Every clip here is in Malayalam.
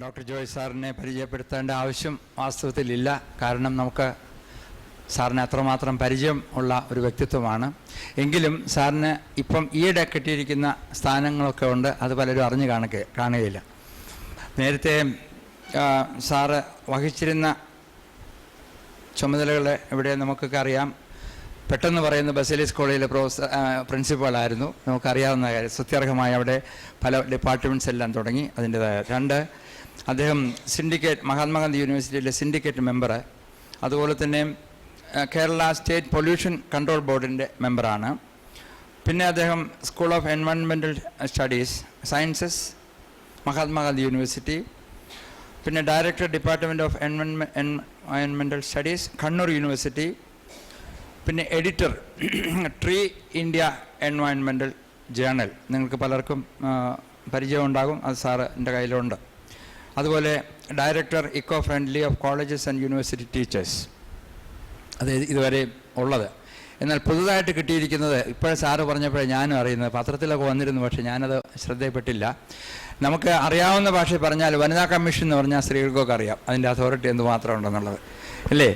ഡോക്ടർ ജോയ് സാറിനെ പരിചയപ്പെടുത്തേണ്ട ആവശ്യം വാസ്തവത്തിലില്ല. കാരണം നമുക്ക് സാറിന് അത്രമാത്രം പരിചയം ഉള്ള ഒരു വ്യക്തിത്വമാണ്. എങ്കിലും സാറിന് ഇപ്പം ഈയിടെ കിട്ടിയിരിക്കുന്ന സ്ഥാനങ്ങളൊക്കെ ഉണ്ട്, അത് പലരും അറിഞ്ഞു കാണുകയില്ല. നേരത്തെ സാറ് വഹിച്ചിരുന്ന ചുമതലകൾ ഇവിടെ നമുക്കൊക്കെ അറിയാം. പെട്ടെന്ന് പറയുന്ന ബസേലിയസ് കോളേജിലെ പ്രിൻസിപ്പളായിരുന്നു, നമുക്കറിയാവുന്ന കാര്യം. സ്തുത്യർഹമായി അവിടെ പല ഡിപ്പാർട്ട്മെൻറ്റ്സ് എല്ലാം തുടങ്ങി. അതിൻ്റെതായ 2 അദ്ദേഹം സിൻഡിക്കേറ്റ്, മഹാത്മാഗാന്ധി യൂണിവേഴ്സിറ്റിയിലെ സിൻഡിക്കേറ്റ് മെമ്പർ, അതുപോലെ തന്നെ കേരള സ്റ്റേറ്റ് പൊല്യൂഷൻ കൺട്രോൾ ബോർഡിൻ്റെ മെമ്പറാണ്. പിന്നെ അദ്ദേഹം school of environmental studies sciences, Mahatma Gandhi university, പിന്നെ director department of environmental studies Kannur university, പിന്നെ editor tree India environmental journal. നിങ്ങൾക്ക് പലർക്കും പരിചയം ഉണ്ടാകും, അത് സാറിൻ്റെ കയ്യിലുണ്ട്. അതുപോലെ director eco friendly of colleges and university teachers, അത് ഇതുവരെ ഉള്ളത്. എന്നാൽ പുതുതായിട്ട് കിട്ടിയിരിക്കുന്നത് ഇപ്പോഴും സാറ് പറഞ്ഞപ്പോഴേ ഞാനും അറിയുന്നത്, പത്രത്തിലൊക്കെ വന്നിരുന്നു, പക്ഷേ ഞാനത് ശ്രദ്ധയിൽപ്പെട്ടില്ല. നമുക്ക് അറിയാവുന്ന ഭാഷയിൽ പറഞ്ഞാൽ വനിതാ കമ്മീഷൻ എന്ന് പറഞ്ഞാൽ സ്ത്രീകൾക്കൊക്കെ അറിയാം അതിൻ്റെ അതോറിറ്റി എന്തുമാത്രം ഉണ്ടെന്നുള്ളത്, അല്ലേ?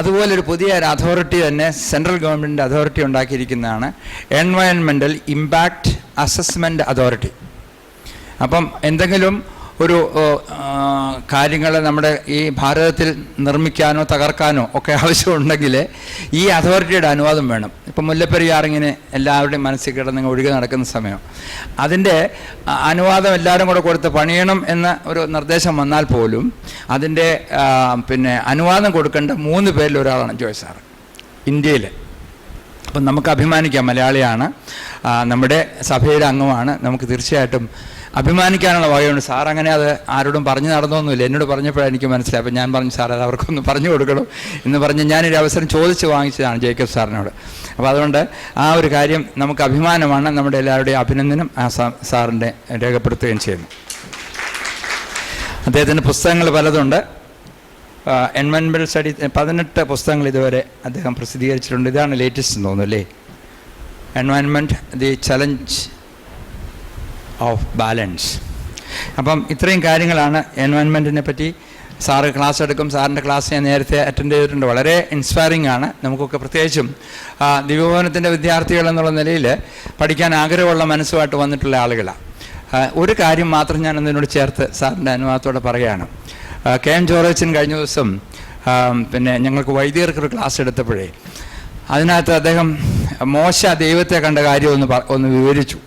അതുപോലൊരു പുതിയ അതോറിറ്റി തന്നെ സെൻട്രൽ ഗവൺമെൻറ്റിൻ്റെ അതോറിറ്റി ഉണ്ടാക്കിയിരിക്കുന്നതാണ് എൻവയൺമെൻറ്റൽ ഇമ്പാക്റ്റ് അസസ്മെൻറ്റ് അതോറിറ്റി. അപ്പം എന്തെങ്കിലും ഒരു കാര്യങ്ങൾ നമ്മുടെ ഈ ഭാരതത്തിൽ നിർമ്മിക്കാനോ തകർക്കാനോ ഒക്കെ ആവശ്യമുണ്ടെങ്കിൽ ഈ അതോറിറ്റിയുടെ അനുവാദം വേണം. ഇപ്പം മുല്ലപ്പെരിയാറിങ്ങനെ എല്ലാവരുടെയും മനസ്സിൽ കിടന്ന് ഒഴുകി നടക്കുന്ന സമയം അതിൻ്റെ അനുവാദം എല്ലാവരും കൂടെ കൊടുത്ത് പണിയണം എന്ന ഒരു നിർദ്ദേശം വന്നാൽ പോലും അതിൻ്റെ അനുവാദം കൊടുക്കേണ്ട 3 പേരിൽ ഒരാളാണ് ജോയ് സാർ ഇന്ത്യയിൽ. അപ്പം നമുക്ക് അഭിമാനിക്കാം, മലയാളിയാണ്, നമ്മുടെ സഭയുടെ അംഗമാണ്, നമുക്ക് തീർച്ചയായിട്ടും അഭിമാനിക്കാനുള്ള വകയുണ്ട്. സാർ അങ്ങനെ അത് ആരോടും പറഞ്ഞു നടന്നൊന്നുമില്ല, എന്നോട് പറഞ്ഞപ്പോഴാണ് എനിക്ക് മനസ്സിലായി. അപ്പം ഞാൻ പറഞ്ഞു, സാർ അത് അവർക്കൊന്ന് പറഞ്ഞു കൊടുക്കണം എന്ന് പറഞ്ഞ് ഞാനൊരു അവസരം ചോദിച്ച് വാങ്ങിച്ചതാണ് ജേക്കബ് സാറിനോട്. അപ്പോൾ അതുകൊണ്ട് ആ ഒരു കാര്യം നമുക്ക് അഭിമാനമാണ്, നമ്മുടെ എല്ലാവരുടെയും അഭിനന്ദനം ആ സാറിൻ്റെ രേഖപ്പെടുത്തുകയും ചെയ്യുന്നു. അദ്ദേഹത്തിൻ്റെ പുസ്തകങ്ങൾ പലതുണ്ട്. എൻവയൺമെൻറ്റൽ സ്റ്റഡി 18 പുസ്തകങ്ങൾ ഇതുവരെ അദ്ദേഹം പ്രസിദ്ധീകരിച്ചിട്ടുണ്ട്. ഇതാണ് ലേറ്റസ്റ്റ് എന്ന് തോന്നുന്നു, അല്ലേ? Environment the challenge of balance. അപ്പം ഇത്രയും കാര്യങ്ങളാണ് എൻവയൺമെൻറ്റിനെ പറ്റി സാറ് ക്ലാസ് എടുക്കും. സാറിൻ്റെ ക്ലാസ് ഞാൻ നേരത്തെ അറ്റൻഡ് ചെയ്തിട്ടുണ്ട്, വളരെ ഇൻസ്പയറിംഗ് ആണ്. നമുക്കൊക്കെ പ്രത്യേകിച്ചും ദിവ്യഭവനത്തിൻ്റെ വിദ്യാർത്ഥികൾ എന്നുള്ള നിലയിൽ പഠിക്കാൻ ആഗ്രഹമുള്ള മനസ്സുമായിട്ട് വന്നിട്ടുള്ള ആളുകളാണ്. ഒരു കാര്യം മാത്രം ഞാൻ അതിനോട് ചേർത്ത് സാറിൻ്റെ അനുവാദത്തോടെ പറയുകയാണ്. KM ജോർജൻ കഴിഞ്ഞ ദിവസം ഞങ്ങൾക്ക് വൈദികർക്കൊരു ക്ലാസ് എടുത്തപ്പോഴേ അതിനകത്ത് അദ്ദേഹം മോശ ദൈവത്തെ കണ്ട കാര്യം ഒന്ന് വിവരിച്ചു.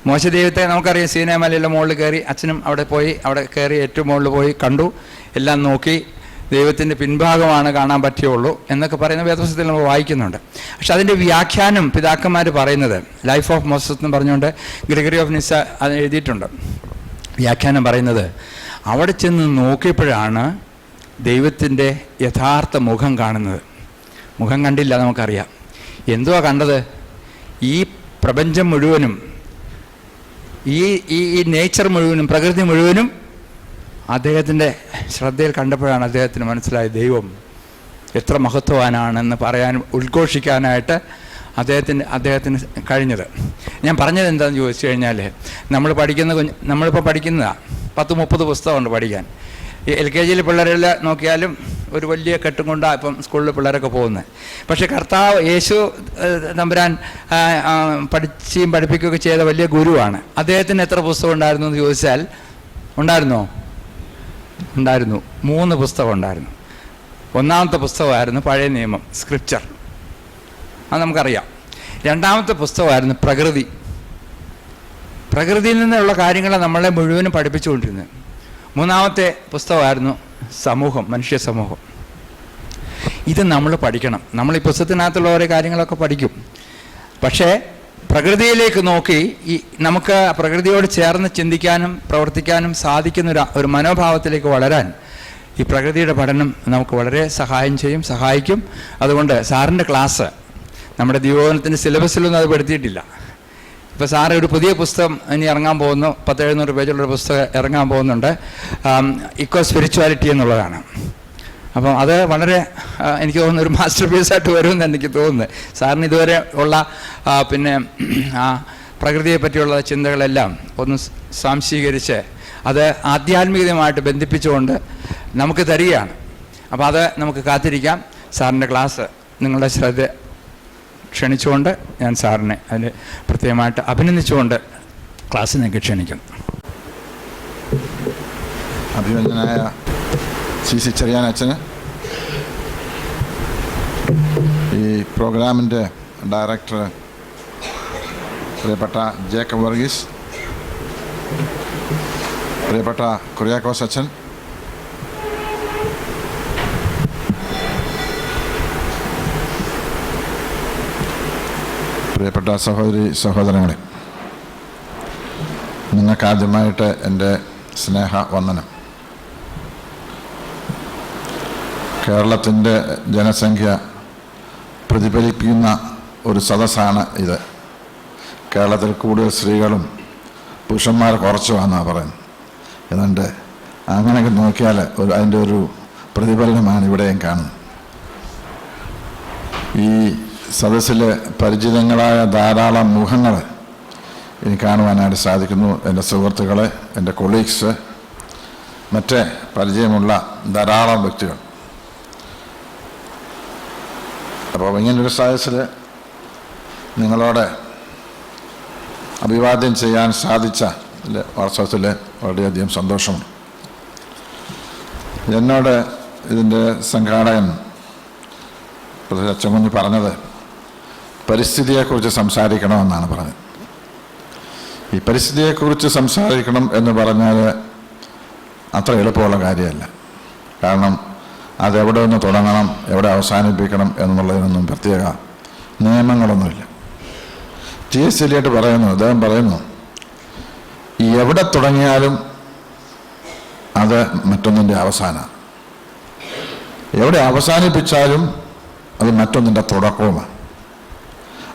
മോശ ദൈവത്തെ നമുക്കറിയാം, സീനായി മലയുടെ മുകളിൽ കയറി, അച്ഛനും അവിടെ കയറി ഏറ്റവും മുകളിൽ പോയി കണ്ടു, എല്ലാം നോക്കി, ദൈവത്തിൻ്റെ പിൻഭാഗമാണ് കാണാൻ പറ്റുള്ളൂ എന്നൊക്കെ പറയുന്ന വേദപുസ്തകത്തിൽ നമ്മൾ വായിക്കുന്നുണ്ട്. പക്ഷെ അതിൻ്റെ വ്യാഖ്യാനം പിതാക്കന്മാർ പറയുന്നത്, ലൈഫ് ഓഫ് മോസസ് എന്ന് പറഞ്ഞുകൊണ്ട് ഗ്രിഗറി ഓഫ് നിസ അത് എഴുതിയിട്ടുണ്ട്. വ്യാഖ്യാനം പറയുന്നത്, അവിടെ ചെന്ന് നോക്കിയപ്പോഴാണ് ദൈവത്തിൻ്റെ യഥാർത്ഥ മുഖം കാണുന്നത്. മുഖം കണ്ടില്ല, നമുക്കറിയാം. എന്തുവാ കണ്ടത്? ഈ പ്രപഞ്ചം മുഴുവനും, ഈ നേച്ചർ മുഴുവനും, പ്രകൃതി മുഴുവനും അദ്ദേഹത്തിൻ്റെ ശ്രദ്ധയിൽ കണ്ടപ്പോഴാണ് അദ്ദേഹത്തിന് മനസ്സിലായത് ദൈവം എത്ര മഹത്വവാനാണെന്ന് ഉദ്ഘോഷിക്കാനായിട്ട് അദ്ദേഹത്തിന് കഴിഞ്ഞത്. ഞാൻ പറഞ്ഞത് എന്താണെന്ന് ചോദിച്ചു കഴിഞ്ഞാൽ, നമ്മളിപ്പോൾ പഠിക്കുന്നതാണ് 10-30 പുസ്തകമുണ്ട് പഠിക്കാൻ. ഈ LKG പിള്ളേരെല്ലാം നോക്കിയാലും ഒരു വലിയ കെട്ടും കൊണ്ടാണ് ഇപ്പം സ്കൂളിൽ പിള്ളേരൊക്കെ പോകുന്നത്. പക്ഷേ കർത്താവ് യേശു തമ്പുരാൻ പഠിക്കുകയും പഠിപ്പിക്കുകയൊക്കെ ചെയ്ത വലിയ ഗുരുവാണ്. അദ്ദേഹത്തിന് എത്ര പുസ്തകം ഉണ്ടായിരുന്നു എന്ന് ചോദിച്ചാൽ, ഉണ്ടായിരുന്നു 3 പുസ്തകം ഉണ്ടായിരുന്നു. ഒന്നാമത്തെ പുസ്തകമായിരുന്നു പഴയ നിയമം, സ്ക്രിപ്ചർ, അത് നമുക്കറിയാം. രണ്ടാമത്തെ പുസ്തകമായിരുന്നു പ്രകൃതിയിൽ നിന്നുള്ള കാര്യങ്ങളെ നമ്മളെ മുഴുവനും പഠിപ്പിച്ചുകൊണ്ടിരുന്നത്. മൂന്നാമത്തെ പുസ്തകമായിരുന്നു സമൂഹം, മനുഷ്യ സമൂഹം. ഇത് നമ്മൾ പഠിക്കണം. നമ്മൾ ഈ പുസ്തകത്തിനകത്തുള്ള ഓരോ കാര്യങ്ങളൊക്കെ പഠിക്കും. പക്ഷേ പ്രകൃതിയിലേക്ക് നോക്കി നമുക്ക് പ്രകൃതിയോട് ചേർന്ന് ചിന്തിക്കാനും പ്രവർത്തിക്കാനും സാധിക്കുന്ന ഒരു മനോഭാവത്തിലേക്ക് വളരാൻ ഈ പ്രകൃതിയുടെ പഠനം നമുക്ക് വളരെ സഹായിക്കും. അതുകൊണ്ട് സാറിൻ്റെ ക്ലാസ് നമ്മുടെ ദിവോധനത്തിൻ്റെ സിലബസിലൊന്നും അത് പെടുത്തിയിട്ടില്ല. ഇപ്പോൾ സാറ് ഒരു പുതിയ പുസ്തകം ഇനി ഇറങ്ങാൻ പോകുന്നു, 1700 പേജുള്ളൊരു പുസ്തകം ഇറങ്ങാൻ പോകുന്നുണ്ട്, ഇക്കോ സ്പിരിച്വാലിറ്റി എന്നുള്ളതാണ്. അപ്പം അത് വളരെ എനിക്ക് തോന്നുന്നു ഒരു മാസ്റ്റർ പീസായിട്ട് വരുമെന്ന് എനിക്ക് തോന്നുന്നത്. സാറിന് ഇതുവരെ ഉള്ള പിന്നെ പ്രകൃതിയെ പറ്റിയുള്ള ചിന്തകളെല്ലാം ഒന്ന് സ്വാംശീകരിച്ച് അത് ആധ്യാത്മികതയുമായിട്ട് ബന്ധിപ്പിച്ചുകൊണ്ട് നമുക്ക് തരികയാണ്. അപ്പോൾ അത് നമുക്ക് കാത്തിരിക്കാം. സാറിൻ്റെ ക്ലാസ് നിങ്ങളുടെ ശ്രദ്ധ ക്ഷണിച്ചുകൊണ്ട് ഞാൻ സാറിനെ അതിന് പ്രത്യേകമായിട്ട് അഭിനന്ദിച്ചുകൊണ്ട് ക്ലാസ്സിലേക്ക് ക്ഷണിക്കുന്നു. അഭിനന്ദനായ CC ചെറിയാൻ അച്ഛന്, ഈ പ്രോഗ്രാമിൻ്റെ ഡയറക്ടർ പ്രിയപ്പെട്ട ജേക്കബ് വർഗീസ്, പ്രിയപ്പെട്ട കുര്യാക്കോസ് അച്ഛൻ, പ്രിയപ്പെട്ട സഹോദരങ്ങളെ, നിങ്ങൾക്കാദ്യമായിട്ട് എൻ്റെ സ്നേഹവന്ദനം. കേരളത്തിൻ്റെ ജനസംഖ്യ പ്രതിഫലിപ്പിക്കുന്ന ഒരു സദസ്സാണ് ഇത്. കേരളത്തിൽ കൂടുതൽ സ്ത്രീകളും പുരുഷന്മാർ കുറച്ചുവാണെന്നാണ് പറയുന്നത്. ഏതാണ്ട് അങ്ങനെയൊക്കെ നോക്കിയാൽ അതിൻ്റെ ഒരു പ്രതിഫലനമാണ് ഇവിടെയും കാണുന്നത്. ഈ സദസ്സിൽ പരിചിതങ്ങളായ ധാരാളം മുഖങ്ങൾ എനിക്ക് കാണുവാനായിട്ട് സാധിക്കുന്നു. എൻ്റെ സുഹൃത്തുക്കളെ, എൻ്റെ കൊളീഗ്സ്, മറ്റ് പരിചയമുള്ള ധാരാളം വ്യക്തികൾ. അപ്പോൾ ഇങ്ങനൊരു സദസ്സിൽ നിങ്ങളോട് അഭിവാദ്യം ചെയ്യാൻ സാധിച്ച വാസ്തവത്തിൽ വളരെയധികം സന്തോഷമുണ്ട്. എന്നോട് ഇതിൻ്റെ സംഘാടകൻ അച്ചൻകുഞ്ഞ് പറഞ്ഞത് പരിസ്ഥിതിയെക്കുറിച്ച് സംസാരിക്കണമെന്നാണ് പറഞ്ഞത്. ഈ പരിസ്ഥിതിയെക്കുറിച്ച് സംസാരിക്കണം എന്ന് പറഞ്ഞാൽ അത്ര എളുപ്പമുള്ള കാര്യമല്ല. കാരണം അതെവിടെ നിന്ന് തുടങ്ങണം, എവിടെ അവസാനിപ്പിക്കണം എന്നുള്ളതിനൊന്നും പ്രത്യേക നിയമങ്ങളൊന്നുമില്ല. T.S. എലിയട്ട് പറയുന്നു, അദ്ദേഹം പറയുന്നു, എവിടെ തുടങ്ങിയാലും അത് മറ്റൊന്നിൻ്റെ അവസാനമാണ്, എവിടെ അവസാനിപ്പിച്ചാലും അത് മറ്റൊന്നിൻ്റെ തുടക്കവുമാണ്.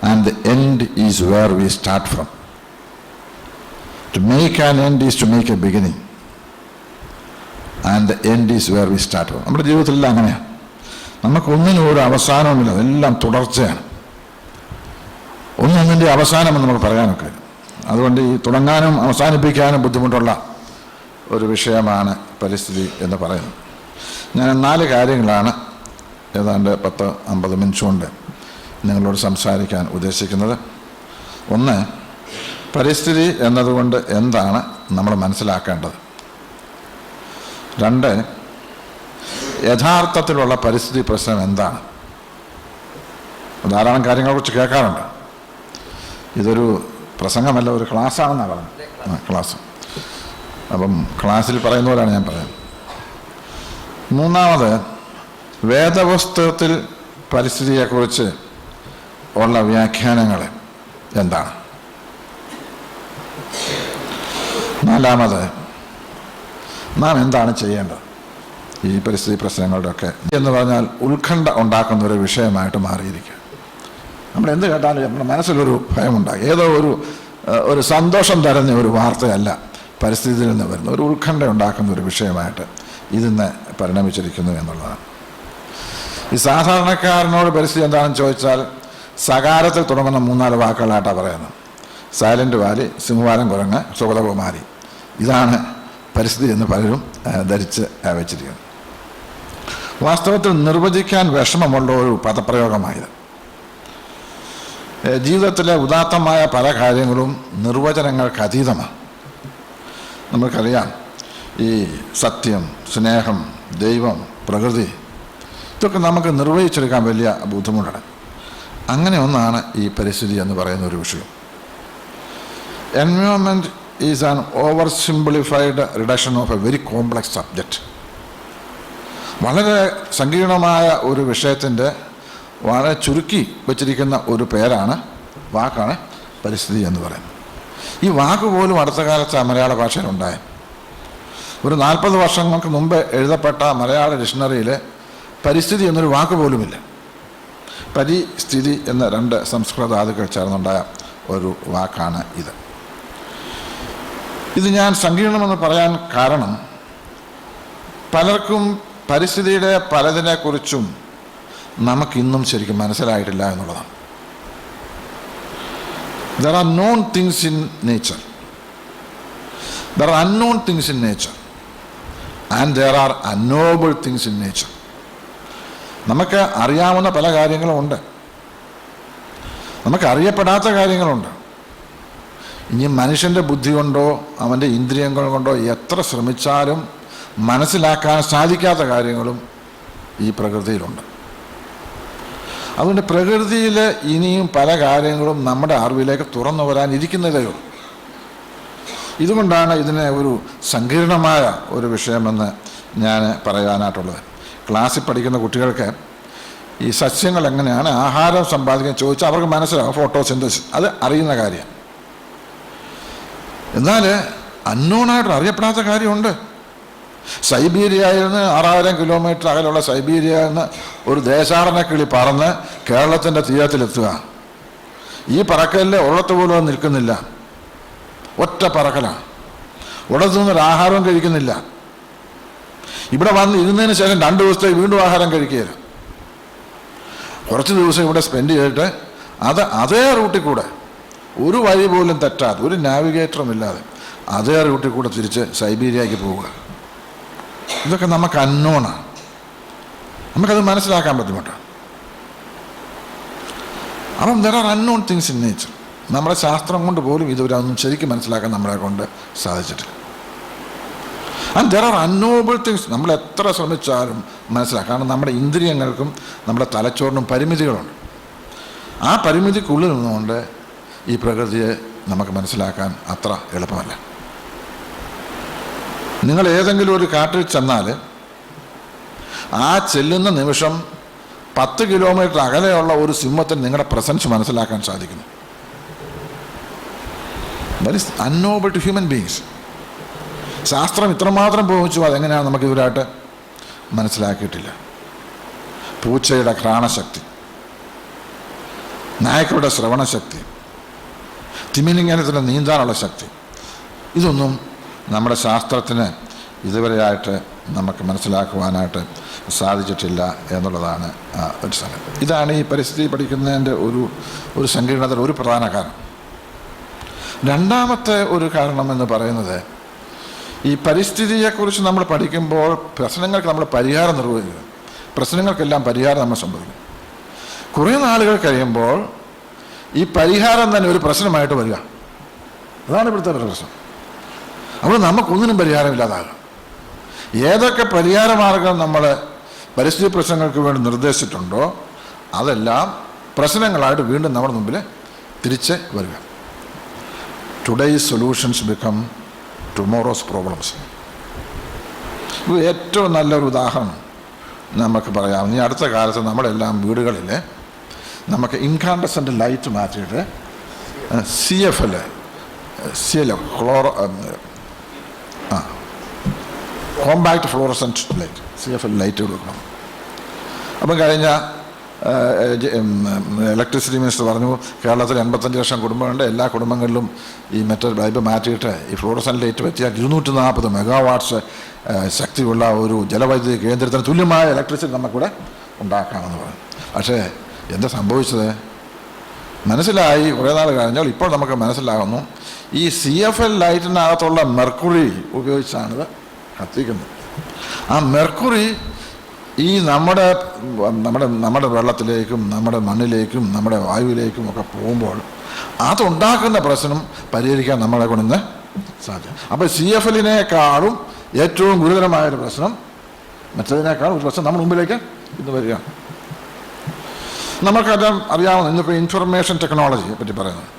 And the end is where we start from. To make an end is to make a beginning, and the end is where we start from. നമ്മുടെ ജീവിതത്തിലെല്ലാം അങ്ങനെയാണ്. നമുക്കൊന്നിനും ഒരു അവസാനവുമില്ല, അതെല്ലാം തുടർച്ചയാണ്. ഒന്നൊന്നിൻ്റെ അവസാനമെന്ന് നമുക്ക് പറയാനൊക്കെ. അതുകൊണ്ട് ഈ തുടങ്ങാനും അവസാനിപ്പിക്കാനും ബുദ്ധിമുട്ടുള്ള ഒരു വിഷയമാണ് പരിസ്ഥിതി എന്ന് പറയുന്നത്. ഞാൻ 4 കാര്യങ്ങളാണ് ഏതാണ്ട് 10-50 മിനിറ്റ് കൊണ്ട് നിങ്ങളോട് സംസാരിക്കാൻ ഉദ്ദേശിക്കുന്നത്. 1, പരിസ്ഥിതി എന്നതുകൊണ്ട് എന്താണ് നമ്മൾ മനസ്സിലാക്കേണ്ടത്. 2, യഥാർത്ഥത്തിലുള്ള പരിസ്ഥിതി പ്രശ്നം എന്താണ്. ധാരാളം കാര്യങ്ങളെക്കുറിച്ച് കേൾക്കാറുണ്ട്. ഇതൊരു പ്രസംഗമല്ല, ഒരു ക്ലാസ്സാണെന്നാണ് പറഞ്ഞത്. ക്ലാസ്. അപ്പം ക്ലാസ്സിൽ പറയുന്ന പോലെയാണ് ഞാൻ പറയുന്നത്. 3, വേദപുസ്തകത്തിൽ പരിസ്ഥിതിയെക്കുറിച്ച് ഉള്ള വ്യാഖ്യാനങ്ങൾ എന്താണ്. 4, നാം എന്താണ് ചെയ്യേണ്ടത് ഈ പരിസ്ഥിതി പ്രശ്നങ്ങളുടെയൊക്കെ എന്ന് പറഞ്ഞാൽ ഉത്കണ്ഠ ഉണ്ടാക്കുന്ന ഒരു വിഷയമായിട്ട് മാറിയിരിക്കുക. നമ്മൾ എന്ത് കേട്ടാലും നമ്മുടെ മനസ്സിലൊരു ഭയമുണ്ടാകും. ഏതോ ഒരു സന്തോഷം തരുന്ന ഒരു വാർത്തയല്ല പരിസ്ഥിതിയിൽ നിന്ന് വരുന്ന, ഒരു ഉത്കണ്ഠ ഉണ്ടാക്കുന്ന ഒരു വിഷയമായിട്ട് ഇതിന്ന് പരിണമിച്ചിരിക്കുന്നു എന്നുള്ളതാണ്. ഈ സാധാരണക്കാരനോട് പരിസ്ഥിതി എന്താണെന്ന് ചോദിച്ചാൽ സകാരത്തിൽ തുടങ്ങുന്ന 3-4 വാക്കുകളായിട്ടാണ് പറയുന്നത്. സൈലൻ്റ് വാലി, സിംഹവാലം കുരങ്ങ്, സുഗതകുമാരി. ഇതാണ് പരിസ്ഥിതി എന്ന് പലരും ധരിച്ച് വെച്ചിരിക്കുന്നത്. വാസ്തവത്തിൽ നിർവചിക്കാൻ വിഷമമുള്ള ഒരു പദപ്രയോഗമായത്. ജീവിതത്തിലെ ഉദാത്തമായ പല കാര്യങ്ങളും നിർവചനങ്ങൾക്ക് അതീതമാണ്. നമുക്കറിയാം, ഈ സത്യം, സ്നേഹം, ദൈവം, പ്രകൃതി, ഇതൊക്കെ നമുക്ക് നിർവഹിച്ചെടുക്കാൻ വലിയ ബുദ്ധിമുട്ടാണ്. അങ്ങനെ ഒന്നാണ് ഈ പരിസ്ഥിതി എന്ന് പറയുന്ന ഒരു വിഷയം. Environment is an over simplified reduction of A very complex subject. വളരെ സങ്കീർണമായ ഒരു വിഷയത്തിൻ്റെ വളരെ ചുരുക്കി വച്ചിരിക്കുന്ന ഒരു വാക്കാണ് പരിസ്ഥിതി എന്ന് പറയുന്നത്. ഈ വാക്ക് പോലും അടുത്ത കാലത്ത് മലയാള ഭാഷയിലുണ്ടായ ഒരു 40 വർഷങ്ങൾക്ക് മുമ്പ് എഴുതപ്പെട്ട മലയാള ഡിക്ഷണറിയിൽ പരിസ്ഥിതി എന്നൊരു വാക്ക് പോലുമില്ല. പരിസ്ഥിതി എന്ന 2 സംസ്കൃത ധാതുക്കൾ ചേർന്നുണ്ടായ ഒരു വാക്കാണ് ഇത്. ഇത് ഞാൻ സങ്കീർണമെന്ന് പറയാൻ കാരണം പലർക്കും പരിസ്ഥിതിയുടെ പലതിനെക്കുറിച്ചും നമുക്കിന്നും ശരിക്കും മനസ്സിലായിട്ടില്ല എന്നുള്ളതാണ്. There are known things in nature. There are unknown things in nature. And there are unknowable things in nature. നമുക്ക് അറിയാവുന്ന പല കാര്യങ്ങളുമുണ്ട്, നമുക്ക് അറിയപ്പെടാത്ത കാര്യങ്ങളുണ്ട്. ഇനി മനുഷ്യൻ്റെ ബുദ്ധി കൊണ്ടോ അവൻ്റെ ഇന്ദ്രിയങ്ങൾ കൊണ്ടോ എത്ര ശ്രമിച്ചാലും മനസ്സിലാക്കാൻ സാധിക്കാത്ത കാര്യങ്ങളും ഈ പ്രകൃതിയിലുണ്ട്. അതുകൊണ്ട് പ്രകൃതിയിൽ ഇനിയും പല കാര്യങ്ങളും നമ്മുടെ അറിവിലേക്ക് തുറന്നു വരാനിരിക്കുന്നതേയുള്ളൂ. ഇതുകൊണ്ടാണ് ഇതിനെ ഒരു സങ്കീർണമായ ഒരു വിഷയമെന്ന് ഞാൻ പറയാനായിട്ടുള്ളത്. ക്ലാസ്സിൽ പഠിക്കുന്ന കുട്ടികൾക്ക് ഈ സസ്യങ്ങൾ എങ്ങനെയാണ് ആഹാരം സമ്പാദിക്കാൻ ചോദിച്ചാൽ അവർക്ക് മനസ്സിലാവും ഫോട്ടോസിന്തസിസ്, അത് അറിയുന്ന കാര്യം. എന്നാൽ അന്നോണായിട്ട് അറിയപ്പെടാത്ത കാര്യമുണ്ട്. സൈബീരിയയിൽ നിന്ന് 6000 കിലോമീറ്റർ അകലുള്ള സൈബീരിയയിൽ നിന്ന് ഒരു ദേശാടന കിളി പറന്ന് കേരളത്തിൻ്റെ തീരത്തിലെത്തുക. ഈ പറക്കലിൽ ഉള്ളത്ത് പോലും നിൽക്കുന്നില്ല, ഒറ്റ പറക്കലാണ്. ഉള്ളത്തു നിന്നൊരു ആഹാരവും കഴിക്കുന്നില്ല. ഇവിടെ വന്ന് ഇരുന്നതിന് ശേഷം 2 ദിവസത്തേക്ക് വീണ്ടും ആഹാരം കഴിക്കുകയില്ല. കുറച്ച് ദിവസം ഇവിടെ സ്പെൻഡ് ചെയ്തിട്ട് അതേ റൂട്ടിൽ കൂടെ ഒരു വഴി പോലും തെറ്റാതെ, ഒരു നാവിഗേറ്ററും ഇല്ലാതെ അതേ റൂട്ടിൽ കൂടെ തിരിച്ച് സൈബീരിയയ്ക്ക് പോവുക. ഇതൊക്കെ നമുക്ക് അന്നോണാണ്, നമുക്കത് മനസ്സിലാക്കാൻ ബുദ്ധിമുട്ടാണ്. അപ്പം there are unknown things in nature. നമ്മുടെ ശാസ്ത്രം കൊണ്ട് പോലും ഇതുവരെ ഒന്നും ശരിക്കും മനസ്സിലാക്കാൻ നമ്മളെ കൊണ്ട് സാധിച്ചിട്ടില്ല. And there are unknowable things. നമ്മൾ എത്ര ശ്രമിച്ചാലും മനസ്സിലാക്കാം. കാരണം നമ്മുടെ ഇന്ദ്രിയങ്ങൾക്കും നമ്മുടെ തലച്ചോറിനും പരിമിതികളുണ്ട്. ആ പരിമിതിക്കുള്ളിൽ നിന്നുകൊണ്ട് ഈ പ്രകൃതിയെ നമുക്ക് മനസ്സിലാക്കാൻ അത്ര എളുപ്പമല്ല. നിങ്ങൾ ഏതെങ്കിലും ഒരു കാട്ടിൽ ചെന്നാൽ ആ ചെല്ലുന്ന നിമിഷം 10 കിലോമീറ്റർ അകലെയുള്ള ഒരു സിംഹത്തിന് നിങ്ങളുടെ പ്രസൻസ് മനസ്സിലാക്കാൻ സാധിക്കുന്നു. That is unknowable to human beings. ശാസ്ത്രം ഇത്രമാത്രം പോഹിച്ചു, അതെങ്ങനെയാണ് നമുക്ക് ഇവരായിട്ട് മനസ്സിലാക്കിയിട്ടില്ല. പൂച്ചയുടെ ഘ്രാണശക്തി, നായ്ക്കളുടെ ശ്രവണശക്തി, തിമിംഗലത്തിന് നീന്താനുള്ള ശക്തി, ഇതൊന്നും നമ്മുടെ ശാസ്ത്രത്തിന് ഇതുവരെയായിട്ട് നമുക്ക് മനസ്സിലാക്കുവാനായിട്ട് സാധിച്ചിട്ടില്ല എന്നുള്ളതാണ് ഒരു സംഗതി. ഇതാണ് ഈ പരിസ്ഥിതി പഠിക്കുന്നതിൻ്റെ ഒരു സങ്കീർണത ഒരു പ്രധാന കാരണം. രണ്ടാമത്തെ ഒരു കാരണം എന്ന് പറയുന്നത്, ഈ പരിസ്ഥിതിയെക്കുറിച്ച് നമ്മൾ പഠിക്കുമ്പോൾ പ്രശ്നങ്ങൾക്ക് നമ്മൾ പരിഹാരം നിർവഹിക്കുക, പ്രശ്നങ്ങൾക്കെല്ലാം പരിഹാരം നമ്മൾ സംഭവിക്കും. കുറേ നാളുകൾ കഴിയുമ്പോൾ ഈ പരിഹാരം തന്നെ ഒരു പ്രശ്നമായിട്ട് വരിക. അതാണ് ഇവിടുത്തെ ഒരു പ്രശ്നം. അപ്പോൾ നമുക്കൊന്നിനും പരിഹാരമില്ലാതാകും. ഏതൊക്കെ പരിഹാര മാർഗം നമ്മൾ പരിസ്ഥിതി പ്രശ്നങ്ങൾക്ക് വേണ്ടി നിർദ്ദേശിച്ചിട്ടുണ്ടോ അതെല്ലാം പ്രശ്നങ്ങളായിട്ട് വീണ്ടും നമ്മുടെ മുമ്പിൽ തിരിച്ച് വരിക. Today's solutions become tomorrow's problems. ഇത് ഏറ്റവും നല്ലൊരു ഉദാഹരണം നമുക്ക് പറയാം. ഈ അടുത്ത കാലത്ത് നമ്മളെല്ലാം വീടുകളിൽ നമുക്ക് ഇൻകാൻഡസൻ്റ് ലൈറ്റ് മാറ്റിയിട്ട് CFL compact fluorescent light CFL light കൊടുക്കണം. അപ്പം കഴിഞ്ഞ ഇലക്ട്രിസിറ്റി മിനിസ്റ്റർ പറഞ്ഞു കേരളത്തിൽ 85 ലക്ഷം കുടുംബങ്ങളുണ്ട്, എല്ലാ കുടുംബങ്ങളിലും ഈ മെറ്റൽ ബൾബ് മാറ്റിയിട്ട് ഈ ഫ്ലോറസെൻറ്റ് ലൈറ്റ് വെച്ചാൽ 240 മെഗാവാട്ട്സ് ശക്തിയുള്ള ഒരു ജലവൈദ്യുതി കേന്ദ്രത്തിന് തുല്യമായ ഇലക്ട്രിസിറ്റി നമുക്കിവിടെ ഉണ്ടാക്കാമെന്ന് പറഞ്ഞു. പക്ഷേ എന്താ സംഭവിച്ചത്? മനസ്സിലായി കുറേ നാൾ കഴിഞ്ഞാൽ ഇപ്പോൾ നമുക്ക് മനസ്സിലാകുന്നു ഈ CFL ലൈറ്റിനകത്തുള്ള മെർക്കുറി ഉപയോഗിച്ചാണിത് കത്തിക്കുന്നത്. ആ മെർക്കുറി ഈ നമ്മുടെ വെള്ളത്തിലേക്കും നമ്മുടെ മണ്ണിലേക്കും നമ്മുടെ വായുവിലേക്കും ഒക്കെ പോകുമ്പോൾ അതുണ്ടാക്കുന്ന പ്രശ്നം പരിഹരിക്കാൻ നമ്മളെ കൊണ്ടിന്ന് സാധിക്കും. അപ്പോൾ CFLിനേക്കാളും ഏറ്റവും ഗുരുതരമായൊരു പ്രശ്നം, മറ്റതിനേക്കാളും ഒരു പ്രശ്നം നമ്മുടെ മുമ്പിലേക്ക് ഇന്ന് വരികയാണ്. നമുക്കെല്ലാം അറിയാവുന്ന ഇന്നിപ്പോൾ ഇൻഫർമേഷൻ ടെക്നോളജിയെ പറ്റി പറയുന്നത്.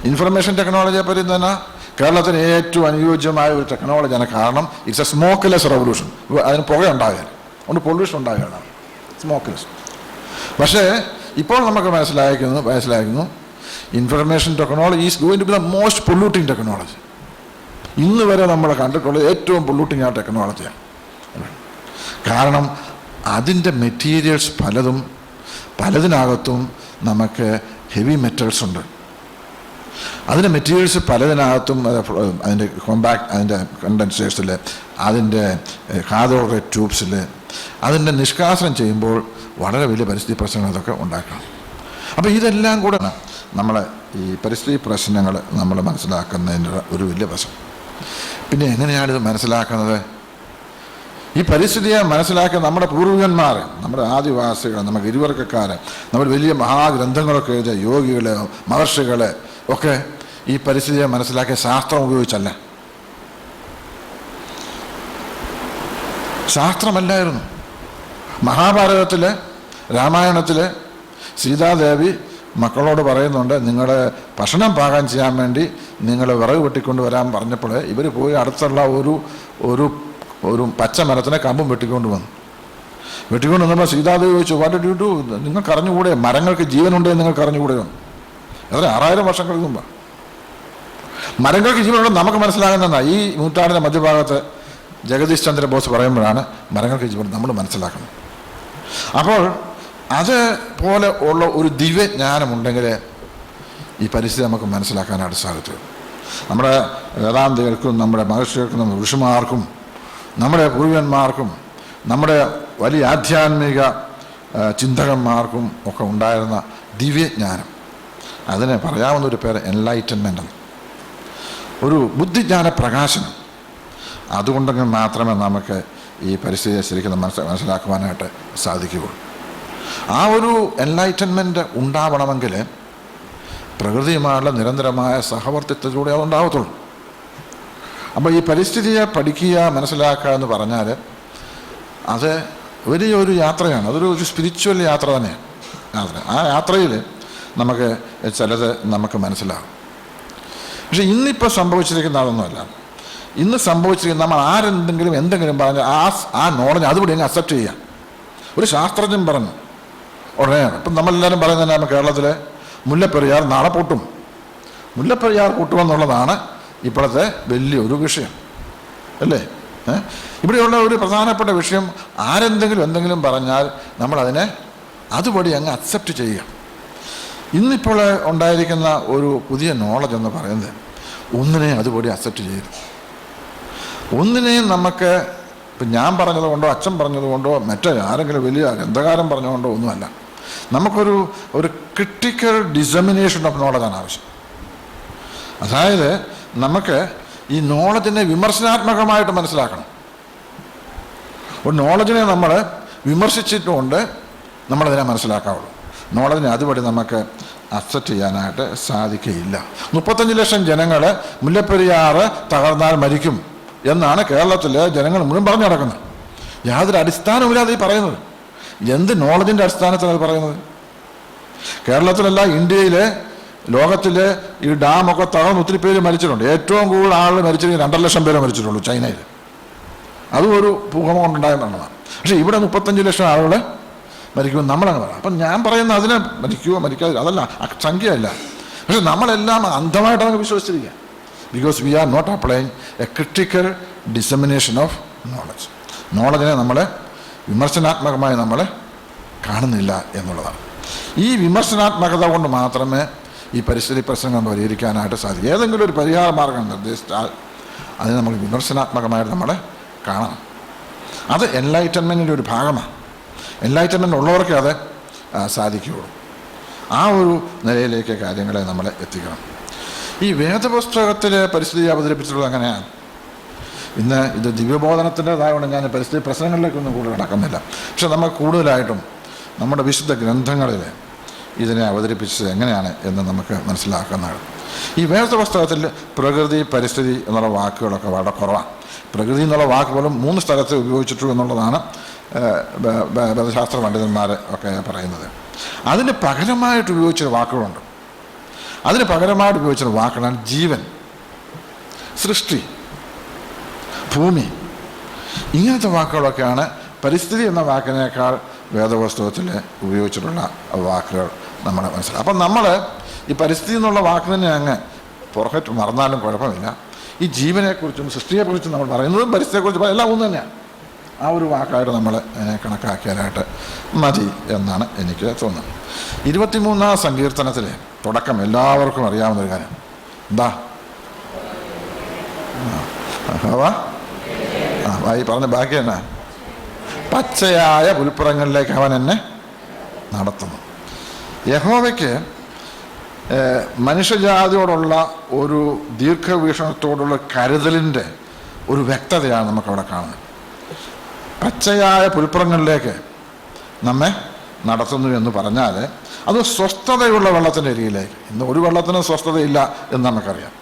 ഇൻഫർമേഷൻ ടെക്നോളജിയെ പറ്റി തന്നെ കേരളത്തിന് ഏറ്റവും അനുയോജ്യമായ ഒരു ടെക്നോളജിയാണ്. കാരണം ഇറ്റ്സ് എ സ്മോക്ക്ലെസ് റെവല്യൂഷൻ. അതിന് പുകയുണ്ടാകില്ല. അതുകൊണ്ട് പൊല്യൂഷൻ ഉണ്ടാകുകയാണ്, സ്മോക്ക്ലെസ്. പക്ഷേ ഇപ്പോൾ നമുക്ക് മനസ്സിലാക്കുന്നു information technology is going to be the most polluting technology. ഇന്ന് വരെ നമ്മൾ കണ്ടിട്ടുള്ളത് ഏറ്റവും പൊല്യൂട്ടിങ് ആ ടെക്നോളജിയാണ്. കാരണം അതിൻ്റെ മെറ്റീരിയൽസ് പലതിനകത്തും നമുക്ക് ഹെവി മെറ്റൽസ് ഉണ്ട്. അതിൻ്റെ മെറ്റീരിയൽസ് പലതിനകത്തും അതിൻ്റെ അതിൻ്റെ കണ്ടൻസേഴ്സിൽ, അതിൻ്റെ കാഥോഡ് റേ ട്യൂബ്സിൽ അതിൻ്റെ നിഷ്കാസനം ചെയ്യുമ്പോൾ വളരെ വലിയ പരിസ്ഥിതി പ്രശ്നങ്ങൾ അതൊക്കെ ഉണ്ടാക്കണം. അപ്പോൾ ഇതെല്ലാം കൂടെ നമ്മൾ ഈ പരിസ്ഥിതി പ്രശ്നങ്ങൾ നമ്മൾ മനസ്സിലാക്കുന്നതിൻ്റെ ഒരു വലിയ പ്രശ്നം. പിന്നെ എങ്ങനെയാണിത് മനസ്സിലാക്കുന്നത്? ഈ പരിസ്ഥിതിയെ മനസ്സിലാക്കിയ നമ്മുടെ പൂർവികന്മാർ, നമ്മുടെ ആദിവാസികൾ, നമ്മുടെ ഗിരിവർഗ്ഗക്കാർ, നമ്മൾ വലിയ മഹാഗ്രന്ഥങ്ങളൊക്കെ എഴുതിയ യോഗികൾ, മഹർഷികൾ ഒക്കെ ഈ പരിസ്ഥിതിയെ മനസ്സിലാക്കിയ ശാസ്ത്രം ഉപയോഗിച്ചല്ല. ശാസ്ത്രമല്ലായിരുന്നു. മഹാഭാരതത്തിൽ, രാമായണത്തിൽ സീതാദേവി മക്കളോട് പറയുന്നുണ്ട്, നിങ്ങൾ ഭക്ഷണം പാകം ചെയ്യാൻ വേണ്ടി നിങ്ങൾ വിറക് വെട്ടിക്കൊണ്ട് വരാൻ പറഞ്ഞപ്പോൾ ഇവർ പോയി അടുത്തുള്ള ഒരു പച്ച മരത്തിനെ കമ്പും വെട്ടിക്കൊണ്ട് വന്നപ്പോൾ സീതാദേവി ചോദിച്ചു, വാട്ട് ഡു യു ഡു? നിങ്ങൾക്ക് അറിഞ്ഞുകൂടെ മരങ്ങൾക്ക് ജീവനുണ്ടെന്ന് നിങ്ങൾക്ക് അറിഞ്ഞുകൂടെ? എത്ര 6000 വർഷങ്ങൾക്ക് മുമ്പ് മരങ്ങൾക്ക് ജീവനുണ്ടെന്ന് നമുക്ക് മനസ്സിലാകുന്നതാണ്. ഈ നൂറ്റാണ്ടിൻ്റെ മധ്യഭാഗത്ത് ജഗദീഷ് ചന്ദ്ര ബോസ് പറയുമ്പോഴാണ് മരങ്ങൾക്ക് ജീവൻ നമ്മൾ മനസ്സിലാക്കുന്നത്. അപ്പോൾ അതുപോലെ ഉള്ള ഒരു ദിവ്യജ്ഞാനമുണ്ടെങ്കിൽ ഈ പരിസ്ഥിതി നമുക്ക് മനസ്സിലാക്കാനായിട്ട് സാധിക്കും. നമ്മുടെ വേദാന്തികൾക്കും നമ്മുടെ മഹർഷികൾക്കും നമ്മുടെ ഋഷിമാർക്കും നമ്മുടെ പൂർവികന്മാർക്കും നമ്മുടെ വലിയ ആധ്യാത്മിക ചിന്തകന്മാർക്കും ഒക്കെ ഉണ്ടായിരുന്ന ദിവ്യജ്ഞാനം, അതിനെ പറയാവുന്നൊരു പേര് എൻലൈറ്റൻമെൻ്റ്, ഒരു ബുദ്ധിജ്ഞാന പ്രകാശനം. അതുകൊണ്ടെങ്കിൽ മാത്രമേ നമുക്ക് ഈ പരിസ്ഥിതിയെ ശരിക്കും മനസ്സിലാക്കുവാനായിട്ട് സാധിക്കുകയുള്ളൂ. ആ ഒരു എൻലൈറ്റൻമെൻറ്റ് ഉണ്ടാവണമെങ്കിൽ പ്രകൃതിയുമായുള്ള നിരന്തരമായ സഹവർത്തിത്വത്തിലൂടെ അതുണ്ടാവത്തുള്ളൂ. അപ്പോൾ ഈ പരിസ്ഥിതിയെ പഠിക്കുക, മനസ്സിലാക്കുക എന്ന് പറഞ്ഞാൽ അത് വലിയൊരു യാത്രയാണ്. അതൊരു സ്പിരിച്വൽ യാത്ര തന്നെയാണ്. ആ യാത്രയിൽ നമുക്ക് ചിലത് നമുക്ക് മനസ്സിലാകും. പക്ഷെ ഇന്നിപ്പോൾ സംഭവിച്ചിരിക്കുന്ന അതൊന്നുമല്ല. ഇന്ന് സംഭവിച്ചിരിക്കുന്ന നമ്മൾ എന്തെങ്കിലും പറഞ്ഞാൽ ആ നോളജ് അതുകൂടി അങ്ങ് അക്സെപ്റ്റ് ചെയ്യാം. ഒരു ശാസ്ത്രജ്ഞൻ പറഞ്ഞു ഉടനെ, ഇപ്പം നമ്മളെല്ലാവരും പറയുന്നത് നമ്മൾ കേരളത്തിലെ മുല്ലപ്പെരിയാർ നാളെ പൊട്ടും. മുല്ലപ്പെരിയാർ പൊട്ടുമെന്നുള്ളതാണ് ഇപ്പോഴത്തെ വലിയൊരു വിഷയം, അല്ലേ? ഇവിടെയുള്ള ഒരു പ്രധാനപ്പെട്ട വിഷയം, എന്തെങ്കിലും പറഞ്ഞാൽ നമ്മളതിനെ അതുപടി അങ്ങ് അക്സെപ്റ്റ് ചെയ്യുക. ഇന്നിപ്പോൾ ഉണ്ടായിരിക്കുന്ന ഒരു പുതിയ നോളജ് എന്ന് പറയുന്നത് ഒന്നിനെയും അതുപടി അക്സെപ്റ്റ് ചെയ്യരുത്. ഒന്നിനെയും നമുക്ക് ഇപ്പം ഞാൻ പറഞ്ഞതുകൊണ്ടോ അച്ഛൻ പറഞ്ഞതുകൊണ്ടോ ആരെങ്കിലും വലിയ ഗ്രന്ഥകാരൻ പറഞ്ഞതുകൊണ്ടോ ഒന്നുമല്ല. നമുക്കൊരു ക്രിട്ടിക്കൽ ഡിസമിനേഷൻ ഓഫ് നോളജാണ് ആവശ്യം. അതായത് നമുക്ക് ഈ നോളജിനെ വിമർശനാത്മകമായിട്ട് മനസ്സിലാക്കണം. ഒരു നോളജിനെ നമ്മൾ വിമർശിച്ചിട്ടുകൊണ്ട് നമ്മളതിനെ മനസ്സിലാക്കാവുള്ളൂ. നോളജിനെ അതുപടി നമുക്ക് അക്സെപ്റ്റ് ചെയ്യാനായിട്ട് സാധിക്കുകയില്ല. 35 ലക്ഷം ജനങ്ങൾ മുല്ലപ്പെരിയാർ തകർന്നാൽ മരിക്കും എന്നാണ് കേരളത്തിലെ ജനങ്ങൾ മുഴുവൻ പറഞ്ഞു നടക്കുന്നത്. യാതൊരു അടിസ്ഥാനമില്ലാതെ ഈ പറയുന്നത്. എന്ത് നോളജിൻ്റെ അടിസ്ഥാനത്തിലാണ് അത് പറയുന്നത്? കേരളത്തിലല്ല, ഇന്ത്യയിലെ ലോകത്തിലെ ഈ ഡാമൊക്കെ തകർന്ന് ഒത്തിരി പേര് മരിച്ചിട്ടുണ്ട്. ഏറ്റവും കൂടുതൽ ആളുകൾ മരിച്ചിരിക്കുന്നത് 2.5 ലക്ഷം പേരെ മരിച്ചിട്ടുള്ളൂ ചൈനയിൽ. അതും ഒരു ഭൂകമ്പം കൊണ്ടുണ്ടായതാണ്. പക്ഷേ ഇവിടെ 35 ലക്ഷം ആളുകൾ മരിക്കുമെന്ന് നമ്മളങ്ങ് പറയാം. അപ്പം ഞാൻ പറയുന്ന അതിനെ മരിക്കാതെ അതല്ല, സംഖ്യയല്ല. പക്ഷെ നമ്മളെല്ലാം അന്ധമായിട്ട് നമുക്ക് വിശ്വസിച്ചിരിക്കുക. Because we are not applying a critical dissemination of knowledge. നോളജിനെ നമ്മൾ വിമർശനാത്മകമായി നമ്മൾ കാണുന്നില്ല എന്നുള്ളതാണ്. ഈ വിമർശനാത്മകത കൊണ്ട് മാത്രമേ ഈ പരിസ്ഥിതി പ്രശ്നങ്ങൾ പരിഹരിക്കാനായിട്ട് സാധിക്കും. ഏതെങ്കിലും ഒരു പരിഹാര മാർഗം നിർദ്ദേശിച്ചാൽ അതിന് നമ്മൾ വിമർശനാത്മകമായിട്ട് നമ്മൾ കാണണം. അത് എൻലൈറ്റൻമെൻറ്റിൻ്റെ ഒരു ഭാഗമാണ്. എൻലൈറ്റൻമെൻറ്റ് ഉള്ളവർക്കേ അത് സാധിക്കുകയുള്ളൂ. ആ ഒരു നിലയിലേക്ക് കാര്യങ്ങളെ നമ്മൾ എത്തിക്കണം. ഈ വേദപുസ്തകത്തിൽ പരിസ്ഥിതി അവതരിപ്പിച്ചിട്ടുള്ളത് അങ്ങനെയാണ്. ഇന്ന് ഇത് ദിവ്യബോധനത്തിൻ്റെതായതുകൊണ്ട് ഞാൻ പരിസ്ഥിതി പ്രശ്നങ്ങളിലേക്കൊന്നും കൂടുതൽ നടക്കുന്നില്ല. പക്ഷെ നമ്മൾ കൂടുതലായിട്ടും നമ്മുടെ വിശുദ്ധ ഗ്രന്ഥങ്ങളിൽ ഇതിനെ അവതരിപ്പിച്ചത് എങ്ങനെയാണ് എന്ന് നമുക്ക് മനസ്സിലാക്കുന്നതാണ്. ഈ വേദപുസ്തകത്തിൽ പ്രകൃതി, പരിസ്ഥിതി എന്നുള്ള വാക്കുകളൊക്കെ വളരെ കുറവാണ്. പ്രകൃതി എന്നുള്ള വാക്ക് പോലും 3 സ്ഥലത്ത് ഉപയോഗിച്ചിട്ടുള്ളൂ എന്നുള്ളതാണ് വേദശാസ്ത്ര പണ്ഡിതന്മാർ ഒക്കെ പറയുന്നത്. അതിന് പകരമായിട്ട് ഉപയോഗിച്ച വാക്കുകളുണ്ട്. അതിന് പകരമായിട്ട് ഉപയോഗിച്ച വാക്കുകളാണ് ജീവൻ, സൃഷ്ടി, ഭൂമി. ഇങ്ങനത്തെ വാക്കുകളൊക്കെയാണ് പരിസ്ഥിതി എന്ന വാക്കിനേക്കാൾ വേദപുസ്തകത്തിൽ ഉപയോഗിച്ചിട്ടുള്ള വാക്കുകൾ നമ്മൾ മനസ്സിലാക്കും. അപ്പം നമ്മൾ ഈ പരിസ്ഥിതി എന്നുള്ള വാക്ക് തന്നെ അങ്ങ് പുറകെ മറന്നാലും കുഴപ്പമില്ല. ഈ ജീവനെക്കുറിച്ചും സൃഷ്ടിയെക്കുറിച്ചും നമ്മൾ പറയുന്നതും പരിസ്ഥിതിയെക്കുറിച്ചും എല്ലാം ഒന്ന് തന്നെയാണ്. ആ ഒരു വാക്കായിട്ട് നമ്മൾ കണക്കാക്കിയാലായിട്ട് മതി എന്നാണ് എനിക്ക് തോന്നുന്നത്. 23-ാം സങ്കീർത്തനത്തിലെ തുടക്കം എല്ലാവർക്കും അറിയാവുന്നൊരു കാര്യം എന്താ? ഈ പറഞ്ഞ ബാക്കി എന്നാ? പച്ചയായ പുൽപ്പുറങ്ങളിലേക്ക് അവൻ എന്നെ നടത്തുന്നു. യഹോവയ്ക്ക് മനുഷ്യജാതിയോടുള്ള ഒരു ദീർഘവീക്ഷണത്തോടുള്ള കരുതലിൻ്റെ ഒരു വ്യക്തതയാണ് നമുക്കവിടെ കാണുന്നത്. പച്ചയായ പുൽപ്പുറങ്ങളിലേക്ക് നമ്മെ നടത്തുന്നു എന്ന് പറഞ്ഞാൽ അത് സ്വസ്ഥതയുള്ള വെള്ളത്തിൻ്റെ അരികിലേക്ക്. ഇന്ന് ഒരു വെള്ളത്തിനും സ്വസ്ഥതയില്ല എന്ന് നമുക്കറിയാം.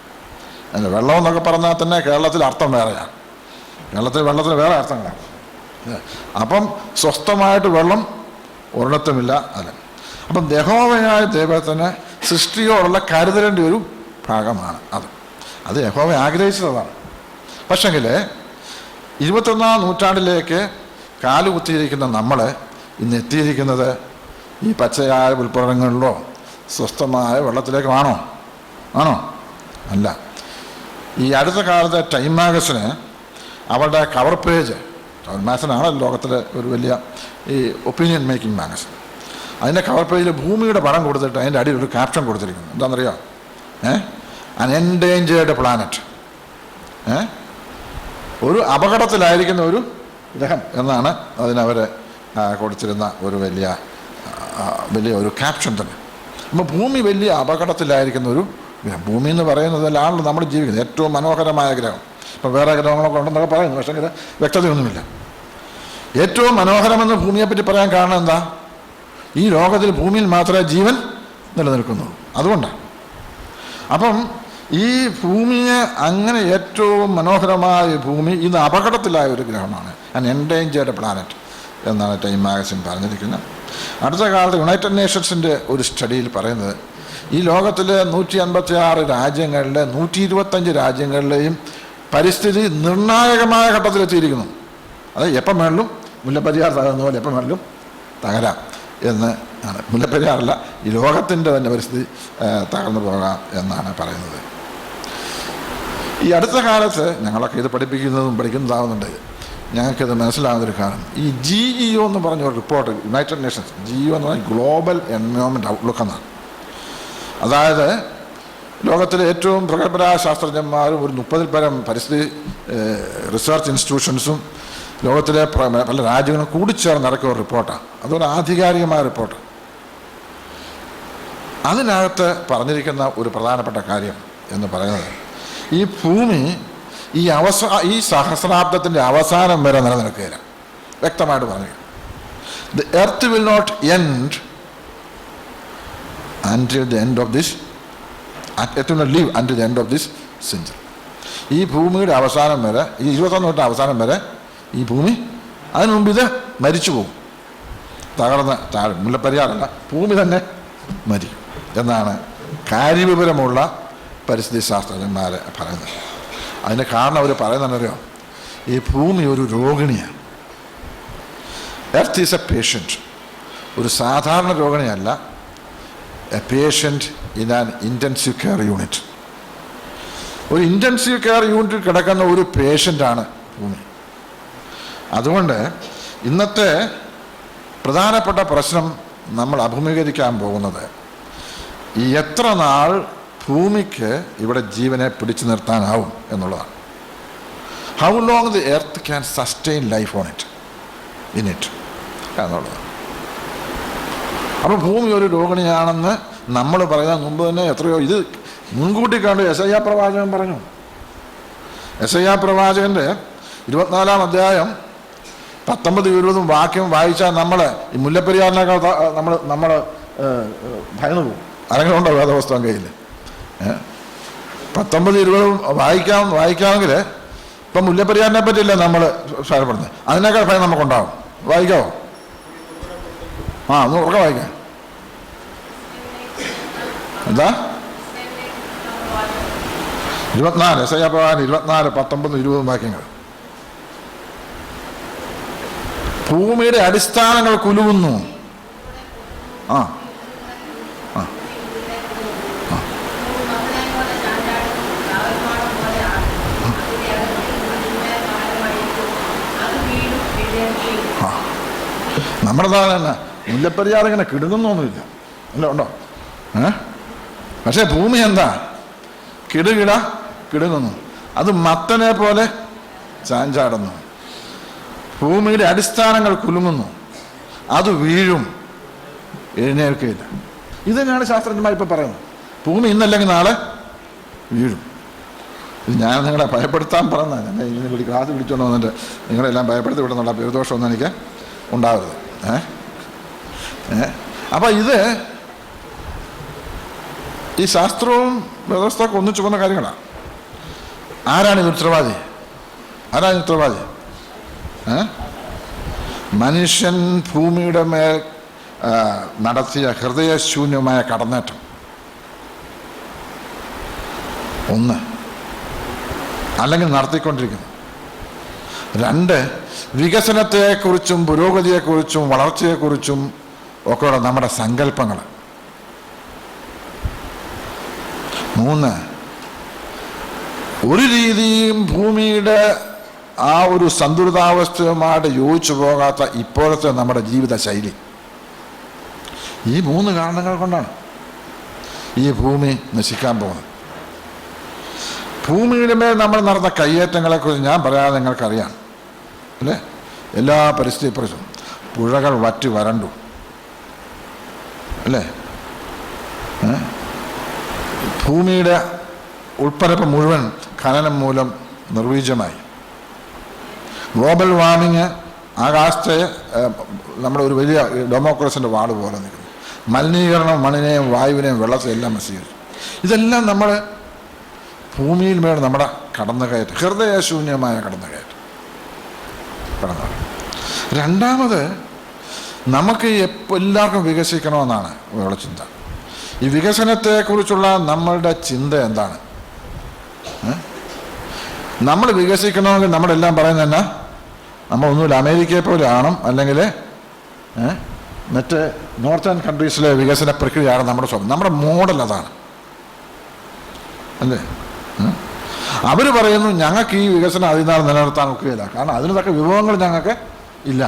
വെള്ളം എന്നൊക്കെ പറഞ്ഞാൽ തന്നെ കേരളത്തിൽ അർത്ഥം വേറെയാണ്. വെള്ളത്തിന് വേറെ അർത്ഥങ്ങളാണ്. അപ്പം സ്വസ്ഥമായിട്ട് വെള്ളം ഒരിടത്തുമില്ല. അല്ല, അപ്പം യഹോവയായ ദൈവത്തിന് സൃഷ്ടിയോടുള്ള കരുതലിൻ്റെ ഒരു ഭാഗമാണ് അത് യഹോവ ആഗ്രഹിച്ചതാണ്. പക്ഷെങ്കിൽ 21-ാം നൂറ്റാണ്ടിലേക്ക് കാലുകുത്തിയിരിക്കുന്ന നമ്മൾ ഇന്ന് എത്തിയിരിക്കുന്നത് ഈ പച്ചയായ പുൽപ്പുറങ്ങളിലോ സ്വസ്ഥമായ വെള്ളത്തിലേക്കോ ആണോ? അല്ല. ഈ അടുത്ത കാലത്തെ ടൈം മാഗസിന് അവരുടെ കവർ പേജ്, ടൈം മാഗസിനാണല്ലോ ലോകത്തിലെ ഒരു വലിയ ഈ ഒപ്പീനിയൻ മേക്കിംഗ് മാഗസിൻ, അതിൻ്റെ കവർ പേജിൽ ഭൂമിയുടെ പടം കൊടുത്തിട്ട് അതിൻ്റെ അടിയിൽ ഒരു ക്യാപ്ഷൻ കൊടുത്തിരിക്കുന്നു. എന്താണെന്നറിയോ? അൻ എൻഡേഞ്ചേർഡ് പ്ലാനറ്റ്, ഒരു അപകടത്തിലായിരിക്കുന്ന ഒരു ഗ്രഹം എന്നാണ് അതിനവർ കൊടുത്തിരുന്ന ഒരു വലിയ ഒരു ക്യാപ്ഷൻ തന്നെ. അപ്പോൾ ഭൂമി വലിയ അപകടത്തിലായിരിക്കുന്ന ഒരു ഗ്രഹം. ഭൂമി എന്ന് പറയുന്നതിലാണല്ലോ നമ്മൾ ജീവിക്കുന്നത്, ഏറ്റവും മനോഹരമായ ഗ്രഹം. ഇപ്പം വേറെ ഗ്രഹങ്ങളൊക്കെ ഉണ്ടെന്നൊക്കെ പറയുന്നു, പക്ഷേ ഇത് വ്യക്തതയൊന്നുമില്ല. ഏറ്റവും മനോഹരമെന്ന് ഭൂമിയെപ്പറ്റി പറയാൻ കാരണം എന്താ? ഈ ലോകത്തിൽ ഭൂമിയിൽ മാത്രമേ ജീവൻ നിലനിൽക്കുന്നുള്ളൂ, അതുകൊണ്ടാണ്. അപ്പം ഈ ഭൂമിയെ അങ്ങനെ ഏറ്റവും മനോഹരമായ ഭൂമി ഇന്ന് അപകടത്തിലായ ഒരു ഗ്രഹമാണ്, ആൻ എൻഡേഞ്ചേർഡ് പ്ലാനറ്റ് എന്നാണ് ടൈം മാഗസിൻ പറഞ്ഞിരിക്കുന്നത്. അടുത്ത കാലത്ത് യുണൈറ്റഡ് നേഷൻസിൻ്റെ ഒരു സ്റ്റഡിയിൽ പറയുന്നത് ഈ ലോകത്തിലെ 156 രാജ്യങ്ങളിലെ 125 രാജ്യങ്ങളിലെയും പരിസ്ഥിതി നിർണായകമായ ഘട്ടത്തിലെത്തിയിരിക്കുന്നു. അത് എപ്പം വേണമെങ്കിലും മുല്ലപ്പെരിയാർ തകർന്ന പോലെ എപ്പം വേണമെങ്കിലും തകരാം എന്ന് ആണ്. മുല്ലപ്പെരിയാറല്ല, ഈ ലോകത്തിൻ്റെ തന്നെ പരിസ്ഥിതി തകർന്നു പോകാം എന്നാണ് പറയുന്നത്. ഈ അടുത്ത കാലത്ത് ഞങ്ങളൊക്കെ ഇത് പഠിക്കുന്നതാവുന്നുണ്ട്, ഞങ്ങൾക്കിത് മനസ്സിലാകുന്നൊരു കാരണം ഈ GEO എന്ന് പറഞ്ഞ ഒരു റിപ്പോർട്ട്, യുണൈറ്റഡ് നേഷൻസ് GEO എന്ന് പറഞ്ഞാൽ ഗ്ലോബൽ എൻവയോൺമെൻറ്റ് ഔട്ട്ലുക്ക് എന്നാണ്. അതായത് ലോകത്തിലെ ഏറ്റവും പ്രഗത്ഭരായ ശാസ്ത്രജ്ഞന്മാരും ഒരു 30-ൽ പരം പരിസ്ഥിതി റിസർച്ച് ഇൻസ്റ്റിറ്റ്യൂഷൻസും ലോകത്തിലെ പല രാജ്യങ്ങളും കൂടിച്ചേർന്ന് ഇറക്കിയ ഒരു റിപ്പോർട്ടാണ്. അതൊരു ആധികാരികമായ റിപ്പോർട്ട്. അതിനകത്ത് പറഞ്ഞിരിക്കുന്ന ഒരു പ്രധാനപ്പെട്ട കാര്യം എന്ന് പറയുന്നത് ഈ ഭൂമി ഈ സഹസ്രാബ്ദത്തിൻ്റെ അവസാനം വരെ നിലനിൽക്കുകയില്ല. വ്യക്തമായിട്ട് പറഞ്ഞു, the earth will not end until the end of this, it will not live until the end of this century. ഈ ഭൂമിയുടെ അവസാനം വരെ, ഈ 21 തൊട്ട് അവസാനം വരെ ഈ ഭൂമി, അതിനു മുമ്പ് ഇത് മരിച്ചു പോകും, തകർന്ന് താഴെ. മുല്ലപ്പെരിയാറല്ല, ഭൂമി തന്നെ മരിക്കും എന്നാണ് കാര്യവിവരമുള്ള പരിസ്ഥിതി ശാസ്ത്രജ്ഞന്മാർ പറയുന്നത്. അതിന് കാരണം അവർ പറയുന്നതറിയോ? ഈ ഭൂമി ഒരു രോഗിണിയാണ്. എർത്ത് ഈസ് എ പേഷ്യൻറ്റ്, ഒരു സാധാരണ രോഗിണിയല്ല, a patient in an intensive care unit. ഒരു ഇൻറ്റൻസീവ് കെയർ യൂണിറ്റിൽ കിടക്കുന്ന ഒരു പേഷ്യൻ്റാണ് ഭൂമി. അതുകൊണ്ട് ഇന്നത്തെ പ്രധാനപ്പെട്ട പ്രശ്നം നമ്മൾ അഭിമുഖീകരിക്കാൻ പോകുന്നത് ഈ എത്ര നാൾ ഭൂമിക്ക് ഇവിടെ ജീവനെ പിടിച്ചു നിർത്താനാവും എന്നുള്ളതാണ്. How long the earth can sustain life on it എന്നുള്ളതാണ്. അപ്പോൾ ഭൂമി ഒരു രോഗിണിയാണെന്ന് നമ്മൾ പറയുന്നതിന് മുമ്പ് തന്നെ എത്രയോ ഇത് മുൻകൂട്ടി കണ്ട് യെശയ്യാ പ്രവാചകൻ പറഞ്ഞു. യെശയ്യാ പ്രവാചകൻ്റെ 24-ാം അധ്യായം 19-20 വാക്യം വായിച്ചാൽ നമ്മൾ ഈ മുല്ലപ്പെരിയാറിനേക്കാൾ നമ്മൾ ഭയന്നു പോകും. ആരെങ്കിലും ഉണ്ടോ വേദപുസ്തകം കയ്യിൽ? 19-20 വായിക്കാമെങ്കിൽ ഇപ്പം മുല്ലപ്പെരിയാറിനെ പറ്റിയില്ല നമ്മൾ ഭയപ്പെടുന്നത്, അതിനേക്കാൾ ഭയം നമുക്കുണ്ടാവും. വായിക്കാവോ? ഒന്ന് ഉറക്കെ വായിക്കാം. എന്താ? 24 യെശയ്യാ പ്രവാചകൻ 24, 19, 20 വാക്യങ്ങൾ. ഭൂമിയുടെ അടിസ്ഥാനങ്ങൾ കുലുങ്ങുന്നു. ആ ആ നമ്മുടെ തന്നെ മുല്ലപ്പെരിയാർ ഇങ്ങനെ കിടുങ്ങുന്നൊന്നുമില്ല, അല്ല ഉണ്ടോ? പക്ഷേ ഭൂമി എന്താ? കിടുങ്ങുന്നു. അത് മത്തനെ പോലെ ചാഞ്ചാടുന്നു. ഭൂമിയുടെ അടിസ്ഥാനങ്ങൾ കുലുങ്ങുന്നു, അത് വീഴും, എഴുന്നേൽക്കുകയില്ല. ഇത് തന്നെയാണ് ശാസ്ത്രജ്ഞന്മാർ ഇപ്പം പറയുന്നത്. ഭൂമി ഇന്നല്ലെങ്കിൽ നാളെ വീഴും. ഇത് ഞാൻ നിങ്ങളെ ഭയപ്പെടുത്താൻ പറഞ്ഞാൽ എന്നെ ഇങ്ങനെ ക്ലാസ് പിടിച്ചുകൊണ്ട് വന്നിട്ട് നിങ്ങളെല്ലാം ഭയപ്പെടുത്തി വിടുന്നുള്ള പേരുദോഷമൊന്നും എനിക്ക് ഉണ്ടാവരുത്. അപ്പം ഇത് ഈ ശാസ്ത്രവും വ്യവസ്ഥയൊക്കെ ഒന്നിച്ചു പോകുന്ന കാര്യങ്ങളാണ്. ആരാണിത് ഉത്തരവാദി? മനുഷ്യൻ ഭൂമിയുടെ മേൽ നടത്തിയ ഹൃദയശൂന്യമായ കടന്നേറ്റം. ഒന്ന്, അല്ലെങ്കിൽ നടത്തിക്കൊണ്ടിരിക്കുന്നു. രണ്ട്, വികസനത്തെക്കുറിച്ചും പുരോഗതിയെക്കുറിച്ചും വളർച്ചയെക്കുറിച്ചും ഒക്കെയുള്ള നമ്മുടെ സങ്കല്പങ്ങൾ. മൂന്ന്, ഒരു രീതിയും ഭൂമിയുടെ ആ ഒരു സന്തുലിതാവസ്ഥയുമായിട്ട് യോജിച്ചു പോകാത്ത ഇപ്പോഴത്തെ നമ്മുടെ ജീവിത ശൈലി. ഈ മൂന്ന് കാരണങ്ങൾ കൊണ്ടാണ് ഈ ഭൂമി നശിക്കാൻ പോകുന്നത്. ഭൂമിയുടെ മേൽ നമ്മൾ നടന്ന കയ്യേറ്റങ്ങളെക്കുറിച്ച് ഞാൻ പറയാതെ നിങ്ങൾക്കറിയാം, അല്ലേ? എല്ലാ പരിസ്ഥിതി പ്രശ്നം, പുഴകൾ വറ്റി വരണ്ടു, അല്ലേ? ഭൂമിയുടെ ഉൾപ്പരപ്പ് മുഴുവൻ ഖനനം മൂലം നിർവീര്യമായി. ഗ്ലോബൽ വാർമിങ് ആകാശത്തെ നമ്മുടെ ഒരു വലിയ ഡെമോക്രസിൻ്റെ വാർഡ് പോലെ നിൽക്കുന്നു. മലിനീകരണം മണ്ണിനെയും വായുവിനെയും വെള്ളത്തെയും എല്ലാം നശീകരിച്ചു. ഇതെല്ലാം നമ്മൾ ഭൂമിയിൽ മേൽ നമ്മുടെ കടന്നുകയറ്റം, ഹൃദയശൂന്യമായ കടന്നുകയറ്റം. രണ്ടാമത്, നമുക്ക് എല്ലാവർക്കും വികസിക്കണമെന്നാണ് ഉള്ള ചിന്ത. ഈ വികസനത്തെക്കുറിച്ചുള്ള നമ്മളുടെ ചിന്ത എന്താണ്? നമ്മൾ വികസിക്കണമെങ്കിൽ നമ്മളെല്ലാം പറയുന്നത് തന്നെ നമ്മളൊന്നുമില്ല അമേരിക്കയെ പോലെ ആവണം, അല്ലെങ്കിൽ മറ്റ് നോർത്തേൺ കൺട്രീസിലെ വികസന പ്രക്രിയയാണ് നമ്മുടെ സ്വപ്നം, നമ്മുടെ മോഡൽ അതാണ്, അല്ലേ? അവർ പറയുന്നു ഞങ്ങൾക്ക് ഈ വികസനം അതിനാൾ നിലനിർത്താൻ ഒക്കുകയില്ല, കാരണം അതിന് തക്ക വിഭവങ്ങൾ ഞങ്ങൾക്ക് ഇല്ല.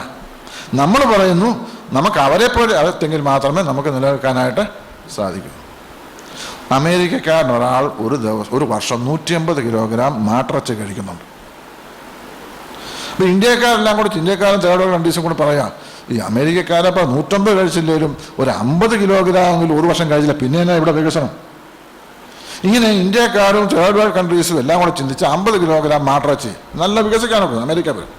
നമ്മൾ പറയുന്നു നമുക്ക് അവരെപ്പോലെ അവർത്തെങ്കിൽ മാത്രമേ നമുക്ക് നിലനിൽക്കാനായിട്ട് സാധിക്കൂ. അമേരിക്കക്കാരൻ ഒരാൾ ഒരു വർഷം 150 കിലോഗ്രാം മാട്ടിറച്ചി കഴിക്കുന്നുണ്ട്. അപ്പോൾ ഇന്ത്യക്കാരെല്ലാം കൂടി, ഇന്ത്യക്കാരൻ തേർഡ് വേൾഡ് കൺട്രീസും കൂടി പറയാം, ഈ അമേരിക്കക്കാരപ്പോൾ 150 കഴിച്ചില്ലെങ്കിലും ഒരു 50 കിലോഗ്രാമെങ്കിലും ഒരു വർഷം കഴിച്ചില്ല, പിന്നെ തന്നെ ഇവിടെ വികസനം. ഇങ്ങനെ ഇന്ത്യക്കാരും തേർഡ് വേൾഡ് കൺട്രീസും എല്ലാം കൂടെ ചിന്തിച്ച് 50 കിലോഗ്രാം മാട്ടിറച്ചി നല്ല വികസിക്കാനൊക്കെ അമേരിക്ക വരും.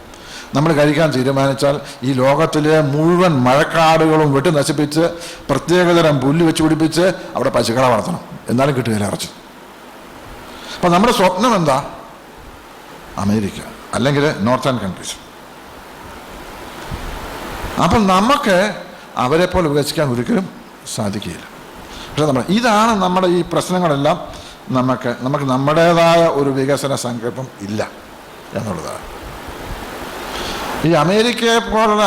നമ്മൾ കഴിക്കാൻ തീരുമാനിച്ചാൽ ഈ ലോകത്തിലെ മുഴുവൻ മഴക്കാടുകളും വെട്ടി നശിപ്പിച്ച് പ്രത്യേകതരം പുല്ല് വെച്ച് പിടിപ്പിച്ച് അവിടെ പശുക്കളെ വളർത്തണം, എന്നാലും കിട്ടുകയില്ല ഇറച്ചി. അപ്പം നമ്മുടെ സ്വപ്നം എന്താ? അമേരിക്ക അല്ലെങ്കിൽ നോർത്തേൺ കൺട്രീസ്. അപ്പം നമുക്ക് അവരെ പോലെ വികസിക്കാൻ ഒരിക്കലും സാധിക്കുകയില്ല. പക്ഷെ ഇതാണ് നമ്മുടെ ഈ പ്രശ്നങ്ങളെല്ലാം. നമുക്ക് നമ്മുടേതായ ഒരു വികസന സങ്കല്പം ഇല്ല എന്നുള്ളതാണ്. ഈ അമേരിക്കയെ പോലുള്ള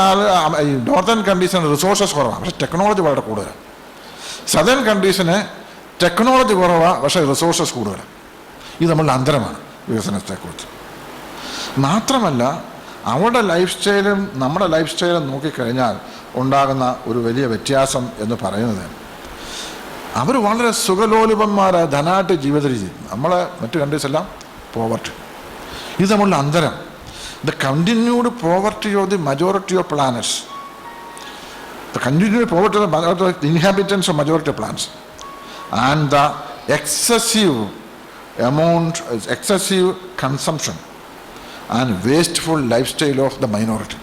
ഈ നോർത്തേൺ കൺട്രീസിന് റിസോഴ്സസ് കുറവാണ്, പക്ഷെ ടെക്നോളജി വളരെ കൂടുതലാണ്. സദേൺ കൺട്രീസിന് ടെക്നോളജി കുറവാണ്, പക്ഷേ റിസോഴ്സസ് കൂടുതലാണ്. ഇത് നമ്മളുടെ അന്തരമാണ് വികസനത്തെക്കുറിച്ച്. മാത്രമല്ല അവരുടെ ലൈഫ് സ്റ്റൈലും നമ്മുടെ ലൈഫ് സ്റ്റൈലും നോക്കിക്കഴിഞ്ഞാൽ ഉണ്ടാകുന്ന ഒരു വലിയ വ്യത്യാസം എന്ന് പറയുന്നത്, അവർ വളരെ സുഖലോലുപന്മാരായ ധനാഢ്യ ജീവിത രീതി. നമ്മളെ മറ്റു കൺട്രീസെല്ലാം പോവർട്ടി. ഇത് നമ്മളുടെ അന്തരം. The continued poverty of the majority of planets, the continued poverty of the inhabitants of majority of planets, and the excessive consumption and wasteful lifestyle of the minority.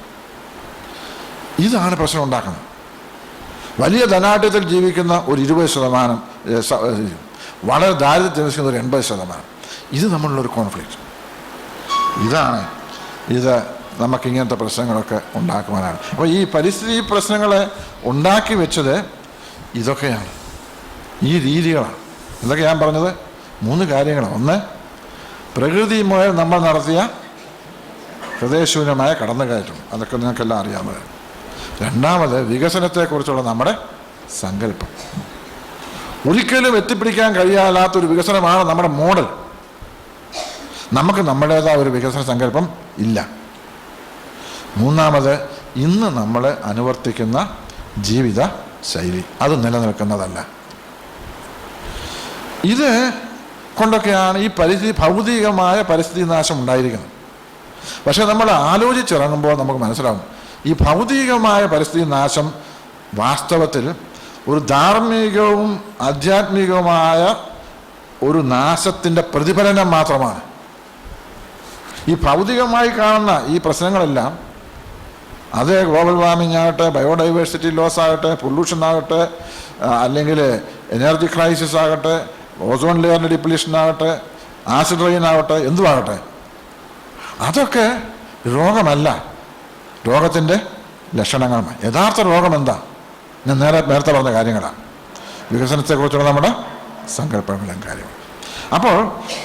ഇതാണ് പ്രശ്നം ഉണ്ടാക്കുന്നത്. വലിയ ധനാഢ്യത്തിൽ ജീവിക്കുന്ന ഒരു 20%, വളരെ ദാരിദ്ര്യത്തിൽ ജീവിക്കുന്ന ഒരു 80%. ഇത് തമ്മിലുള്ളൊരു കോൺഫ്ലിക്റ്റ്. ഇത് നമുക്കിങ്ങനത്തെ പ്രശ്നങ്ങളൊക്കെ ഉണ്ടാക്കുവാനാണ്. അപ്പോൾ ഈ പരിസ്ഥിതി പ്രശ്നങ്ങളെ ഉണ്ടാക്കി വെച്ചത് ഇതൊക്കെയാണ്, ഈ രീതികളാണ്. ഇതൊക്കെ ഞാൻ പറഞ്ഞത് 3 കാര്യങ്ങളാണ്. ഒന്ന്, പ്രകൃതി മുതൽ നമ്മൾ നടത്തിയ ഹൃദയശൂന്യമായ കടന്നുകയറ്റം, അതൊക്കെ നിങ്ങൾക്കെല്ലാം അറിയാമത്. രണ്ടാമത് വികസനത്തെക്കുറിച്ചുള്ള നമ്മുടെ സങ്കല്പം. ഒരിക്കലും എത്തിപ്പിടിക്കാൻ കഴിയാത്തൊരു വികസനമാണ് നമ്മുടെ മോഡൽ. നമുക്ക് നമ്മുടേതായ ഒരു വികസന സങ്കല്പം ഇല്ല. മൂന്നാമത് ഇന്ന് നമ്മൾ അനുവർത്തിക്കുന്ന ജീവിത ശൈലി അത് നിലനിൽക്കുന്നതല്ല. ഇത് കൊണ്ടൊക്കെയാണ് ഈ ഭൗതികമായ പരിസ്ഥിതി നാശം ഉണ്ടായിരിക്കുന്നത്. പക്ഷെ നമ്മൾ ആലോചിച്ചിറങ്ങുമ്പോൾ നമുക്ക് മനസ്സിലാവും ഈ ഭൗതികമായ പരിസ്ഥിതി നാശം വാസ്തവത്തിൽ ഒരു ധാർമ്മികവും ആധ്യാത്മികവുമായ ഒരു നാശത്തിൻ്റെ പ്രതിഫലനം മാത്രമാണ്. ഈ ഭൗതികമായി കാണുന്ന ഈ പ്രശ്നങ്ങളെല്ലാം, അത് ഗ്ലോബൽ വാർമിംഗ് ആകട്ടെ, ബയോഡൈവേഴ്സിറ്റി ലോസ് ആകട്ടെ, പൊല്യൂഷൻ ആകട്ടെ, അല്ലെങ്കിൽ എനർജി ക്രൈസിസ് ആകട്ടെ, ഓസോൺ ലെയറിൻ്റെ ഡിപ്ലീഷൻ ആകട്ടെ, ആസിഡ് റെയിൻ ആകട്ടെ, എന്തുമാകട്ടെ, അതൊക്കെ രോഗമല്ല, രോഗത്തിൻ്റെ ലക്ഷണങ്ങളുമാണ്. യഥാർത്ഥ രോഗം എന്താ? ഞാൻ നേരത്തെ പറഞ്ഞ കാര്യങ്ങളാണ്. വികസനത്തെക്കുറിച്ചുള്ള നമ്മുടെ സങ്കല്പങ്ങളും കാര്യങ്ങളും. അപ്പോൾ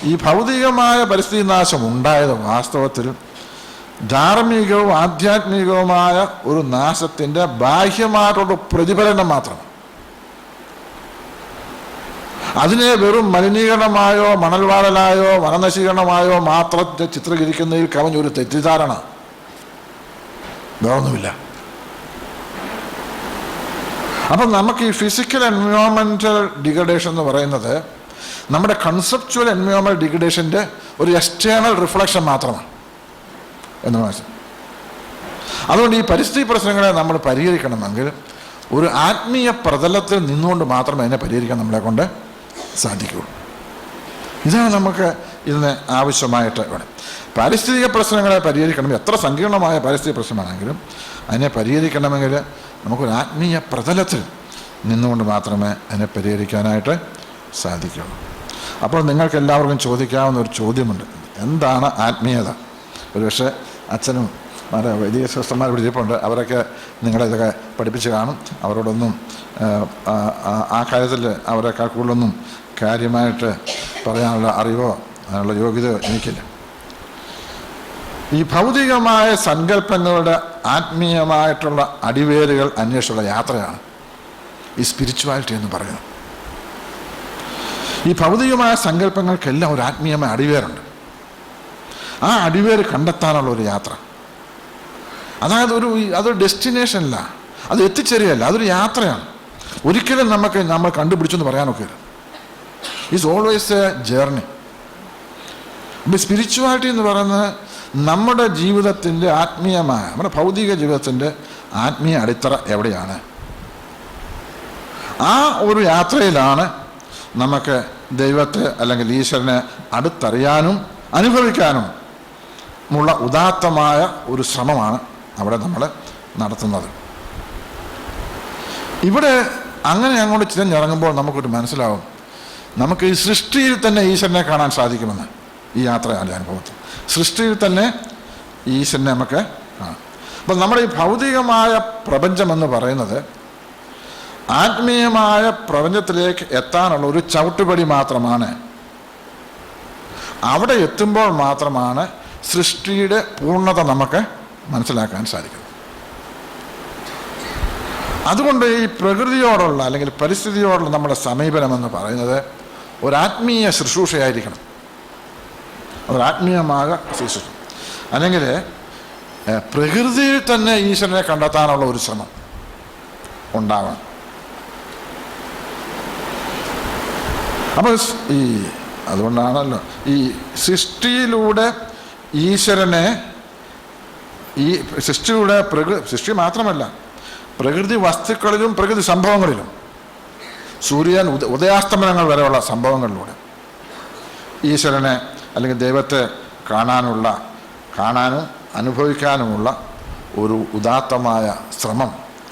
ഈ ഭൗതികമായ പരിസ്ഥിതി നാശം ഉണ്ടായത് വാസ്തവത്തിൽ ധാർമ്മികവും ആധ്യാത്മികവുമായ ഒരു നാശത്തിൻ്റെ ബാഹ്യമായിട്ടുള്ള പ്രതിഫലനം മാത്രം. അതിനെ വെറും മലിനീകരണമായോ മണൽവാടലായോ വനനശീകരണമായോ മാത്രം ചിത്രീകരിക്കുന്നതിൽ കവിഞ്ഞൊരു തെറ്റിദ്ധാരണ, വേറൊന്നുമില്ല. അപ്പം നമുക്ക് ഈ ഫിസിക്കൽ എൻവയോൺമെൻറ്റൽ ഡിഗ്രഡേഷൻ എന്ന് പറയുന്നത് നമ്മുടെ കൺസെപ്ച്വൽ എൻവയോൺമെൻറ്റൽ ഡിഗ്രഡേഷൻ്റെ ഒരു എക്സ്റ്റേണൽ റിഫ്ലക്ഷൻ മാത്രമാണ് എന്ന് മനസ്സിലാക്കും. അതുകൊണ്ട് ഈ പരിസ്ഥിതി പ്രശ്നങ്ങളെ നമ്മൾ പരിഹരിക്കണമെങ്കിൽ ഒരു ആത്മീയ പ്രതലത്തിൽ നിന്നുകൊണ്ട് മാത്രമേ അതിനെ പരിഹരിക്കാൻ നമ്മളെ കൊണ്ട് സാധിക്കുകയുള്ളൂ. ഇതാണ് നമുക്ക് ഇതിന് ആവശ്യമായിട്ട് വേണം. പാരിസ്ഥിതിക പ്രശ്നങ്ങളെ പരിഹരിക്കണമെങ്കിൽ എത്ര സങ്കീർണമായ പാരിസ്ഥിതിക പ്രശ്നമാണെങ്കിലും അതിനെ പരിഹരിക്കണമെങ്കിൽ നമുക്കൊരു ആത്മീയ പ്രതലത്തിൽ നിന്നുകൊണ്ട് മാത്രമേ അതിനെ പരിഹരിക്കാനായിട്ട് സാധിക്കുകയുള്ളൂ. അപ്പോൾ നിങ്ങൾക്ക് എല്ലാവർക്കും ചോദിക്കാവുന്ന ഒരു ചോദ്യമുണ്ട്, എന്താണ് ആത്മീയത? ഒരുപക്ഷെ അച്ഛനും വലിയ സിസ്റ്റർമാർ വിളിച്ചിട്ടുണ്ട്, അവരൊക്കെ നിങ്ങളെ ഇതൊക്കെ പഠിപ്പിച്ച് കാണും. അവരോടൊന്നും ആ കാര്യത്തിൽ അവരെക്കാൾ കൂടുതലൊന്നും കാര്യമായിട്ട് പറയാനുള്ള അറിവോ അതിനുള്ള യോഗ്യതയോ എനിക്കില്ല. ഈ ഭൗതികമായ സങ്കല്പങ്ങളുടെ ആത്മീയമായിട്ടുള്ള അടിവേരുകൾ അന്വേഷിച്ചുള്ള യാത്രയാണ് ഈ സ്പിരിച്വാലിറ്റി എന്ന് പറയുന്നത്. ഈ ഭൗതികമായ സങ്കല്പങ്ങൾക്കെല്ലാം ഒരു ആത്മീയമായ അടിവേരുണ്ട്. ആ അടിവേര് കണ്ടെത്താനുള്ള ഒരു യാത്ര, അതായത് അതൊരു ഡെസ്റ്റിനേഷനല്ല, അത് എത്തിച്ചേരുകയല്ല, അതൊരു യാത്രയാണ്. ഒരിക്കലും നമ്മൾ കണ്ടുപിടിച്ചെന്ന് പറയാനൊക്കെ ഇറ്റ്സ് ഓൾവേസ് എ ജേർണി. അപ്പോൾ സ്പിരിച്വാലിറ്റി എന്ന് പറയുന്നത് നമ്മുടെ ജീവിതത്തിൻ്റെ ആത്മീയമായ, നമ്മുടെ ഭൗതിക ജീവിതത്തിൻ്റെ ആത്മീയ അടിത്തറ എവിടെയാണ്? ആ ഒരു യാത്രയിലാണ് നമുക്ക് ദൈവത്തെ അല്ലെങ്കിൽ ഈശ്വരനെ അടുത്തറിയാനും അനുഭവിക്കാനും ഉള്ള ഉദാത്തമായ ഒരു ശ്രമമാണ് അവിടെ നമ്മൾ നടത്തുന്നത്. ഇവിടെ അങ്ങനെ അങ്ങോട്ട് തിരഞ്ഞിറങ്ങുമ്പോൾ നമുക്കൊരു മനസ്സിലാവും, നമുക്ക് ഈ സൃഷ്ടിയിൽ തന്നെ ഈശ്വരനെ കാണാൻ സാധിക്കുമെന്ന്. ഈ യാത്രയാണ് അനുഭവത്തിൽ സൃഷ്ടിയിൽ തന്നെ ഈശ്വരനെ നമുക്ക് കാണാം. അപ്പം നമ്മുടെ ഈ ഭൗതികമായ പ്രപഞ്ചമെന്ന് പറയുന്നത് ആത്മീയമായ പ്രപഞ്ചത്തിലേക്ക് എത്താനുള്ള ഒരു ചവിട്ടുപടി മാത്രമാണ്. അവിടെ എത്തുമ്പോൾ മാത്രമാണ് സൃഷ്ടിയുടെ പൂർണ്ണത നമുക്ക് മനസ്സിലാക്കാൻ സാധിക്കുന്നത്. അതുകൊണ്ട് ഈ പ്രകൃതിയോടുള്ള അല്ലെങ്കിൽ പരിസ്ഥിതിയോടുള്ള നമ്മുടെ സമീപനമെന്ന് പറയുന്നത് ഒരാത്മീയ ശുശ്രൂഷയായിരിക്കണം. അതൊരാത്മീയമായ ശുശ്രൂഷ, അല്ലെങ്കിൽ പ്രകൃതിയിൽ തന്നെ ഈശ്വരനെ കണ്ടെത്താനുള്ള ഒരു ശ്രമം ഉണ്ടാകണം. അപ്പോൾ അതുകൊണ്ടാണല്ലോ ഈ സൃഷ്ടിയിലൂടെ ഈശ്വരനെ, ഈ സൃഷ്ടിയുടെ സൃഷ്ടി മാത്രമല്ല പ്രകൃതി വസ്തുക്കളിലും പ്രകൃതി സംഭവങ്ങളിലും, സൂര്യൻ ഉദയാസ്തമനങ്ങൾ വരെയുള്ള സംഭവങ്ങളിലൂടെ ഈശ്വരനെ അല്ലെങ്കിൽ ദൈവത്തെ കാണാനും അനുഭവിക്കാനുമുള്ള ഒരു ഉദാത്തമായ ശ്രമം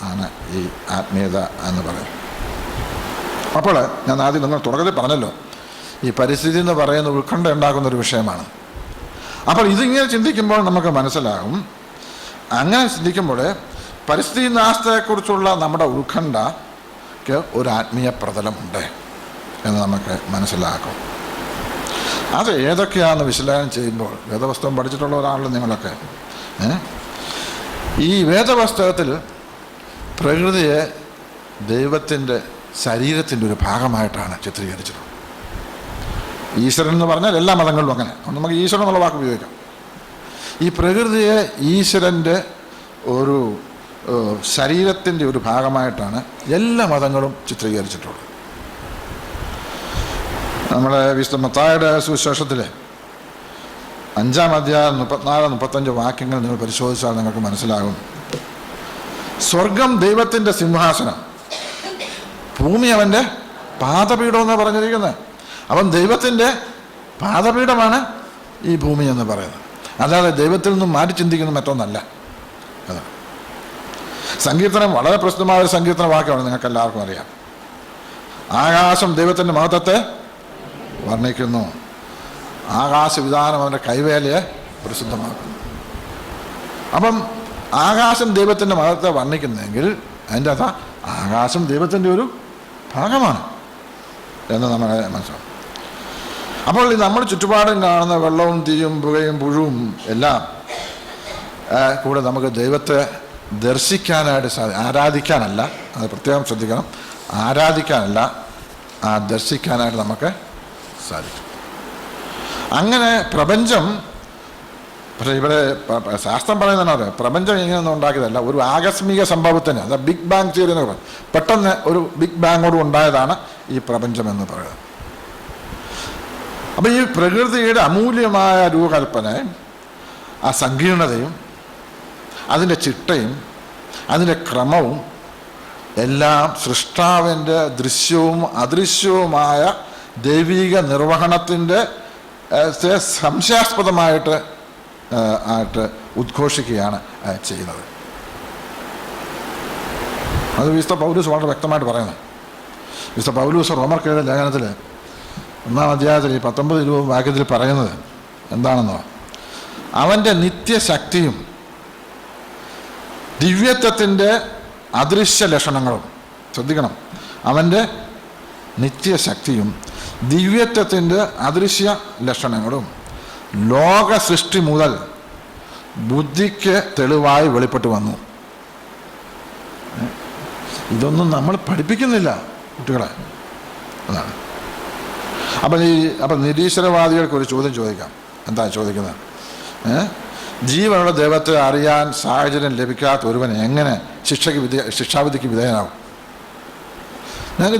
ആണ് ഈ ആത്മീയത എന്ന് പറയുന്നത്. അപ്പോൾ ഞാൻ ആദ്യം നിങ്ങൾ തുടക്കത്തിൽ പറഞ്ഞല്ലോ, ഈ പരിസ്ഥിതി എന്ന് പറയുന്ന ഉത്കണ്ഠ ഉണ്ടാക്കുന്ന ഒരു വിഷയമാണ്. അപ്പോൾ ഇതിങ്ങനെ ചിന്തിക്കുമ്പോൾ നമുക്ക് മനസ്സിലാകും, അങ്ങനെ ചിന്തിക്കുമ്പോൾ പരിസ്ഥിതി നാശത്തെക്കുറിച്ചുള്ള നമ്മുടെ ഉത്കണ്ഠയ്ക്ക് ഒരു ആത്മീയ പ്രതലമുണ്ട് എന്ന് നമുക്ക് മനസ്സിലാക്കും. അത് ഏതൊക്കെയാണെന്ന് വിശകലനം ചെയ്യുമ്പോൾ, വേദപുസ്തകം പഠിച്ചിട്ടുള്ള ഒരാളല്ലോ നിങ്ങളൊക്കെ, ഈ വേദപുസ്തകത്തിൽ പ്രകൃതിയെ ദൈവത്തിൻ്റെ ശരീരത്തിൻ്റെ ഒരു ഭാഗമായിട്ടാണ് ചിത്രീകരിച്ചിട്ടുള്ളത്. ഈശ്വരൻ എന്ന് പറഞ്ഞാൽ എല്ലാ മതങ്ങളിലും അങ്ങനെ, അതുകൊണ്ട് നമുക്ക് ഈശ്വരൻ എന്നുള്ള വാക്ക് ഉപയോഗിക്കാം. ഈ പ്രകൃതിയെ ഈശ്വരൻ്റെ ഒരു ശരീരത്തിൻ്റെ ഒരു ഭാഗമായിട്ടാണ് എല്ലാ മതങ്ങളും ചിത്രീകരിച്ചിട്ടുള്ളത്. നമ്മുടെ വിശുദ്ധ മത്തായിയുടെ സുവിശേഷത്തിൽ 5-ാം അധ്യായം 34-35 വാക്യങ്ങൾ നിങ്ങൾ പരിശോധിച്ചാൽ നിങ്ങൾക്ക് മനസ്സിലാകും. സ്വർഗം ദൈവത്തിൻ്റെ സിംഹാസനം, ഭൂമി അവൻ്റെ പാദപീഠം എന്ന് പറഞ്ഞിരിക്കുന്നത്. അവൻ ദൈവത്തിൻ്റെ പാദപീഠമാണ് ഈ ഭൂമി എന്ന് പറയുന്നത്. അല്ലാതെ ദൈവത്തിൽ നിന്നും മാറ്റി ചിന്തിക്കുന്ന മറ്റൊന്നല്ല. അതാണ് സങ്കീർത്തനം. വളരെ പ്രസിദ്ധമായ ഒരു സങ്കീർത്തന വാക്യമാണ്, നിങ്ങൾക്ക് എല്ലാവർക്കും അറിയാം. ആകാശം ദൈവത്തിൻ്റെ മഹത്വത്തെ വർണ്ണിക്കുന്നു, ആകാശവിധാനം അവൻ്റെ കൈവേലയെ പ്രസിദ്ധമാക്കുന്നു. അപ്പം ആകാശം ദൈവത്തിൻ്റെ മഹത്വത്തെ വർണ്ണിക്കുന്നെങ്കിൽ അതിൻ്റെ അർത്ഥം ആകാശം ദൈവത്തിൻ്റെ ഒരു ഭാഗമാണ് എന്ന് നമ്മൾ മനസ്സിലാക്കും. അപ്പോൾ നമ്മൾ ചുറ്റുപാടും കാണുന്ന വെള്ളവും തീയും പുകയും പുഴുവും എല്ലാം കൂടെ നമുക്ക് ദൈവത്തെ ദർശിക്കാനായിട്ട് ആരാധിക്കാനല്ല, അത് പ്രത്യേകം ശ്രദ്ധിക്കണം, ആരാധിക്കാനല്ല, ദർശിക്കാനായിട്ട് നമുക്ക് സാധിക്കും. അങ്ങനെ പ്രപഞ്ചം, പക്ഷേ ഇവിടെ ശാസ്ത്രം പറയുന്നതാണ് പ്രപഞ്ചം ഇങ്ങനെയൊന്നും ഉണ്ടാക്കിയതല്ല, ഒരു ആകസ്മിക സംഭവത്തിന്, അത് ബിഗ് ബാങ് തിയറി എന്ന് പറയും. പെട്ടെന്ന് ഒരു ബിഗ് ബാങ്ങോട് ഉണ്ടായതാണ് ഈ പ്രപഞ്ചം എന്ന് പറയുന്നത്. അപ്പം ഈ പ്രകൃതിയുടെ അമൂല്യമായ രൂപകൽപ്പന, ആ സങ്കീർണതയും അതിൻ്റെ ചിട്ടയും അതിൻ്റെ ക്രമവും എല്ലാം സൃഷ്ടാവിൻ്റെ ദൃശ്യവും അദൃശ്യവുമായ ദൈവിക നിർവഹണത്തിൻ്റെ സംശയാസ്പദമായിട്ട് ഉദ്ഘോഷിക്കുകയാണ് ചെയ്യുന്നത്. അത് വിശുദ്ധ പൗലൂസ് വളരെ വ്യക്തമായിട്ട് പറയുന്നത്. വിശുദ്ധ പൗലൂസ് റോമർക്കെഴുതിയ ലേഖനത്തിൽ 1-ാം അധ്യായത്തിൽ 19-20 വാക്യത്തിൽ പറയുന്നത് എന്താണെന്നോ, അവൻ്റെ നിത്യശക്തിയും ദിവ്യത്വത്തിൻ്റെ അദൃശ്യ ലക്ഷണങ്ങളും, ശ്രദ്ധിക്കണം, അവൻ്റെ നിത്യശക്തിയും ദിവ്യത്വത്തിൻ്റെ അദൃശ്യ ലക്ഷണങ്ങളും ലോക സൃഷ്ടി മുതൽ ബുദ്ധിക്ക് തെളിവായി വെളിപ്പെട്ടു വന്നു. ഇതൊന്നും നമ്മൾ പഠിപ്പിക്കുന്നില്ല കുട്ടികളെ. അതാണ്. അപ്പം നിരീശ്വരവാദികൾക്ക് ഒരു ചോദ്യം ചോദിക്കാം. എന്താ ചോദിക്കുന്നത്? ജീവനുള്ള ദൈവത്തെ അറിയാൻ സാഹചര്യം ലഭിക്കാത്ത ഒരുവൻ എങ്ങനെ ശിക്ഷാവിധിക്ക് വിധേയനാവും? ഞങ്ങൾക്ക്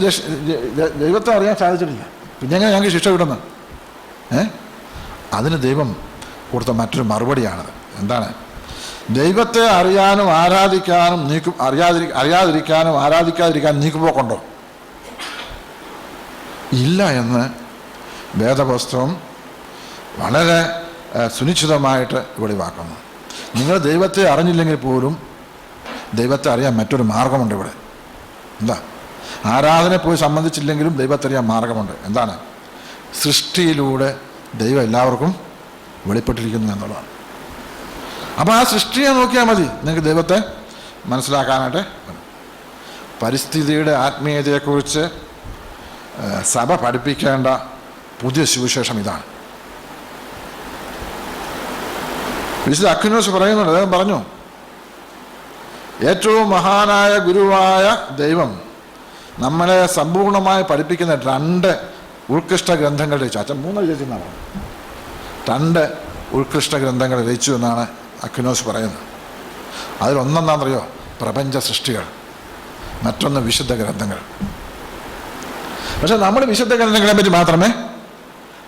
ദൈവത്തെ അറിയാൻ സാധിച്ചിട്ടില്ല, പിന്നെ എങ്ങനെ ഞങ്ങൾക്ക് ശിക്ഷ കിട്ടുന്നത്? അതിന് ദൈവം കൊടുത്ത മറ്റൊരു മറുപടിയാണത്. എന്താണ്? ദൈവത്തെ അറിയാനും ആരാധിക്കാനും അറിയാതിരിക്കാനും ആരാധിക്കാതിരിക്കാനും നീക്കുപോക്കുണ്ടോ? ഇല്ല എന്ന് വേദപുസ്തകം വളരെ സുനിശ്ചിതമായിട്ട് വെളിവാക്കുന്നു. നിങ്ങൾ ദൈവത്തെ അറിഞ്ഞില്ലെങ്കിൽ പോലും ദൈവത്തെ അറിയാൻ മറ്റൊരു മാർഗമുണ്ട് ഇവിടെ. എന്താ? ആരാധനയെ പോയി സംബന്ധിച്ചില്ലെങ്കിലും ദൈവത്തെ അറിയാൻ മാർഗമുണ്ട്. എന്താണ്? സൃഷ്ടിയിലൂടെ ദൈവം എല്ലാവർക്കും വെളിപ്പെട്ടിരിക്കുന്നു എന്നുള്ളതാണ്. അപ്പോൾ ആ സൃഷ്ടിയെ നോക്കിയാൽ മതി നിങ്ങൾക്ക് ദൈവത്തെ മനസ്സിലാക്കാനായിട്ട്. പരിസ്ഥിതിയുടെ ആത്മീയതയെക്കുറിച്ച് സഭ പഠിപ്പിക്കേണ്ട പുതിയ സുവിശേഷം ഇതാണ്. വിശുദ്ധ അക്വിനാസ് പറയുന്നുണ്ട്, അദ്ദേഹം പറഞ്ഞു, ഏറ്റവും മഹാനായ ഗുരുവായ ദൈവം നമ്മളെ സമ്പൂർണമായി പഠിപ്പിക്കുന്ന 2 ഉത്കൃഷ്ട ഗ്രന്ഥങ്ങൾ രചിച്ചു. അച്ഛൻ 3 രചിച്ചെന്നാണ് പറഞ്ഞത്. 2 ഉത്കൃഷ്ട ഗ്രന്ഥങ്ങൾ രചിച്ചു എന്നാണ് അക്വിനാസ് പറയുന്നത്. അതിലൊന്നെന്താണെന്നറിയോ? പ്രപഞ്ച സൃഷ്ടികൾ, മറ്റൊന്ന് വിശുദ്ധ ഗ്രന്ഥങ്ങൾ. പക്ഷെ നമ്മൾ വിശുദ്ധ ഗ്രന്ഥങ്ങളെ പറ്റി മാത്രമേ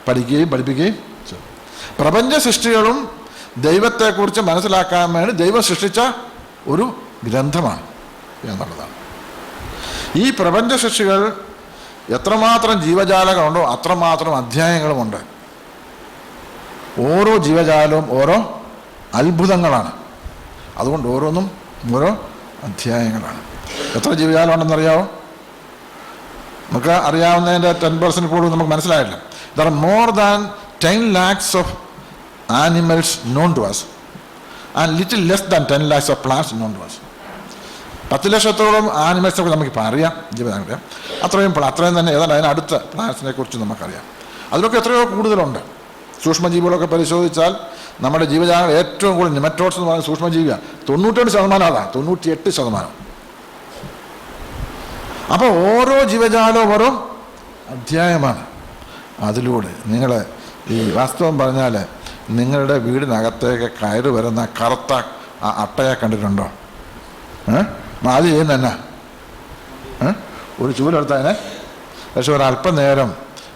പഠിക്കുകയും പഠിപ്പിക്കുകയും ചെയ്യും. പ്രപഞ്ച സൃഷ്ടികളും ദൈവത്തെക്കുറിച്ച് മനസ്സിലാക്കാൻ വേണ്ടി ദൈവം സൃഷ്ടിച്ച ഒരു ഗ്രന്ഥമാണ് എന്നുള്ളതാണ്. ഈ പ്രപഞ്ച സൃഷ്ടികൾ എത്രമാത്രം ജീവജാലങ്ങളുണ്ടോ അത്രമാത്രം അധ്യായങ്ങളുമുണ്ട്. ഓരോ ജീവജാലവും ഓരോ അത്ഭുതങ്ങളാണ്. അതുകൊണ്ട് ഓരോന്നും ഓരോ അധ്യായങ്ങളാണ്. എത്ര ജീവജാലം ഉണ്ടെന്നറിയാമോ? നമുക്ക് അറിയാവുന്നതിൻ്റെ 10% പോലും നമുക്ക് മനസ്സിലായില്ല. There are more than 10 lakhs of animals known to us and little less than 10 lakhs of plants known to us. 10 ലക്ഷത്തോളം ആനിമൽസൊക്കെ നമുക്കിപ്പോൾ അറിയാം, ജീവജാലം അത്രയും തന്നെ ഏതാണ്ട് അതിനടുത്ത പ്ലാന്റ്സിനെ കുറിച്ച് നമുക്കറിയാം. അതിലൊക്കെ എത്രയോ കൂടുതലുണ്ട്. സൂക്ഷ്മജീവികളൊക്കെ പരിശോധിച്ചാൽ നമ്മുടെ ജീവജാലങ്ങൾ ഏറ്റവും കൂടുതൽ നെമറ്റോഡ്സ് എന്ന് പറയുന്ന സൂക്ഷ്മജീവിയാണ്. 98% അതാ, 98%. അപ്പോൾ ഓരോ ജീവജാലവും ഓരോ അധ്യായമാണ്. അതിലൂടെ നിങ്ങൾ ഈ വാസ്തവം പറഞ്ഞാൽ നിങ്ങളുടെ വീടിനകത്തേക്ക് കയറി വരുന്ന കറുത്ത ആ അട്ടയെ കണ്ടിട്ടുണ്ടോ? അത് ചെയ്യുന്ന എന്നാ ഒരു ചൂലെടുത്തതിനെ, പക്ഷെ ഒരല്പനേരം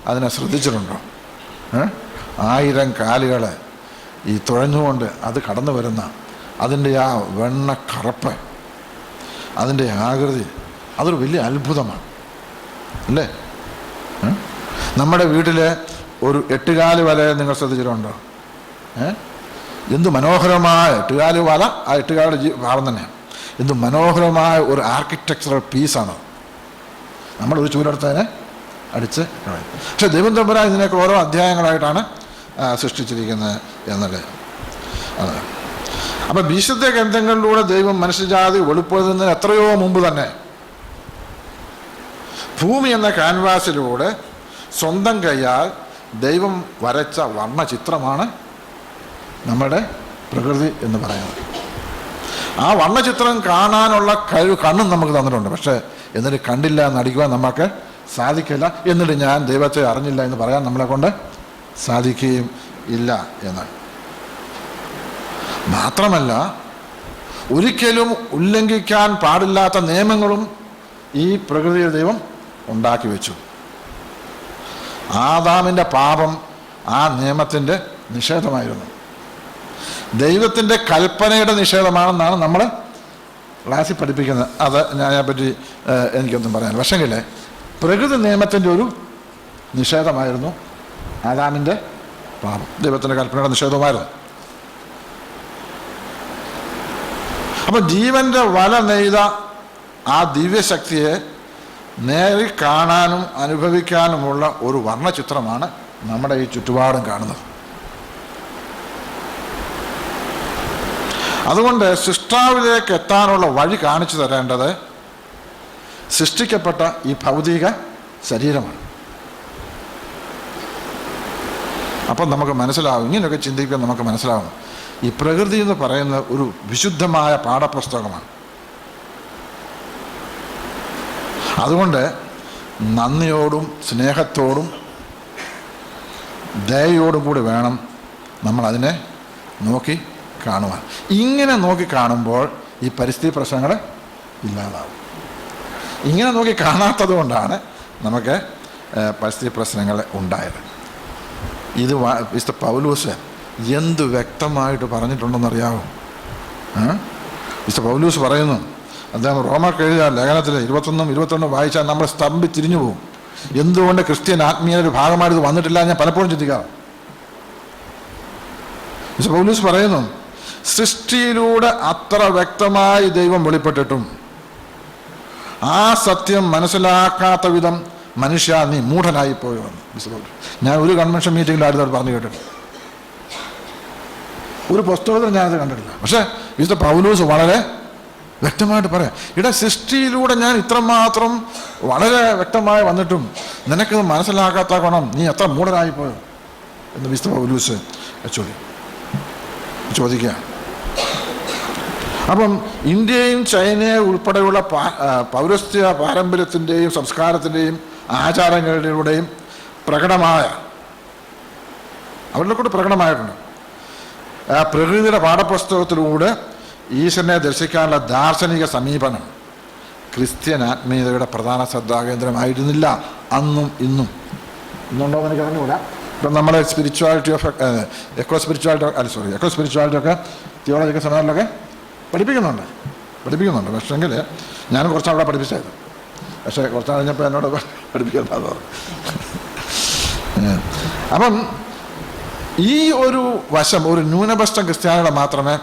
അതിനെ ശ്രദ്ധിച്ചിട്ടുണ്ടോ? 1000 കാലുകൾ ഈ തുഴഞ്ഞുകൊണ്ട് അത് കടന്നു വരുന്ന അതിൻ്റെ ആ വെണ്ണ കറുപ്പ്, അതിൻ്റെ ആകൃതി, അതൊരു വലിയ അത്ഭുതമാണ് അല്ലേ? നമ്മുടെ വീട്ടിലെ ഒരു 8 വല നിങ്ങൾ ശ്രദ്ധിച്ചിട്ടുണ്ടോ? എന്ത് മനോഹരമായ 8 വല, ആ 8 ഭാവം തന്നെയാണ്. എന്ത് മനോഹരമായ ഒരു ആർക്കിടെക്ചറൽ പീസാണ്. നമ്മളൊരു ചൂലെടുത്തതിനെ അടിച്ച് കളയും. പക്ഷെ ദൈവം തമ്പുരാൻ ഇതിനൊക്കെ ഓരോ അധ്യായങ്ങളായിട്ടാണ് സൃഷ്ടിച്ചിരിക്കുന്നത് എന്നല്ലേ. അതെ. അപ്പം വിശുദ്ധ ഗ്രന്ഥങ്ങളിലൂടെ ദൈവം മനുഷ്യജാതി വെളിപ്പെടുന്നതിന് എത്രയോ മുമ്പ് തന്നെ ഭൂമി എന്ന ക്യാൻവാസിലൂടെ സ്വന്തം കൈയാൽ ദൈവം വരച്ച വർണ്ണചിത്രമാണ് നമ്മുടെ പ്രകൃതി എന്ന് പറയുന്നത്. ആ വർണ്ണചിത്രം കാണാനുള്ള കഴിവ് കണ്ണും നമുക്ക് തന്നിട്ടുണ്ട്. പക്ഷേ എന്നിട്ട് കണ്ടില്ല എന്ന് അടിക്കുവാൻ നമുക്ക് സാധിക്കില്ല. എന്നിട്ട് ഞാൻ ദൈവത്തെ അറിഞ്ഞില്ല എന്ന് പറയാൻ നമ്മളെ കൊണ്ട് സാധിക്കുകയും ഇല്ല എന്ന്. മാത്രമല്ല, ഒരിക്കലും ഉല്ലംഘിക്കാൻ പാടില്ലാത്ത നിയമങ്ങളും ഈ പ്രകൃതിയിൽ ദൈവം ഉണ്ടാക്കി വെച്ചു. ആദാമിൻ്റെ പാപം ആ നിയമത്തിൻ്റെ നിഷേധമായിരുന്നു. ദൈവത്തിൻ്റെ കൽപ്പനയുടെ നിഷേധമാണെന്നാണ് നമ്മൾ ക്ലാസ്സിൽ പഠിപ്പിക്കുന്നത്. അത് ഞാനെപ്പറ്റി എനിക്കൊന്നും പറയാൻ. പക്ഷെങ്കിൽ പ്രകൃതി നിയമത്തിൻ്റെ ഒരു നിഷേധമായിരുന്നു ആദാമിൻ്റെ പാപം. ദൈവത്തിൻ്റെ കൽപ്പനയുടെ നിഷേധമായിരുന്നു. അപ്പം ജീവൻ്റെ വല നെയ്ത ആ ദിവ്യശക്തിയെ നേരിൽ കാണാനും അനുഭവിക്കാനുമുള്ള ഒരു വർണ്ണചിത്രമാണ് നമ്മുടെ ഈ ചുറ്റുപാടും കാണുന്നത്. അതുകൊണ്ട് സൃഷ്ടാവിലേക്ക് എത്താനുള്ള വഴി കാണിച്ചു തരേണ്ടത് സൃഷ്ടിക്കപ്പെട്ട ഈ ഭൗതിക ശരീരമാണ്. അപ്പം നമുക്ക് മനസ്സിലാവും, ഇങ്ങനെയൊക്കെ ചിന്തിക്കാൻ നമുക്ക് മനസ്സിലാവും, ഈ പ്രകൃതി എന്ന് പറയുന്ന ഒരു വിശുദ്ധമായ പാഠപുസ്തകമാണ്. അതുകൊണ്ട് നന്ദിയോടും സ്നേഹത്തോടും ദയയോടും കൂടി വേണം നമ്മളതിനെ നോക്കി കാണുവാൻ. ഇങ്ങനെ നോക്കി കാണുമ്പോൾ ഈ പരിസ്ഥിതി പ്രശ്നങ്ങൾ ഇല്ലാതാവും. ഇങ്ങനെ നോക്കി കാണാത്തത് കൊണ്ടാണ് നമുക്ക് പരിസ്ഥിതി പ്രശ്നങ്ങൾ ഉണ്ടായത്. ഇത് വിശുദ്ധ പൗലൂസ് എന്ത് വ്യക്തമായിട്ട് പറഞ്ഞിട്ടുണ്ടെന്നറിയാവോ? വിശുദ്ധ പൗലൂസ് പറയുന്നു, അദ്ദേഹം റോമർക്ക് എഴുതിയ ലേഖനത്തിൽ 21, 22 വായിച്ചാൽ നമ്മൾ സ്തംഭിച്ചിരിഞ്ഞു പോകും. എന്തുകൊണ്ട് ക്രിസ്ത്യൻ ആത്മീയയുടെ ഭാഗമായിട്ട് ഇത് വന്നിട്ടില്ല ഞാൻ പലപ്പോഴും ചിന്തിക്കാം. വിശുദ്ധ പൗലൂസ് പറയുന്നു, സൃഷ്ടിയിലൂടെ അത്ര വ്യക്തമായി ദൈവം വെളിപ്പെട്ടിട്ടും ആ സത്യം മനസ്സിലാക്കാത്ത വിധം മനുഷ്യ നീ മൂഢനായി പോയെന്ന് വിശുദ്ധ പൗലൂസ്. ഞാൻ ഒരു കൺവെൻഷൻ മീറ്റിങ്ങിലായിരുന്നു അവർ പറഞ്ഞു കേട്ടിട്ടില്ല, ഒരു പുസ്തകത്തിൽ ഞാനത് കണ്ടിട്ടില്ല. പക്ഷേ വിശുദ്ധ പൗലൂസ് വളരെ വ്യക്തമായിട്ട് പറയാം, സൃഷ്ടിയിലൂടെ ഞാൻ ഇത്രമാത്രം വളരെ വ്യക്തമായി വന്നിട്ടും നിനക്കത് മനസ്സിലാക്കാത്ത ഗുണം നീ എത്ര മൂഢനായിപ്പോയോ എന്ന് വിശുദ്ധ പൗലൂസ് ചോദിക്കുക. അപ്പം ഇന്ത്യയും ചൈനയും ഉൾപ്പെടെയുള്ള പൗരസ്ത്യ പാരമ്പര്യത്തിൻ്റെയും സംസ്കാരത്തിൻ്റെയും ആചാരങ്ങളുടെയും അവരുടെ കൂടെ പ്രകടമായിട്ടുണ്ട്. പ്രകൃതിയുടെ പാഠപുസ്തകത്തിലൂടെ ഈശ്വരനെ ദർശിക്കാനുള്ള ദാർശനിക സമീപനം ക്രിസ്ത്യൻ ആത്മീയതയുടെ പ്രധാന ശ്രദ്ധാകേന്ദ്രമായിരുന്നില്ല അന്നും ഇന്നും. ഇന്നുണ്ടോ എന്ന് എനിക്ക് അറിഞ്ഞുകൂടാ. ഇപ്പം നമ്മളെ സ്പിരിച്വാലിറ്റി ഓഫ് എക്കോ സ്പിരിച്വാലിറ്റി ഒക്കെ തിയോളജിക്കൽ സെമിനാറിലൊക്കെ പഠിപ്പിക്കുന്നുണ്ട്. പക്ഷേങ്കിൽ ഞാൻ കുറച്ചവിടെ പഠിപ്പിച്ചായിരുന്നു. പക്ഷേ കുറച്ച് കഴിഞ്ഞപ്പോൾ എന്നോട് പഠിപ്പിക്കാമെന്ന് പറഞ്ഞു. അപ്പം ഈ ഒരു വശം ഒരു ന്യൂനപക്ഷം ക്രിസ്ത്യാനികളെ മാത്രമേ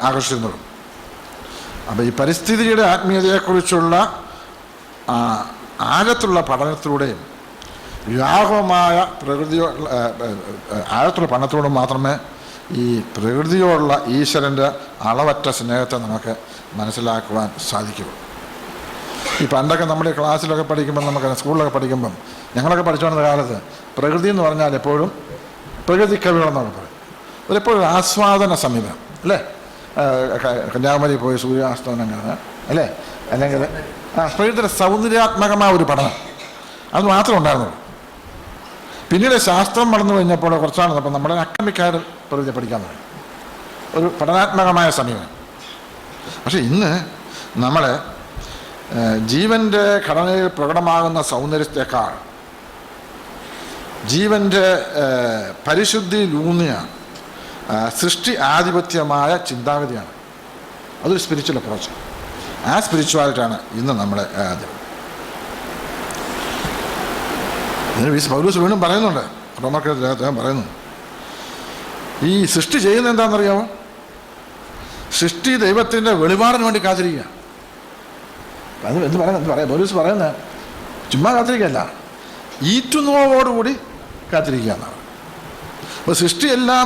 ആകർഷിക്കുന്നുള്ളൂ. അപ്പം ഈ പരിസ്ഥിതിയുടെ ആത്മീയതയെക്കുറിച്ചുള്ള ആഴത്തുള്ള പഠനത്തിലൂടെയും വ്യാപകമായ ആഴത്തുള്ള പഠനത്തിലൂടെ മാത്രമേ ഈ പ്രകൃതിയോടുള്ള ഈശ്വരൻ്റെ അളവറ്റ സ്നേഹത്തെ നമുക്ക് മനസ്സിലാക്കുവാൻ സാധിക്കുള്ളൂ. ഈ പണ്ടൊക്കെ നമ്മുടെ ക്ലാസ്സിലൊക്കെ പഠിക്കുമ്പം, നമുക്ക് സ്കൂളിലൊക്കെ പഠിക്കുമ്പം, ഞങ്ങളൊക്കെ പഠിച്ചുകൊണ്ടിരുന്ന കാലത്ത് പ്രകൃതി എന്ന് പറഞ്ഞാൽ എപ്പോഴും പ്രകൃതി കവികളെന്നൊക്കെ പറയും. ഒരെപ്പോഴും ആസ്വാദന സമീപനം അല്ലേ? കന്യാകുമാരി പോയി സൂര്യാസ്തമനം കാണുക അല്ലേ? അല്ലെങ്കിൽ പ്രകൃതിയുടെ സൗന്ദര്യാത്മകമായ ഒരു പഠനം അത് മാത്രമേ ഉണ്ടായിരുന്നുള്ളൂ. പിന്നീട് ശാസ്ത്രം വളർന്നു കഴിഞ്ഞപ്പോൾ കുറച്ചാണ് അപ്പം നമ്മുടെ അക്കാദമിക്കാർ പ്രകൃതി പഠിക്കാൻ തുടങ്ങി, ഒരു പഠനാത്മകമായ സമീപനം. പക്ഷെ ഇന്ന് നമ്മൾ ജീവൻ്റെ ഘടനയിൽ പ്രകടമാകുന്ന സൗന്ദര്യത്തെക്കാൾ ജീവൻ്റെ പരിശുദ്ധിയിലൂന്നിയ സൃഷ്ടി ആധിപത്യമായ ചിന്താഗതിയാണ്. അതൊരു സ്പിരിച്വൽ അപ്രോച്ച്. ആ സ്പിരിച്വാലിറ്റിയാണ് ഇന്ന് നമ്മളെ പൗലോസ് വീണ്ടും പറയുന്നുണ്ട്, റോമർക്ക് അദ്ദേഹം പറയുന്നു, ഈ സൃഷ്ടി ചെയ്യുന്നത് എന്താണെന്നറിയാമോ? സൃഷ്ടി ദൈവത്തിൻ്റെ വെളിപാടിന് വേണ്ടി കാത്തിരിക്കുക. അത് എന്ത് പറയാം പൗലോസ് പറയുന്നത് ചുമ്മാ കാത്തിരിക്കുകയല്ല, ഈറ്റുനോവോടുകൂടി കാത്തിരിക്കുക എന്നാണ്. അപ്പോൾ സൃഷ്ടിയെല്ലാം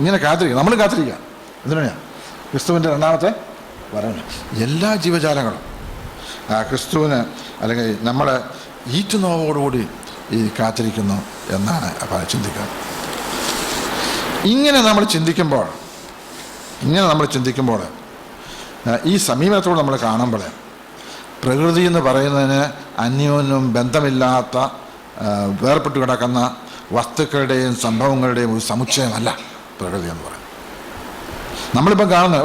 ഇങ്ങനെ കാത്തിരിക്കുക, നമ്മൾ കാത്തിരിക്കുക. എന്തിനാണ്? ക്രിസ്തുവിൻ്റെ രണ്ടാമത്തെ വരവിന്. എല്ലാ ജീവജാലങ്ങളും ക്രിസ്തുവിന് അല്ലെങ്കിൽ നമ്മൾ ഈറ്റുനോവോടുകൂടി ഈ കാത്തിരിക്കുന്നു എന്നാണ് ചിന്തിക്കുന്നത്. ഇങ്ങനെ നമ്മൾ ചിന്തിക്കുമ്പോൾ ഈ സമീപനത്തോട് നമ്മൾ കാണുമ്പോൾ പ്രകൃതി എന്ന് പറയുന്നതിന് അന്യോന്യം ബന്ധമില്ലാത്ത വേർപെട്ട് കിടക്കുന്ന വസ്തുക്കളുടെയും സംഭവങ്ങളുടെയും ഒരു സമുച്ചയമല്ല പ്രകൃതി എന്ന് പറയുന്നത്. നമ്മളിപ്പം കാണുന്ന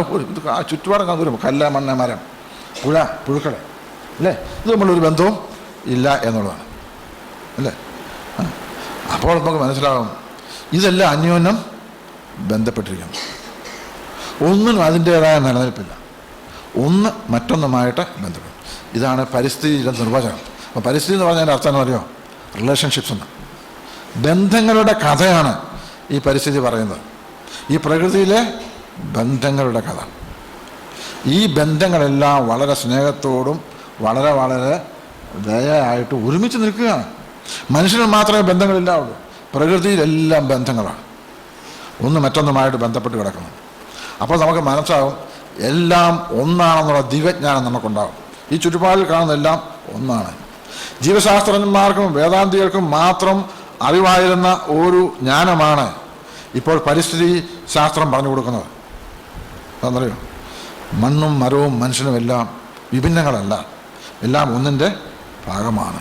ചുറ്റുപാട് കാണുന്ന കല്ല്, മണ്ണ്, മരം, പുഴ, പുഴുക്കൾ അല്ലേ, ഇത് നമ്മളൊരു ബന്ധവും ഇല്ല എന്നുള്ളതാണ് അല്ലേ? അപ്പോൾ നമുക്ക് മനസ്സിലാകും ഇതെല്ലാം അന്യോന്യം ബന്ധപ്പെട്ടിരിക്കുന്നു. ഒന്നിനും അതിൻ്റേതായ നിലനിൽപ്പില്ല, ഒന്ന് മറ്റൊന്നുമായിട്ട് ബന്ധപ്പെടും. ഇതാണ് പരിസ്ഥിതിയുടെ നിർവചനം. അപ്പോൾ പരിസ്ഥിതി എന്ന് പറഞ്ഞതിൻ്റെ അർത്ഥം എന്ന് പറയുമോ? റിലേഷൻഷിപ്സ് എന്ന്, ബന്ധങ്ങളുടെ കഥയാണ് ഈ പരിസ്ഥിതി പറയുന്നത്. ഈ പ്രകൃതിയിലെ ബന്ധങ്ങളുടെ കഥ. ഈ ബന്ധങ്ങളെല്ലാം വളരെ സ്നേഹത്തോടും വളരെ വളരെ ദയയായിട്ട് ഒരുമിച്ച് നിൽക്കുകയാണ്. മനുഷ്യന് മാത്രമേ ബന്ധങ്ങളില്ലാവുള്ളൂ, പ്രകൃതിയിലെല്ലാം ബന്ധങ്ങളാണ്, ഒന്ന് മറ്റൊന്നുമായിട്ട് ബന്ധപ്പെട്ട് കിടക്കുന്നു. അപ്പോൾ നമുക്ക് മനസ്സാവും എല്ലാം ഒന്നാണെന്നുള്ള ദിവ്യജ്ഞാനം നമുക്കുണ്ടാകും. ഈ ചുറ്റുപാടിൽ കാണുന്നതെല്ലാം ഒന്നാണ്. ജീവശാസ്ത്രജ്ഞന്മാർക്കും വേദാന്തികൾക്കും മാത്രം അറിവായിരുന്ന ഒരു ജ്ഞാനമാണ് ഇപ്പോൾ പരിസ്ഥിതി ശാസ്ത്രം പറഞ്ഞു കൊടുക്കുന്നത്. അതെന്നറിയോ? മണ്ണും മരവും മനുഷ്യനും എല്ലാം വിഭിന്നങ്ങളല്ല, എല്ലാം ഒന്നിൻ്റെ ഭാഗമാണ്.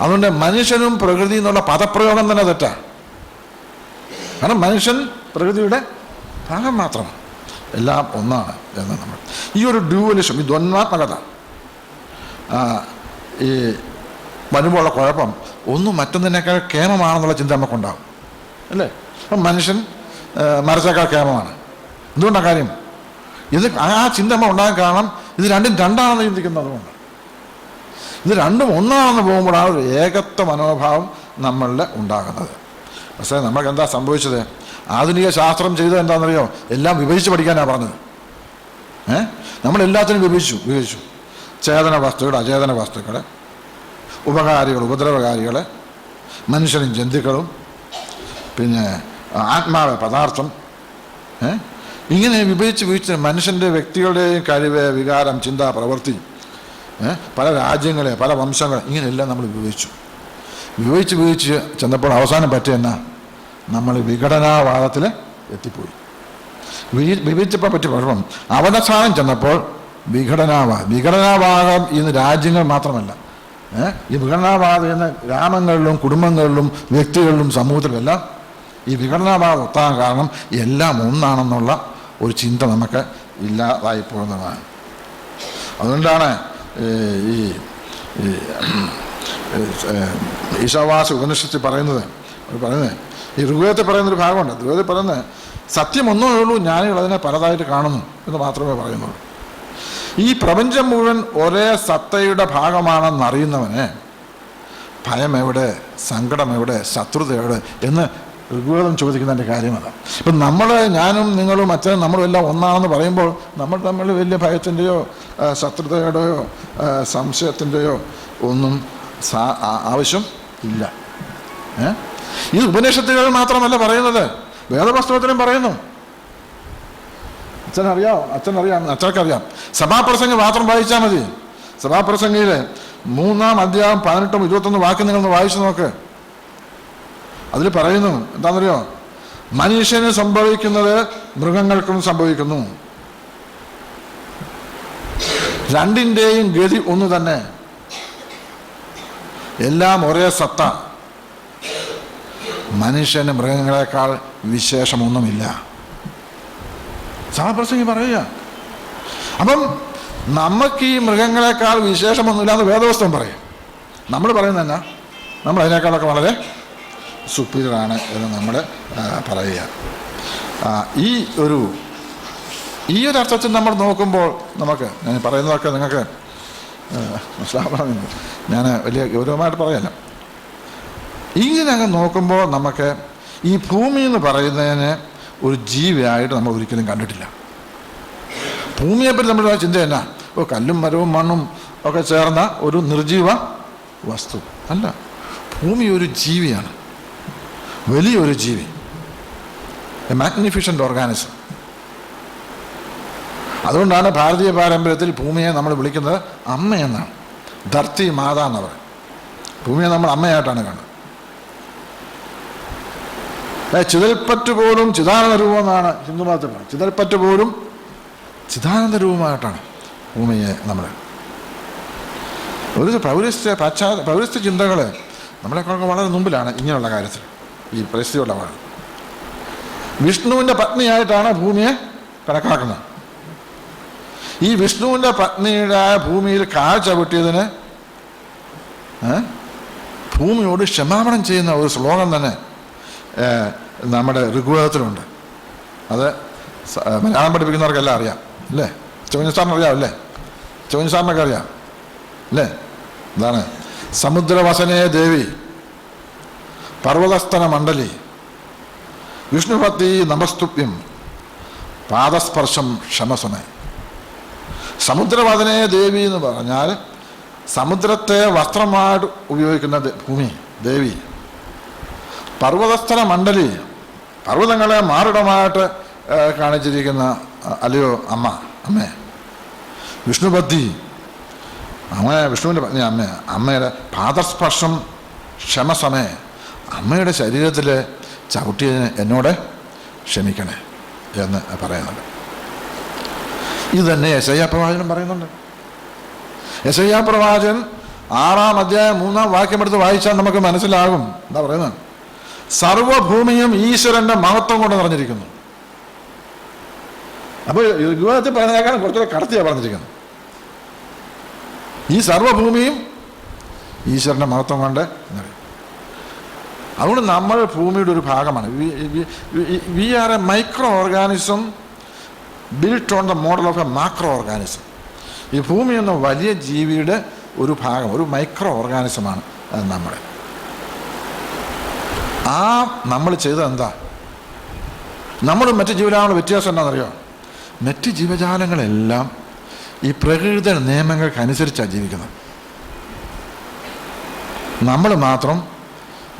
അതുകൊണ്ട് മനുഷ്യനും പ്രകൃതി എന്നുള്ള പദപ്രയോഗം തന്നെ തെറ്റാണ്. കാരണം മനുഷ്യൻ പ്രകൃതിയുടെ ഭാഗം മാത്രമാണ്, എല്ലാം ഒന്നാണ് എന്ന് നമ്മൾ ഈ ഒരു ഡ്യൂവലിസം, ഈ ദ്വന്ദ്വാത്മകത ഈ വരുമ്പോഴുള്ള കുഴപ്പം ഒന്നും മറ്റൊന്നിനേക്കാൾ കേമമാണെന്നുള്ള ചിന്ത നമുക്കുണ്ടാകും അല്ലേ? അപ്പം മനുഷ്യൻ മരത്തേക്കാൾ കേമമാണ്. എന്തുകൊണ്ടാണ് കാര്യം? ഇത് ആ ചിന്ത നമ്മൾ ഉണ്ടാകാൻ കാരണം ഇത് രണ്ടും രണ്ടാണെന്ന് ചിന്തിക്കുന്നത് അതുകൊണ്ട്. ഇത് രണ്ടും ഒന്നാണെന്ന് പോകുമ്പോഴാണ് ഒരു ഏകത്വ മനോഭാവം നമ്മളിൽ ഉണ്ടാകുന്നത്. പക്ഷേ നമുക്ക് എന്താ സംഭവിച്ചത്? ആധുനിക ശാസ്ത്രം ചെയ്തത് എന്താണെന്നറിയോ? എല്ലാം വിഭജിച്ച് പഠിക്കാനാണ് പറഞ്ഞത്. നമ്മളെല്ലാത്തിനും വിഭജിച്ചു. ചേതന വസ്തുക്കൾ, അചേതന വസ്തുക്കൾ, ഉപകാരികൾ, ഉപദ്രവകാരികൾ, മനുഷ്യനും ജന്തുക്കളും, പിന്നെ ആത്മാവ്, പദാർത്ഥം, ഇങ്ങനെ വിഭജിച്ച് മനുഷ്യൻ്റെ വ്യക്തികളുടെയും കഴിവ്, വികാരം, ചിന്ത, പ്രവൃത്തി, പല രാജ്യങ്ങളെ, പല വംശങ്ങളെ, ഇങ്ങനെയെല്ലാം നമ്മൾ വിഭജിച്ച് ചെന്നപ്പോൾ അവസാനം പറ്റിയെന്നാ നമ്മൾ വിഘടനാവാദത്തിൽ എത്തിപ്പോയി. വിഭജിച്ചപ്പോൾ പറ്റിയ കുഴപ്പം അവസാനം ചെന്നപ്പോൾ വിഘടനാവാദം ഇന്ന് രാജ്യങ്ങൾ മാത്രമല്ല, ഈ വിഘടനാവാദം എന്ന ഗ്രാമങ്ങളിലും കുടുംബങ്ങളിലും വ്യക്തികളിലും സമൂഹത്തിലുമെല്ലാം ഈ വിഘടനാവാദം ഒത്താൻ കാരണം എല്ലാം ഒന്നാണെന്നുള്ള ഒരു ചിന്ത നമുക്ക് ഇല്ലാതായി പോകുന്നതാണ്. അതുകൊണ്ടാണ് ഈ ഈശാവാസ ഉപനിഷത്തിൽ പറയുന്നത് ഈ ഋഗ്വേദത്തിൽ പറയുന്നൊരു ഭാഗമുണ്ട്. ഋഗ്വേദത്തിൽ പറയുന്നത് സത്യം ഒന്നേ ഉള്ളൂ, ജ്ഞാനികൾ അതിനെ പലതായിട്ട് കാണുന്നു എന്ന് മാത്രമേ പറയുന്നുള്ളൂ. ഈ പ്രപഞ്ചം മുഴുവൻ ഒരേ സത്തയുടെ ഭാഗമാണെന്നറിയുന്നവന് ഭയം എവിടെ, സങ്കടം എവിടെ, ശത്രുത എവിടെ എന്ന് ഋഗ്വേദം ചോദിക്കുന്നതിൻ്റെ കാര്യമല്ല. ഇപ്പം ഞാനും നിങ്ങളും അച്ഛനും നമ്മളും എല്ലാം ഒന്നാണെന്ന് പറയുമ്പോൾ നമ്മൾ തമ്മിൽ വലിയ ഭയത്തിൻ്റെയോ ശത്രുതയുടെയോ സംശയത്തിൻ്റെയോ ഒന്നും ആവശ്യം ഇല്ല. ഇത് ഉപനിഷത്തുകൾ മാത്രമല്ല പറയുന്നത്, വേദപുസ്തകത്തിലും പറയുന്നു. അച്ഛനറിയാം. സഭാപ്രസംഗം മാത്രം വായിച്ചാൽ മതി. സഭാപ്രസംഗയിലെ 3-ാം അധ്യായം 18-21 വാക്ക് നിങ്ങളൊന്ന് വായിച്ചു നോക്ക്. അതിൽ പറയുന്നു എന്താണെന്നറിയോ? മനുഷ്യന് സംഭവിക്കുന്നത് മൃഗങ്ങൾക്കും സംഭവിക്കുന്നു. രണ്ടിൻ്റെയും ഗതി ഒന്ന് തന്നെ. എല്ലാം ഒരേ സത്ത. മനുഷ്യന് മൃഗങ്ങളെക്കാൾ വിശേഷമൊന്നുമില്ല. സഭാപ്രസംഗി പറയുക. അപ്പം നമുക്ക് ഈ മൃഗങ്ങളെക്കാൾ വിശേഷമൊന്നുമില്ല എന്ന് വേദവസ്തം പറയും. നമ്മൾ പറയുന്നതന്നെ നമ്മൾ അതിനേക്കാളൊക്കെ വളരെ സുപ്പീരിയറാണ് എന്ന് നമ്മൾ പറയുക. ഈ ഒരു അർത്ഥത്തിൽ നമ്മൾ നോക്കുമ്പോൾ നമുക്ക്, ഞാൻ പറയുന്നതൊക്കെ നിങ്ങൾക്ക് മനസ്സിലാവണമെന്ന് ഞാൻ വലിയ ഗൗരവമായിട്ട് പറയല്ല. ഇങ്ങനെ അങ്ങ് നോക്കുമ്പോൾ നമുക്ക് ഈ ഭൂമി എന്ന് പറയുന്നതിന് ഒരു ജീവിയായിട്ട് നമ്മൾ ഒരിക്കലും കണ്ടിട്ടില്ല. ഭൂമിയെപ്പറ്റി നമ്മുടെ ചിന്ത എന്നാ? കല്ലും മരവും മണ്ണും ഒക്കെ ചേർന്ന ഒരു നിർജീവ വസ്തു അല്ല. ഭൂമി ഒരു ജീവിയാണ്, വലിയൊരു ജീവി, എ മാഗ്നിഫിഷ്യൻ്റ് ഓർഗാനിസം. അതുകൊണ്ടാണ് ഭാരതീയ പാരമ്പര്യത്തിൽ ഭൂമിയെ നമ്മൾ വിളിക്കുന്നത് അമ്മയെന്നാണ്. ധർത്തി മാത എന്ന് പറയും. ഭൂമിയെ നമ്മൾ അമ്മയായിട്ടാണ് കാണുന്നത്. ചിതൽപ്പറ്റ് പോലും ചിദാനന്ദ രൂപം എന്നാണ് ഹിന്ദുമതത്തിൽ പറയുന്നത്. ചിതൽപ്പറ്റ് പോലും ചിദാനന്ദ രൂപമായിട്ടാണ് ഭൂമിയെ നമ്മൾ. ഒരു പൗരസ്ത്യ ചിന്തകൾ നമ്മളെക്കാളൊക്കെ വളരെ മുമ്പിലാണ് ഇങ്ങനെയുള്ള കാര്യത്തിൽ, ഈ പരിസ്ഥിതിയുള്ള വളരെ. വിഷ്ണുവിൻ്റെ പത്നിയായിട്ടാണ് ഭൂമിയെ കണക്കാക്കുന്നത്. ഈ വിഷ്ണുവിൻ്റെ പത്നിയുടെ ഭൂമിയിൽ കാൽ ചവിട്ടിയതിന് ഭൂമിയോട് ക്ഷമാപണം ചെയ്യുന്ന ഒരു ശ്ലോകം തന്നെ നമ്മുടെ ഋഗ്വേദത്തിലുണ്ട്. അത് മലയാളം പഠിപ്പിക്കുന്നവർക്കെല്ലാം അറിയാം അല്ലേ? ചോദിന സാറിന് അറിയാം അല്ലേ? ചോദിന സാറിനൊക്കെ അറിയാം അല്ലേ? എന്താണ്? സമുദ്രവസനേ ദേവി പർവ്വതസ്ഥന മണ്ഡലി വിഷ്ണുപതി നമസ്തുഭ്യം പാദസ്പർശം ക്ഷമസമേ. സമുദ്രവദനേ ദേവി എന്ന് പറഞ്ഞാൽ സമുദ്രത്തെ വസ്ത്രമായിട്ട് ഉപയോഗിക്കുന്ന ഭൂമി ദേവി. പർവ്വതസ്ഥല മണ്ഡലി, പർവ്വതങ്ങളെ മാറിടമായിട്ട് കാണിച്ചിരിക്കുന്ന അല്ലയോ അമ്മേ. വിഷ്ണുപതി, അങ്ങനെ വിഷ്ണുവിൻ്റെ പത്നി അമ്മ. അമ്മയുടെ പാദസ്പർശം ക്ഷമസമേ, അമ്മയുടെ ശരീരത്തിൽ ചവിട്ടിയതിന് എന്നോട് ക്ഷമിക്കണേ എന്ന് പറയുന്നുണ്ട്. ഇത് തന്നെ യെശയ്യാ പ്രവാചകൻ പറയുന്നുണ്ട്. യെശയ്യാ പ്രവാചകൻ 6-ാം അധ്യായം 3-ാം വാക്യമെടുത്ത് വായിച്ചാൽ നമുക്ക് മനസ്സിലാകും. എന്താ പറയുന്നത്? സർവഭൂമിയും ഈശ്വരന്റെ മഹത്വം കൊണ്ട് നിറഞ്ഞിരിക്കുന്നു. അപ്പോൾ യുഗത്തിൽ പറഞ്ഞേക്കാളും കുറച്ചുകൂടെ കടത്തിയാണ് പറഞ്ഞിരിക്കുന്നത്. ഈ സർവഭൂമിയും ഈശ്വരന്റെ മഹത്വം കൊണ്ട് നിറയും. അതുകൊണ്ട് നമ്മൾ ഭൂമിയുടെ ഒരു ഭാഗമാണ്. We are a micro organism built on the model of a macro organism. ഈ ഭൂമി എന്ന വലിയ ജീവിയുടെ ഒരു ഭാഗം, ഒരു മൈക്രോ ഓർഗാനിസമാണ് നമ്മുടെ. നമ്മൾ ചെയ്തത് എന്താ? നമ്മൾ മറ്റ് ജീവജാലങ്ങളുടെ വ്യത്യാസം എന്താണെന്നറിയോ? മറ്റ് ജീവജാലങ്ങളെല്ലാം ഈ പ്രകൃതി നിയമങ്ങൾക്കനുസരിച്ചാണ് ജീവിക്കുന്നത്. നമ്മൾ മാത്രം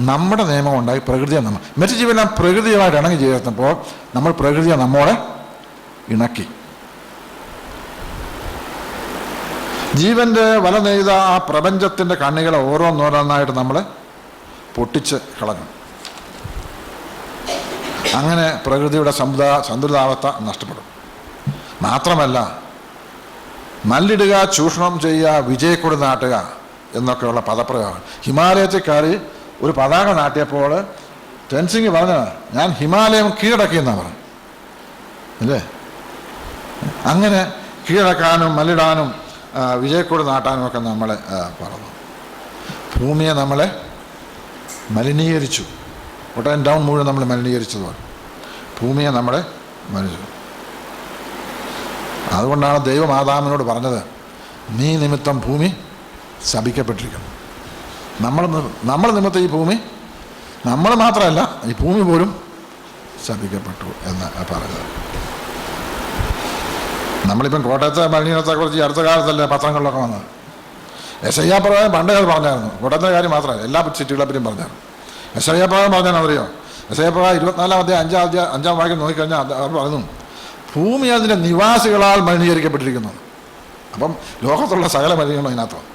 നമ്മുടെ നിയമം ഉണ്ടായി പ്രകൃതിയെ മറ്റു ജീവനെല്ലാം പ്രകൃതിയുമായിട്ട് ഇണങ്ങി ജീവിച്ചപ്പോൾ നമ്മൾ പ്രകൃതിയെ നമ്മോടെ ഇണക്കി. ജീവന്റെ വല നെയ്ത ആ പ്രപഞ്ചത്തിൻ്റെ കണ്ണികളെ ഓരോന്നോരോന്നായിട്ട് നമ്മൾ പൊട്ടിച്ച് കളഞ്ഞു. അങ്ങനെ പ്രകൃതിയുടെ സന്തുലിതാവസ്ഥ നഷ്ടപ്പെടും. മാത്രമല്ല, മല്ലിടുക, ചൂഷണം ചെയ്യുക, വിജയക്കൊടി നാട്ടുക എന്നൊക്കെയുള്ള പദപ്രയോഗം. ഹിമാലയത്തിൽ കയറി ഒരു പതാക നാട്ടിയപ്പോൾ ടെൻസിങ് പറഞ്ഞതാണ്, ഞാൻ ഹിമാലയം കീഴടക്കി എന്നാണ് പറഞ്ഞു അല്ലേ? അങ്ങനെ കീഴടക്കാനും മല്ലിടാനും വിജയക്കൊടി നാട്ടാനും ഒക്കെ നമ്മളെ പറഞ്ഞു. ഭൂമിയെ നമ്മളെ മലിനീകരിച്ചു. ഒട്ടൻ ഡൗൺ മുഴുവൻ നമ്മൾ മലിനീകരിച്ചതുപോലെ ഭൂമിയെ നമ്മളെ മലിച്ചു. അതുകൊണ്ടാണ് ദൈവം ആദാമിനോട് പറഞ്ഞത്, നീ നിമിത്തം ഭൂമി ശപിക്കപ്പെട്ടിരിക്കുന്നു. നമ്മൾ നിമിത്തം ഈ ഭൂമി, നമ്മൾ മാത്രമല്ല ഈ ഭൂമി പോലും ശപിക്കപ്പെട്ടു എന്ന് പറഞ്ഞത്. നമ്മളിപ്പം കോട്ടയത്തെ മലിനീകരണത്തെക്കുറിച്ച് ഈ അടുത്ത കാലത്തല്ലേ പത്രങ്ങളിലൊക്കെ വന്നത്. യെശയ്യാ പ്രവാചകൻ പണ്ടേ അത് പറഞ്ഞായിരുന്നു. കോട്ടയത്തെ കാര്യം മാത്രമല്ല, എല്ലാ സിറ്റികളെ പറ്റിയും പറഞ്ഞായിരുന്നു. യെശയ്യാ പ്രവാചകൻ പറഞ്ഞാൽ അറിയോ? യെശയ്യാ പ്രവാചകൻ 24-ാം അധ്യായം 5-ാം വാക്യം നോക്കിക്കഴിഞ്ഞാൽ അവർ പറഞ്ഞു, ഭൂമി അതിൻ്റെ നിവാസികളാൽ മലിനീകരിക്കപ്പെട്ടിരിക്കുന്നു. അപ്പം ലോകത്തുള്ള സകല മലിനീകരണം അതിനകത്താണ്.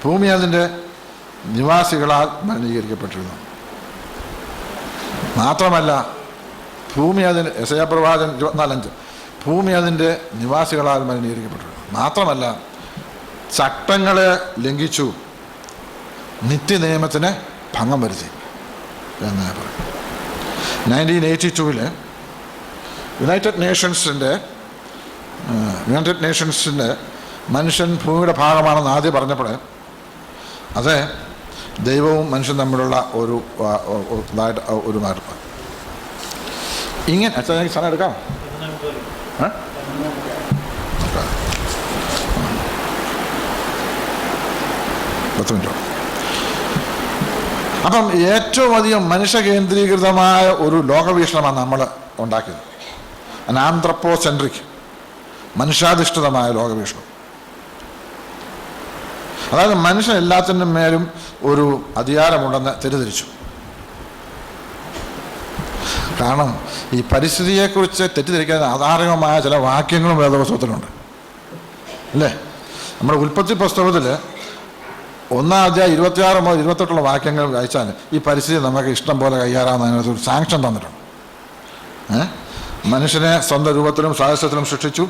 ഭൂമി അതിൻ്റെ നിവാസികളാൽ മലിനീകരിക്കപ്പെട്ടിരുന്നു. മാത്രമല്ല ഭൂമി അതിന് യെശയ്യാ പ്രവാചകൻ 24:5 ഭൂമി അതിൻ്റെ നിവാസികളാൽ മലിനീകരിക്കപ്പെട്ടു. മാത്രമല്ല ചട്ടങ്ങളെ ലംഘിച്ചു, നിത്യനിയമത്തിന് ഭംഗം വരുത്തി എന്ന് പറയും. 1982 യുണൈറ്റഡ് നേഷൻസിൻ്റെ മനുഷ്യൻ ഭൂമിയുടെ ഭാഗമാണെന്ന് ആദ്യം പറഞ്ഞപ്പോൾ അത് ദൈവവും മനുഷ്യൻ തമ്മിലുള്ള ഒരു മാറ്റം. ഇങ്ങനെ അച്ഛാ എനിക്ക് സ്ഥലം എടുക്കാം. 10 മിനിറ്റ്. അപ്പം ഏറ്റവും അധികം മനുഷ്യ കേന്ദ്രീകൃതമായ ഒരു ലോകവീക്ഷണമാണ് നമ്മൾ ഉണ്ടാക്കിയത്. ആന്ത്രപ്പോസെൻട്രിക്, മനുഷ്യാധിഷ്ഠിതമായ ലോകവീക്ഷണം. അതായത് മനുഷ്യൻ എല്ലാത്തിനും മേലും ഒരു അധികാരമുണ്ടെന്ന് തെറ്റിദ്ധരിച്ചു. കാരണം ഈ പരിസ്ഥിതിയെക്കുറിച്ച് തെറ്റിദ്ധരിക്കാൻ ആധാരമായ ചില വാക്യങ്ങളും വേദപുസ്തകത്തിലുണ്ട്, അല്ലേ? നമ്മുടെ ഉൽപ്പത്തി പുസ്തകത്തിൽ 1-ാം അധ്യായം 26 മുതൽ 28 വാക്യങ്ങൾ വായിച്ചാൽ ഈ പരിസ്ഥിതി നമുക്ക് ഇഷ്ടം പോലെ കൈകാറാവുന്നതിനകത്ത് ഒരു സാങ്ഷൻ തന്നിട്ടുണ്ട്. മനുഷ്യനെ സ്വന്തം രൂപത്തിലും സാദൃശ്യത്തിലും സൃഷ്ടിച്ചു,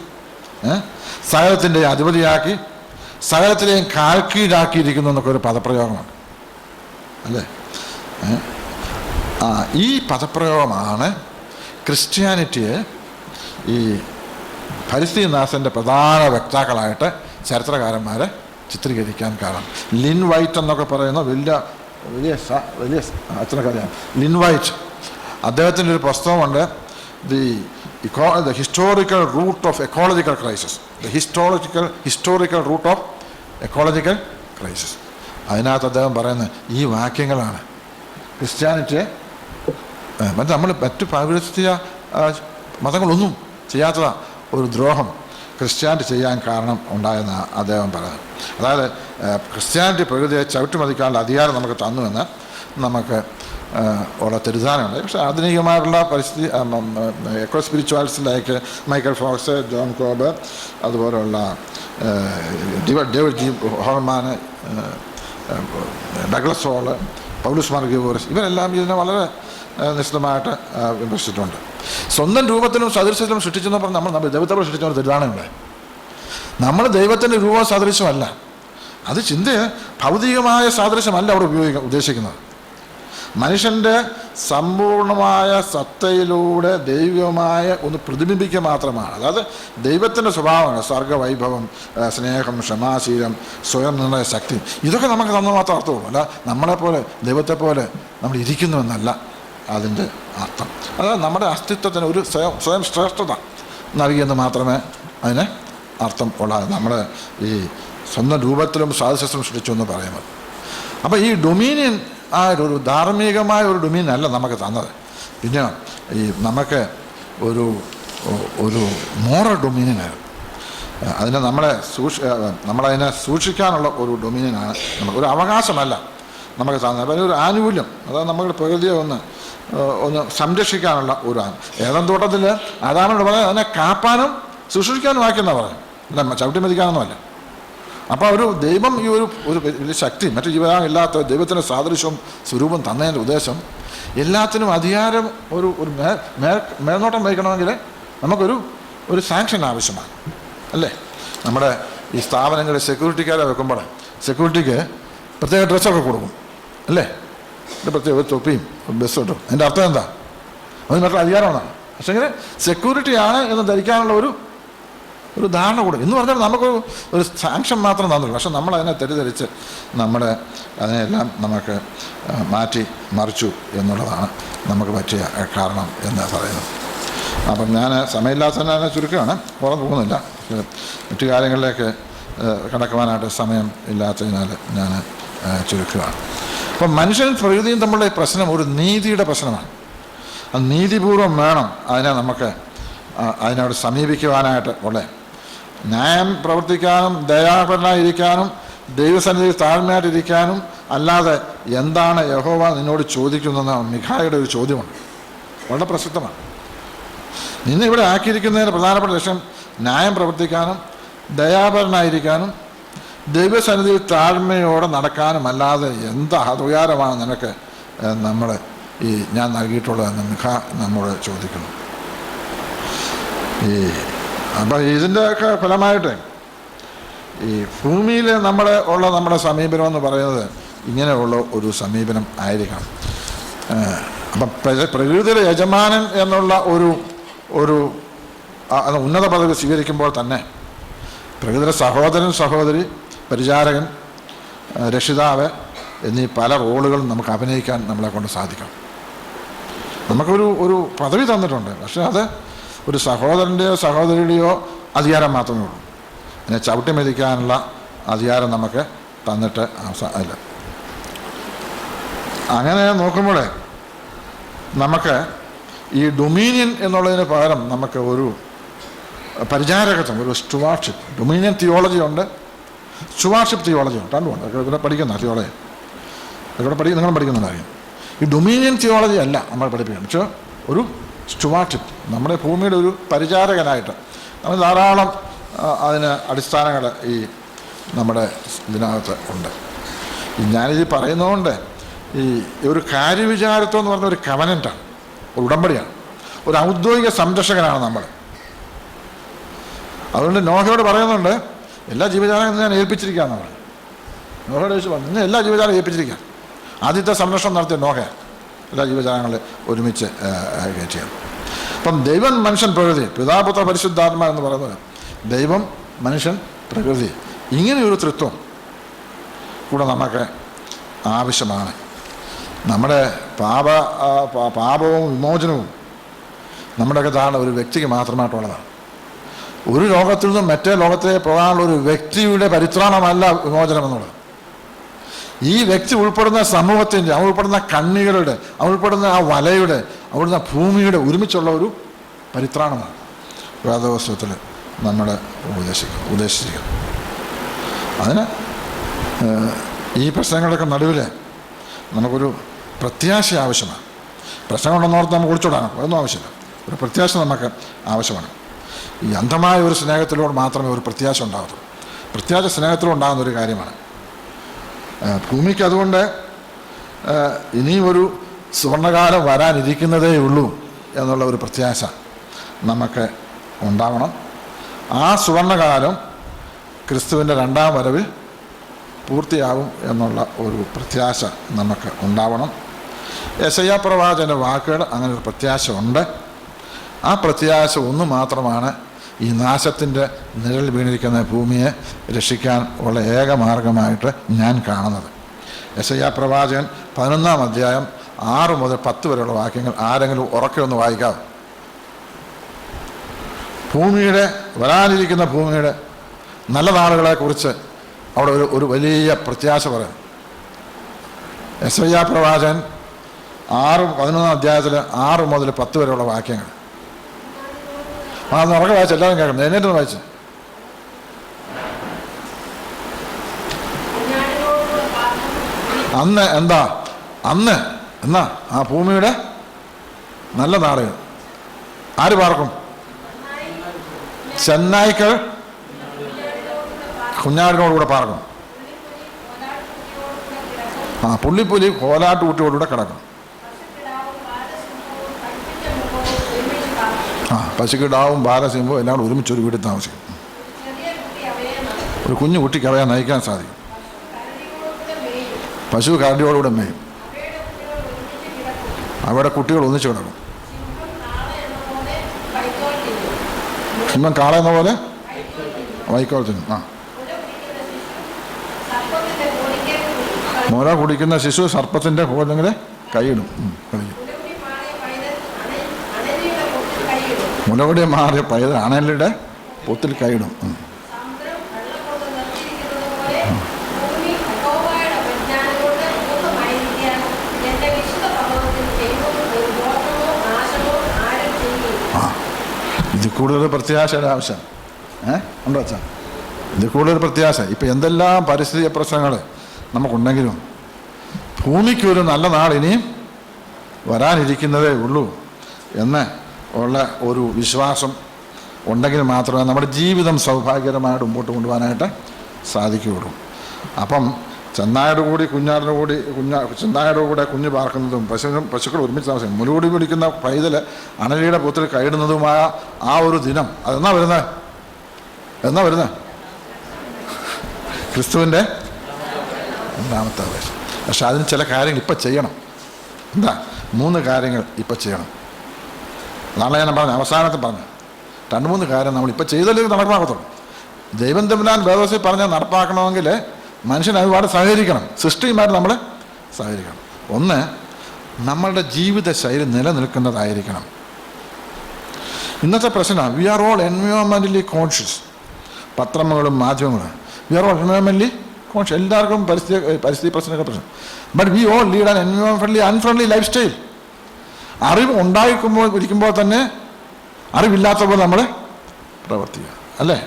സകലത്തിൻ്റെ അധിപതിയാക്കി, സകലത്തിലെയും കാൽക്കീഴാക്കിയിരിക്കുന്നു എന്നൊക്കെ ഒരു പദപ്രയോഗമാണ്, അല്ലേ? ഈ പദപ്രയോഗമാണ് ക്രിസ്ത്യാനിറ്റിയെ ഈ പരിസ്ഥിതി നാശത്തിൻ്റെ പ്രധാന വക്താക്കളായിട്ട് ചരിത്രകാരന്മാരെ ചിത്രീകരിക്കാൻ കാരണം. ലിൻ വൈറ്റ് എന്നൊക്കെ പറയുന്ന വലിയ അച്ഛനക്കറിയാം. ലിൻ വൈറ്റ്, അദ്ദേഹത്തിൻ്റെ ഒരു പുസ്തകമുണ്ട്, the historical root of ecological crisis. Historical root of ecological crisis. അതിനകത്ത് അദ്ദേഹം പറയുന്നത് ഈ വാക്യങ്ങളാണ് ക്രിസ്ത്യാനിറ്റിയെ നമ്മൾ മറ്റു പൗരസ്ത്യ മതങ്ങളൊന്നും ചെയ്യാത്ത ഒരു ദ്രോഹം ക്രിസ്ത്യാനിറ്റി ചെയ്യാൻ കാരണം ഉണ്ടായെന്ന് അദ്ദേഹം പറയുന്നത്. അതായത് ക്രിസ്ത്യാനിറ്റി പ്രകൃതിയെ ചവിട്ടിമതിക്കാനുള്ള അധികാരം നമുക്ക് തന്നുവെന്ന് നമുക്ക് ഉള്ള തെരുധാനമുണ്ട്. പക്ഷേ ആധുനികമായിട്ടുള്ള പരിസ്ഥിതി എക്കോ സ്പിരിച്വാലിസ്റ്റിലേക്ക് മൈക്കൽ ഫോക്സ്, ജോൺ കോബ്, അതുപോലെയുള്ള David G Hallman, Douglas Hall, Paulos Mar Gregorios, ഇവരെല്ലാം ഇതിനെ വളരെ നിശ്ചിതമായിട്ട് വിമർശിച്ചിട്ടുണ്ട്. സ്വന്തം രൂപത്തിലും സദൃശ്യത്തിലും സൃഷ്ടിച്ചെന്ന് പറഞ്ഞാൽ നമ്മൾ ദൈവത്തെ സൃഷ്ടിച്ച ഒരു തെരുധാനമുണ്ട്. നമ്മൾ ദൈവത്തിൻ്റെ രൂപ സാദൃശ്യമല്ല, അത് ഭൗതികമായ സാദൃശ്യമല്ല അവിടെ ഉദ്ദേശിക്കുന്നത്. മനുഷ്യൻ്റെ സമ്പൂർണമായ സത്തയിലൂടെ ദൈവികമായ ഒന്ന് പ്രതിബിംബിക്കുക മാത്രമാണ്. അതായത് ദൈവത്തിൻ്റെ സ്വഭാവമാണ് സ്വർഗവൈഭവം, സ്നേഹം, ക്ഷമാശീലം, സ്വയം നിർണയ ശക്തി. ഇതൊക്കെ നമുക്ക് തന്നു മാത്രം അർത്ഥമുള്ളൂ. അല്ല നമ്മളെപ്പോലെ ദൈവത്തെപ്പോലെ നമ്മൾ ഇരിക്കുന്നുവെന്നല്ല അതിൻ്റെ അർത്ഥം. അതായത് നമ്മുടെ അസ്തിത്വത്തിന് ഒരു സ്വയം ശ്രേഷ്ഠത നൽകിയെന്ന് മാത്രമേ അതിന് അർത്ഥം ഉള്ളത്. നമ്മൾ ഈ സ്വന്തം രൂപത്തിലും സാദൃശ്യത്തിലും സൃഷ്ടിച്ചു എന്ന് പറയുന്നത്. അപ്പോൾ ഈ ഡൊമീനിയൻ ഒരു ധാർമ്മികമായ ഒരു ഡൊമീനിയൻ അല്ല നമുക്ക് തന്നത്. പിന്നെ ഈ നമുക്ക് ഒരു മോറൽ ഡൊമീനിയനായിരുന്നു. അതിനെ നമ്മളതിനെ സൂക്ഷിക്കാനുള്ള ഒരു ഡൊമീനിയനാണ് നമുക്ക്. ഒരു അവകാശമല്ല നമുക്ക് തന്നത്, അപ്പോൾ ഒരു ആനുകൂല്യം. അതായത് നമ്മുടെ പ്രകൃതിയെ ഒന്ന് സംരക്ഷിക്കാനുള്ള ഒരു ഏതൻ തോട്ടത്തിൽ ആദാമിനോട് പറയാൻ അതിനെ കാപ്പാനും ശുശ്രൂഷിക്കാനും ആക്കിയെന്നാണ് പറയാം, അല്ല ചവിട്ടി മതിക്കാനൊന്നുമല്ല. അപ്പോൾ ഒരു ദൈവം ഈ ഒരു വലിയ ശക്തി മറ്റു ജീവനാം ഇല്ലാത്ത ദൈവത്തിൻ്റെ സാദൃശ്യവും സ്വരൂപം തന്നതിൻ്റെ ഉദ്ദേശം എല്ലാത്തിനും അധികാരം ഒരു മേൽനോട്ടം വഹിക്കണമെങ്കിൽ നമുക്കൊരു സാങ്ഷൻ ആവശ്യമാണ്, അല്ലേ? നമ്മുടെ ഈ സ്ഥാപനങ്ങളിൽ സെക്യൂരിറ്റിക്കാരെ വെക്കുമ്പോൾ സെക്യൂരിറ്റിക്ക് പ്രത്യേക ഡ്രസ്സൊക്കെ കൊടുക്കും, അല്ലേ? പ്രത്യേക ഒരു തൊപ്പിയും ബസ് കിട്ടും. അതിൻ്റെ അർത്ഥം എന്താ? അതിന് മറ്റുള്ള അധികാരമാണ്. പക്ഷേ ഇങ്ങനെ സെക്യൂരിറ്റിയാണ് എന്ന് ധരിക്കാനുള്ള ഒരു ധാരണ കൂടെ എന്ന് പറഞ്ഞാൽ നമുക്കൊരു സാങ്ഷൻ മാത്രം തന്നുള്ളൂ. പക്ഷെ നമ്മളതിനെ തെറ്റിദ്ധരിച്ച് അതിനെല്ലാം നമുക്ക് മാറ്റി മറിച്ചു എന്നുള്ളതാണ് നമുക്ക് പറ്റിയ കാരണം എന്ന് പറയുന്നത്. അപ്പം ഞാൻ സമയമില്ലാത്തതിനെ ചുരുക്കുകയാണ്, പുറം പോകുന്നില്ല. മറ്റു കാര്യങ്ങളിലേക്ക് കടക്കുവാനായിട്ട് സമയം ഇല്ലാത്തതിനാൽ ഞാൻ ചുരുക്കുകയാണ്. അപ്പം മനുഷ്യൻ പ്രകൃതിയും തമ്മിലുള്ള പ്രശ്നം ഒരു നീതിയുടെ പ്രശ്നമാണ്. അത് നീതിപൂർവം വേണം അതിനോട് സമീപിക്കുവാനായിട്ട് ഉള്ള ന്യായം പ്രവർത്തിക്കാനും ദയാപരനായിരിക്കാനും ദൈവസന്നിധിയിൽ താഴ്മയായിട്ടിരിക്കാനും. അല്ലാതെ എന്താണ് യഹോവ നിന്നോട് ചോദിക്കുന്നതെന്ന് മിഖായുടെ ഒരു ചോദ്യമുണ്ട്, വളരെ പ്രസക്തമാണ്. നിന്നെ ഇവിടെ ആക്കിയിരിക്കുന്നതിന് പ്രധാനപ്പെട്ട ലക്ഷ്യം ന്യായം പ്രവർത്തിക്കാനും ദയാപരനായിരിക്കാനും ദൈവസന്നിധിയിൽ താഴ്മയോടെ നടക്കാനും. അല്ലാതെ എന്താ അധികാരമാണ് നിനക്ക് നമ്മൾ ഞാൻ നൽകിയിട്ടുള്ളതെന്ന് മിഖ നമ്മോട് ചോദിക്കുന്നു. അപ്പം ഇതിൻ്റെയൊക്കെ ഫലമായിട്ട് ഈ ഭൂമിയിൽ നമ്മുടെ സമീപനം എന്ന് പറയുന്നത് ഇങ്ങനെയുള്ള ഒരു സമീപനം ആയിരിക്കണം. അപ്പം പ്രകൃതിയുടെ യജമാനൻ എന്നുള്ള ഒരു ഉന്നത പദവി സ്വീകരിക്കുമ്പോൾ തന്നെ പ്രകൃതിയുടെ സഹോദരൻ, സഹോദരി, പരിചാരകൻ, രക്ഷിതാവ് എന്നീ പല റോളുകളും നമുക്ക് അഭിനയിക്കാൻ നമ്മളെ കൊണ്ട് സാധിക്കണം. നമുക്കൊരു പദവി തന്നിട്ടുണ്ട്, പക്ഷെ അത് ഒരു സഹോദരൻ്റെയോ സഹോദരിയുടെയോ അധികാരം മാത്രമേ ഉള്ളൂ. അതിനെ ചവിട്ടി മെതിക്കാനുള്ള അധികാരം നമുക്ക് തന്നിട്ട് അല്ല. അങ്ങനെ നോക്കുമ്പോൾ നമുക്ക് ഈ ഡൊമീനിയൻ എന്നുള്ളതിന് പകരം നമുക്ക് ഒരു പരിചാരകത്വം, ഒരു സ്റ്റുവാർഷിപ്പ്. ഡൊമീനിയൻ തിയോളജി ഉണ്ട്, സ്റ്റുവാർഷിപ്പ് തിയോളജി ഉണ്ട്, രണ്ടുമുണ്ട്. ഇവിടെ പഠിക്കുന്ന തിയോളജി നിങ്ങൾ പഠിക്കുന്നുണ്ടായിരിക്കും. ഈ ഡൊമീനിയൻ തിയോളജി അല്ല നമ്മൾ പഠിപ്പിക്കുന്നത്, പക്ഷേ ഒരു സ്റ്റുവാർഷിപ്പ്, നമ്മുടെ ഭൂമിയുടെ ഒരു പരിചാരകനായിട്ട് നമ്മൾ ധാരാളം അതിന് അടിസ്ഥാനങ്ങൾ ഈ നമ്മുടെ ഇതിനകത്ത് ഉണ്ട്. ഞാനിത് പറയുന്നതുകൊണ്ട് ഈ ഒരു കാര്യവിചാരത്വം എന്ന് പറഞ്ഞ ഒരു കവനൻ്റാണ്, ഒരു ഉടമ്പടിയാണ്, ഒരു ഔദ്യോഗിക സംരക്ഷകനാണ് നമ്മൾ. അതുകൊണ്ട് നോഹയോട് പറയുന്നുണ്ട്, എല്ലാ ജീവജാലങ്ങളും ഞാൻ ഏൽപ്പിച്ചിരിക്കുകയെന്ന് പറഞ്ഞു. നോഹയോട് ചോദിച്ചു പറഞ്ഞു, ഇന്ന് എല്ലാ ജീവജാലം ഏൽപ്പിച്ചിരിക്കുക. ആദ്യത്തെ സംരക്ഷണം നടത്തിയ നോഹയാണ്, എല്ലാ ജീവജാലങ്ങളെ ഒരുമിച്ച് കയറ്റിയത്. അപ്പം ദൈവം, മനുഷ്യൻ, പ്രകൃതി, പിതാപുത്ര പരിശുദ്ധാത്മ എന്ന് പറയുന്നത് ദൈവം, മനുഷ്യൻ, പ്രകൃതി, ഇങ്ങനെയൊരു തൃത്വം കൂടെ നമുക്ക് ആവശ്യമാണ്. നമ്മുടെ പാപവും വിമോചനവും നമ്മുടെയൊക്കെ താഴെ ഒരു വ്യക്തിക്ക് മാത്രമായിട്ടുള്ളതാണ്. ഒരു ലോകത്തിൽ നിന്നും മറ്റേ ലോകത്തിലേക്ക് പോകാനുള്ള ഒരു വ്യക്തിയുടെ പരിത്രാണമല്ല വിമോചനം എന്നുള്ളത്. ഈ വ്യക്തി ഉൾപ്പെടുന്ന സമൂഹത്തിൻ്റെ, അവൻ ഉൾപ്പെടുന്ന കണ്ണികളുടെ, അവൻ ഉൾപ്പെടുന്ന ആ വലയുടെ, അവിടുന്ന് ഭൂമിയുടെ ഒരുമിച്ചുള്ള ഒരു പരിത്രാണമാണ് വേദപുസ്തകത്തിൽ നമ്മൾ ഉദ്ദേശിച്ചിരിക്കുന്നത്. അതിന് ഈ പ്രശ്നങ്ങളുടെയൊക്കെ നടുവിൽ നമുക്കൊരു പ്രത്യാശ ആവശ്യമാണ്. പ്രശ്നങ്ങളുണ്ടെന്നോർത്ത് നമുക്ക് ഒളിച്ചോടാനോ ഒന്നും ആവശ്യമില്ല. ഒരു പ്രത്യാശ നമുക്ക് ആവശ്യമാണ്. ഈ അന്ധമായ ഒരു സ്നേഹത്തിലൂടെ മാത്രമേ ഒരു പ്രത്യാശ ഉണ്ടാകത്തുള്ളൂ. പ്രത്യാശ സ്നേഹത്തിലുണ്ടാകുന്ന ഒരു കാര്യമാണ്. ഭൂമിക്ക് അതുകൊണ്ട് ഇനിയും ഒരു സുവർണകാലം വരാനിരിക്കുന്നതേ ഉള്ളൂ എന്നുള്ള ഒരു പ്രത്യാശ നമുക്ക് ഉണ്ടാവണം. ആ സുവർണകാലം ക്രിസ്തുവിൻ്റെ രണ്ടാം വരവിൽ പൂർത്തിയാവും എന്നുള്ള ഒരു പ്രത്യാശ നമുക്ക് ഉണ്ടാവണം. യെശയ്യാ പ്രവാചകൻ്റെ വാക്കുകൾ അങ്ങനെ ഒരു പ്രത്യാശ ഉണ്ട്. ആ പ്രത്യാശ ഒന്ന് മാത്രമാണ് ഈ നാശത്തിൻ്റെ നിഴൽ വീണിരിക്കുന്ന ഭൂമിയെ രക്ഷിക്കാൻ ഉള്ള ഏക മാർഗമായിട്ട് ഞാൻ കാണുന്നത്. യെശയ്യാ പ്രവാചകൻ 11-ാം അധ്യായം 6 മുതൽ 10 വരെയുള്ള വാക്യങ്ങൾ ആരെങ്കിലും ഉറക്കെ ഒന്ന് വായിക്കാതെ. വരാനിരിക്കുന്ന ഭൂമിയുടെ നല്ല നാളുകളെക്കുറിച്ച് അവിടെ ഒരു വലിയ പ്രത്യാശ പറയും. യെശയ്യാ പ്രവാചകൻ 11-ാം അധ്യായത്തിൽ 6 മുതൽ 10 വരെയുള്ള വാക്യങ്ങൾ. അതൊന്ന് ഉറക്കെ വായിച്ച് എല്ലാവരും കേൾക്കണം. എഴുന്നേറ്റ് വായിച്ച്. അന്ന് എന്നാ ആ ഭൂമിയുടെ നല്ല നാളുകൾ ആര് പാർക്കും? ചെന്നായ്ക്കൾ കുഞ്ഞാടിനോടുകൂടെ പാർക്കും. പുള്ളിപ്പുലി കോലാട്ടുകുട്ടിയോടുകൂടെ കിടക്കും. പശുക്കിടാവും ബാലസിംഹവും എല്ലാം കൂടെ ഒരുമിച്ചൊരു വീട്ടിൽ താമസിക്കും. ഒരു കുഞ്ഞു കുട്ടിക്ക് അവയെ നയിക്കാൻ സാധിക്കും. പശു കരടിയോടുകൂടെ മേയും. അവിടെ കുട്ടികൾ ഒന്നിച്ചു കിടക്കും. സിംഹം കാളെന്ന പോലെ വൈക്കോൽ തിന്നും. മുല കുടിക്കുന്ന ശിശു സർപ്പത്തിൻ്റെ കോലെങ്കിൽ കൈയിടും, കളിക്കും. മുലകുടി മാറിയ പൈതൽ അണലിയുടെ പൊത്തിൽ കൈയിടും. ഇത് കൂടുതൽ പ്രത്യാശയുടെ ആവശ്യം ഉണ്ടോ അച്ഛാ? ഇത് കൂടുതൽ പ്രത്യാശ. ഇപ്പം എന്തെല്ലാം പരിസ്ഥിതി പ്രശ്നങ്ങൾ നമുക്കുണ്ടെങ്കിലും ഭൂമിക്കൊരു നല്ല നാൾ ഇനിയും വരാനിരിക്കുന്നതേ ഉള്ളൂ എന്ന് ഉള്ള ഒരു വിശ്വാസം ഉണ്ടെങ്കിൽ മാത്രമേ നമ്മുടെ ജീവിതം സൗഭാഗ്യകരമായിട്ട് മുമ്പോട്ട് കൊണ്ടുപോകാനായിട്ട് സാധിക്കുകയുള്ളൂ. അപ്പം ചെന്നായുടെ കൂടി ചെന്നായുടെ കൂടെ കുഞ്ഞ് പാർക്കുന്നതും പശുക്കൾ ഒരുമിച്ച് താമസിക്കും, മുലകൂടി പിടിക്കുന്ന പൈതൽ അണലിയുടെ പൂത്തിൽ കൈയിടുന്നതുമായ ആ ഒരു ദിനം അതെന്നാ വരുന്നത് ക്രിസ്തുവിൻ്റെ രണ്ടാമത്തെ ആവേശം. പക്ഷെ അതിന് ചില കാര്യങ്ങൾ ഇപ്പം ചെയ്യണം. എന്താ? 3 കാര്യങ്ങൾ ഇപ്പം ചെയ്യണം. അതാണ് ഞാൻ പറഞ്ഞു, അവസാനത്തെ പറഞ്ഞു. 2-3 കാര്യം നമ്മൾ ഇപ്പം ചെയ്താലേ നടപ്പാക്കത്തുള്ളൂ. ദൈവം തമ്പുരാൻ വേദോസിൽ പറഞ്ഞാൽ നടപ്പാക്കണമെങ്കിൽ മനുഷ്യൻ ഒരുപാട് സഹകരിക്കണം, സൃഷ്ടിയുമായിട്ട് നമ്മൾ സഹകരിക്കണം. ഒന്ന്, നമ്മളുടെ ജീവിത ശൈലി നിലനിൽക്കുന്നതായിരിക്കണം. ഇന്നത്തെ പ്രശ്നം, വി ആർ ഓൾ എൻവയോൺമെൻ്റലി കോൺഷ്യസ്. പത്രങ്ങളും മാധ്യമങ്ങളും വി ആർ ഓൾ എൻവയോൺമെൻ്റലി കോൺഷ്യസ്. എല്ലാവർക്കും പരിസ്ഥിതി പ്രശ്നമൊക്കെ പ്രശ്നം. But we all lead an എൻവയോൺമെൻ്റലി അൺഫ്രണ്ട്ലി ലൈഫ് സ്റ്റൈൽ. അറിവ് ഇരിക്കുമ്പോൾ തന്നെ അറിവില്ലാത്ത പോലെ നമ്മൾ പ്രവർത്തിക്കുക, അല്ലേ?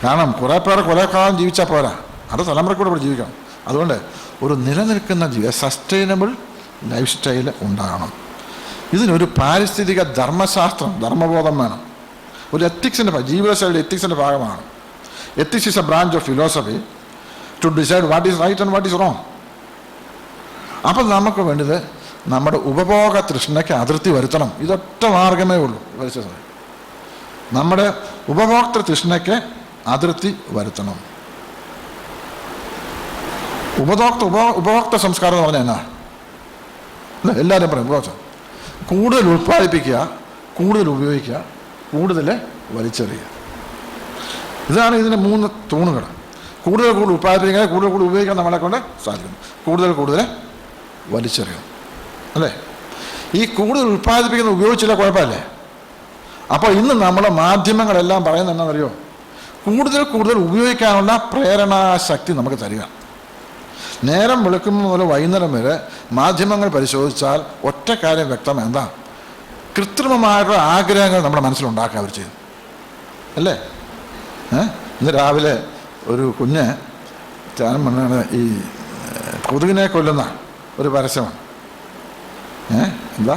കാരണം കുറേ പേർ കുറേ കാലം ജീവിച്ചാൽ പോരാ, അത് തലമുറക്കൂടെ ഇവിടെ ജീവിക്കണം. അതുകൊണ്ട് ഒരു നിലനിൽക്കുന്ന സസ്റ്റൈനബിൾ ലൈഫ് സ്റ്റൈൽ ഉണ്ടാകണം. ഇതിനൊരു പാരിസ്ഥിതിക ധർമ്മബോധം വേണം. ഒരു ജീവിതശൈലി എത്തിക്സിൻ്റെ ഭാഗമാണ്. Ethics is a branch of philosophy to decide what is right and what is wrong. അപ്പം നമുക്ക് വേണ്ടത് നമ്മുടെ ഉപഭോഗ തൃഷ്ണയ്ക്ക് അതിർത്തി വരുത്തണം. ഇതൊറ്റ മാർഗമേ ഉള്ളൂ. നമ്മുടെ ഉപഭോക്തൃ തൃഷ്ണയ്ക്ക് അതിർത്തി വരുത്തണം. ഉപഭോക്തൃ സംസ്കാരം എന്ന് പറഞ്ഞാൽ എന്നാ? എല്ലാവരും പറയും ഉപഭോക്തൃ. കൂടുതൽ ഉൽപ്പാദിപ്പിക്കുക, കൂടുതൽ ഉപയോഗിക്കുക, കൂടുതൽ വലിച്ചെറിയുക. ഇതാണ് ഇതിൻ്റെ 3 തൂണുകൾ. കൂടുതൽ ഉൽപ്പാദിപ്പിക്കുക, കൂടുതൽ ഉപയോഗിക്കാൻ നമ്മളെ കൊണ്ട് സാധിക്കും. കൂടുതൽ വലിച്ചെറിയും, അല്ലേ? ഈ കൂടുതൽ ഉൽപ്പാദിപ്പിക്കുന്ന ഉപയോഗിച്ചില്ല കുഴപ്പമില്ലേ? അപ്പോൾ ഇന്ന് നമ്മുടെ മാധ്യമങ്ങളെല്ലാം പറയുന്നത് എന്നാണെന്നറിയോ? കൂടുതൽ ഉപയോഗിക്കാനുള്ള പ്രേരണാശക്തി നമുക്ക് തരിക. നേരം വെളുക്കുമ്പോൾ മുതൽ വൈകുന്നേരം വരെ മാധ്യമങ്ങൾ പരിശോധിച്ചാൽ ഒറ്റ കാര്യം വ്യക്തമാണ്. എന്താ? കൃത്രിമമായിട്ടുള്ള ആഗ്രഹങ്ങൾ നമ്മുടെ മനസ്സിലുണ്ടാക്കുക അവർ ചെയ്യും, അല്ലേ? ഇന്ന് രാവിലെ ഒരു കുഞ്ഞ് ഈ കൊതുകിനെ കൊല്ലുന്ന ഒരു പരസ്യമാണ്. എന്താ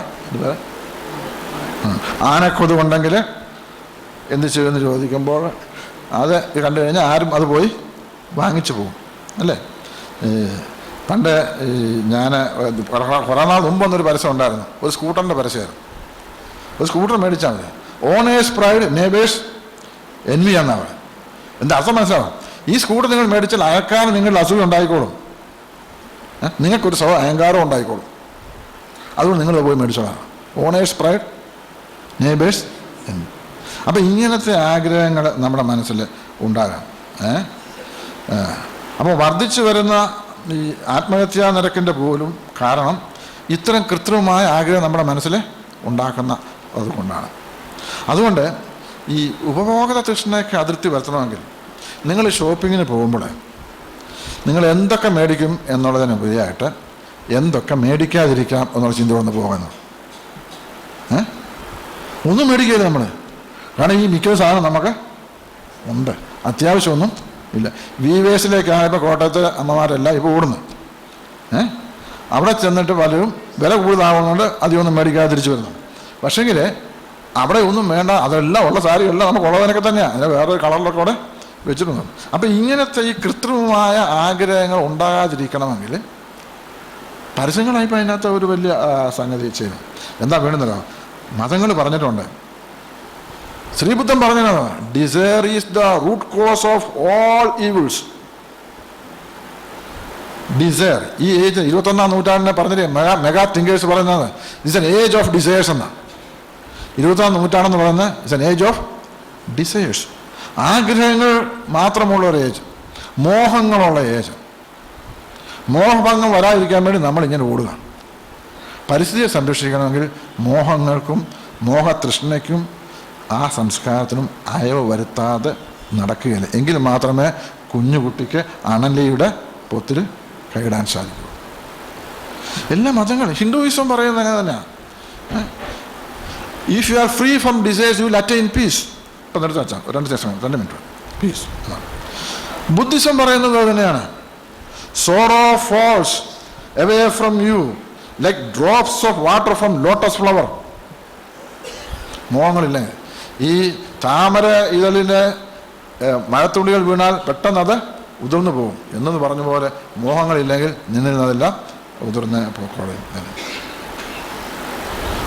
ആനക്കൊതുകുണ്ടെങ്കിൽ എന്ത് ചെയ്യുമെന്ന് ചോദിക്കുമ്പോൾ അത് കണ്ടു കഴിഞ്ഞാൽ ആരും അത് പോയി വാങ്ങിച്ചു പോകും, അല്ലേ? പണ്ട് ഞാൻ കുറേ നാൾ മുമ്പ് വന്നൊരു പരസ്യം ഉണ്ടായിരുന്നു. ഒരു സ്കൂട്ടറിൻ്റെ പരസ്യമായിരുന്നു. ഒരു സ്കൂട്ടർ മേടിച്ചാൽ മതി, ഓണേഴ്സ് പ്രൈഡ് നെയ്ബേഴ്സ് എൻവി എന്നാണ്. എന്താ അർത്ഥം മനസ്സിലാവും? ഈ സ്കൂട്ടർ നിങ്ങൾ മേടിച്ചാൽ അയക്കാനും നിങ്ങളുടെ അസുഖം ഉണ്ടായിക്കോളും, നിങ്ങൾക്കൊരു അഹങ്കാരം ഉണ്ടായിക്കോളും. അതുകൊണ്ട് നിങ്ങൾ പോയി മേടിച്ചോളാം. Owner's pride neighbour's envy. അപ്പം ഇങ്ങനത്തെ ആഗ്രഹങ്ങൾ നമ്മുടെ മനസ്സിൽ ഉണ്ടാകാം. അപ്പോൾ വർദ്ധിച്ചു വരുന്ന ഈ ആത്മഹത്യാ നിരക്കിൻ്റെ പോലും കാരണം ഇത്തരം കൃത്രിമമായ ആഗ്രഹം നമ്മുടെ മനസ്സിൽ ഉണ്ടാക്കുന്ന അതുകൊണ്ടാണ്. അതുകൊണ്ട് ഈ ഉപഭോഗ തൃഷ്ണയ്ക്ക് അതിർത്തി വരുത്തണമെങ്കിൽ നിങ്ങൾ ഷോപ്പിങ്ങിന് പോകുമ്പോൾ നിങ്ങൾ എന്തൊക്കെ മേടിക്കും എന്നുള്ളതിനുപരിയായിട്ട് എന്തൊക്കെ മേടിക്കാതിരിക്കാം എന്നുള്ള ചിന്ത വന്ന് പോകുന്നത്. ഒന്നും മേടിക്കില്ല നമ്മൾ. കാരണം ഈ മിക്ക സാധനം നമുക്ക് ഉണ്ട്, അത്യാവശ്യമൊന്നും ഇല്ല. VVSയിലേക്കാണ് ഇപ്പോൾ കോട്ടയത്ത് അമ്മമാരെല്ലാം ഇപ്പോൾ ഓടുന്നത്. അവിടെ ചെന്നിട്ട് പലരും വില കൂടുതലാവുന്നുണ്ട് അധികമൊന്നും മേടിക്കാതെ തിരിച്ചു വരുന്നത്. പക്ഷേങ്കിൽ അവിടെ ഒന്നും വേണ്ട, അതെല്ലാം ഉള്ള സാരിയെല്ലാം നമുക്ക് ഉള്ളതിനൊക്കെ തന്നെയാണ്, അതിനെ വേറൊരു കളറിലൊക്കെ അവിടെ വെച്ചിട്ടുണ്ട്. അപ്പം ഇങ്ങനത്തെ ഈ കൃത്രിമമായ ആഗ്രഹങ്ങൾ ഉണ്ടാകാതിരിക്കണമെങ്കിൽ പരസ്യങ്ങളായിപ്പോൾ അതിനകത്ത് ഒരു വലിയ സംഗതി ചെയ്യണം. എന്താ വേണമെന്നല്ലോ? മതങ്ങൾ പറഞ്ഞിട്ടുണ്ട്. ശ്രീബുദ്ധൻ പറഞ്ഞതാണ്, desire is the root cause of all evils. Desire, ഈ ഏജ് 21-ാം നൂറ്റാണ്ടിനെ പറഞ്ഞിട്ട് മെഗാ തിങ്കേഴ്സ് പറയുന്നത് it's an age of desires എന്നാണ്. 20-ാം നൂറ്റാണ്ടെന്ന് പറയുന്നത് it's an age of desires. ആഗ്രഹങ്ങൾ മാത്രമുള്ള ഒരു ഏജ്, മോഹങ്ങളുള്ള ഏജ്. മോഹഭംഗം വരാതിരിക്കാൻ വേണ്ടി നമ്മളിങ്ങനെ ഓടുക. പരിസ്ഥിതിയെ സംരക്ഷിക്കണമെങ്കിൽ മോഹങ്ങൾക്കും മോഹതൃഷ്ണയ്ക്കും ആ സംസ്കാരത്തിനും അയവ് വരുത്താതെ നടക്കുകയില്ല. എങ്കിൽ മാത്രമേ കുഞ്ഞുകുട്ടിക്ക് അണലിയുടെ പൊത്തിൽ കൈയിടാൻ സാധിക്കൂ. എല്ലാ മതങ്ങളും, ഹിന്ദുയിസം പറയുന്നത് അങ്ങനെ തന്നെയാണ്. If you are free from desires you will attain peace. ഇപ്പം നിർത്തി വെച്ചാൽ 2 മിനിറ്റ് പീസ്. ബുദ്ധിസം പറയുന്നത് തന്നെയാണ്. Sorrow falls away from you like drops of water from lotus flower. മോഹങ്ങളില്ലെങ്കിൽ ഈ താമര ഇതളിൻ്റെ മഴത്തുള്ളികൾ വീണാൽ പെട്ടെന്ന് അത് ഉതിർന്നു പോകും എന്നത് പറഞ്ഞ പോലെ മോഹങ്ങളില്ലെങ്കിൽ നിന്നിരുന്നതെല്ലാം ഉതിർന്ന് പോക്കോളും.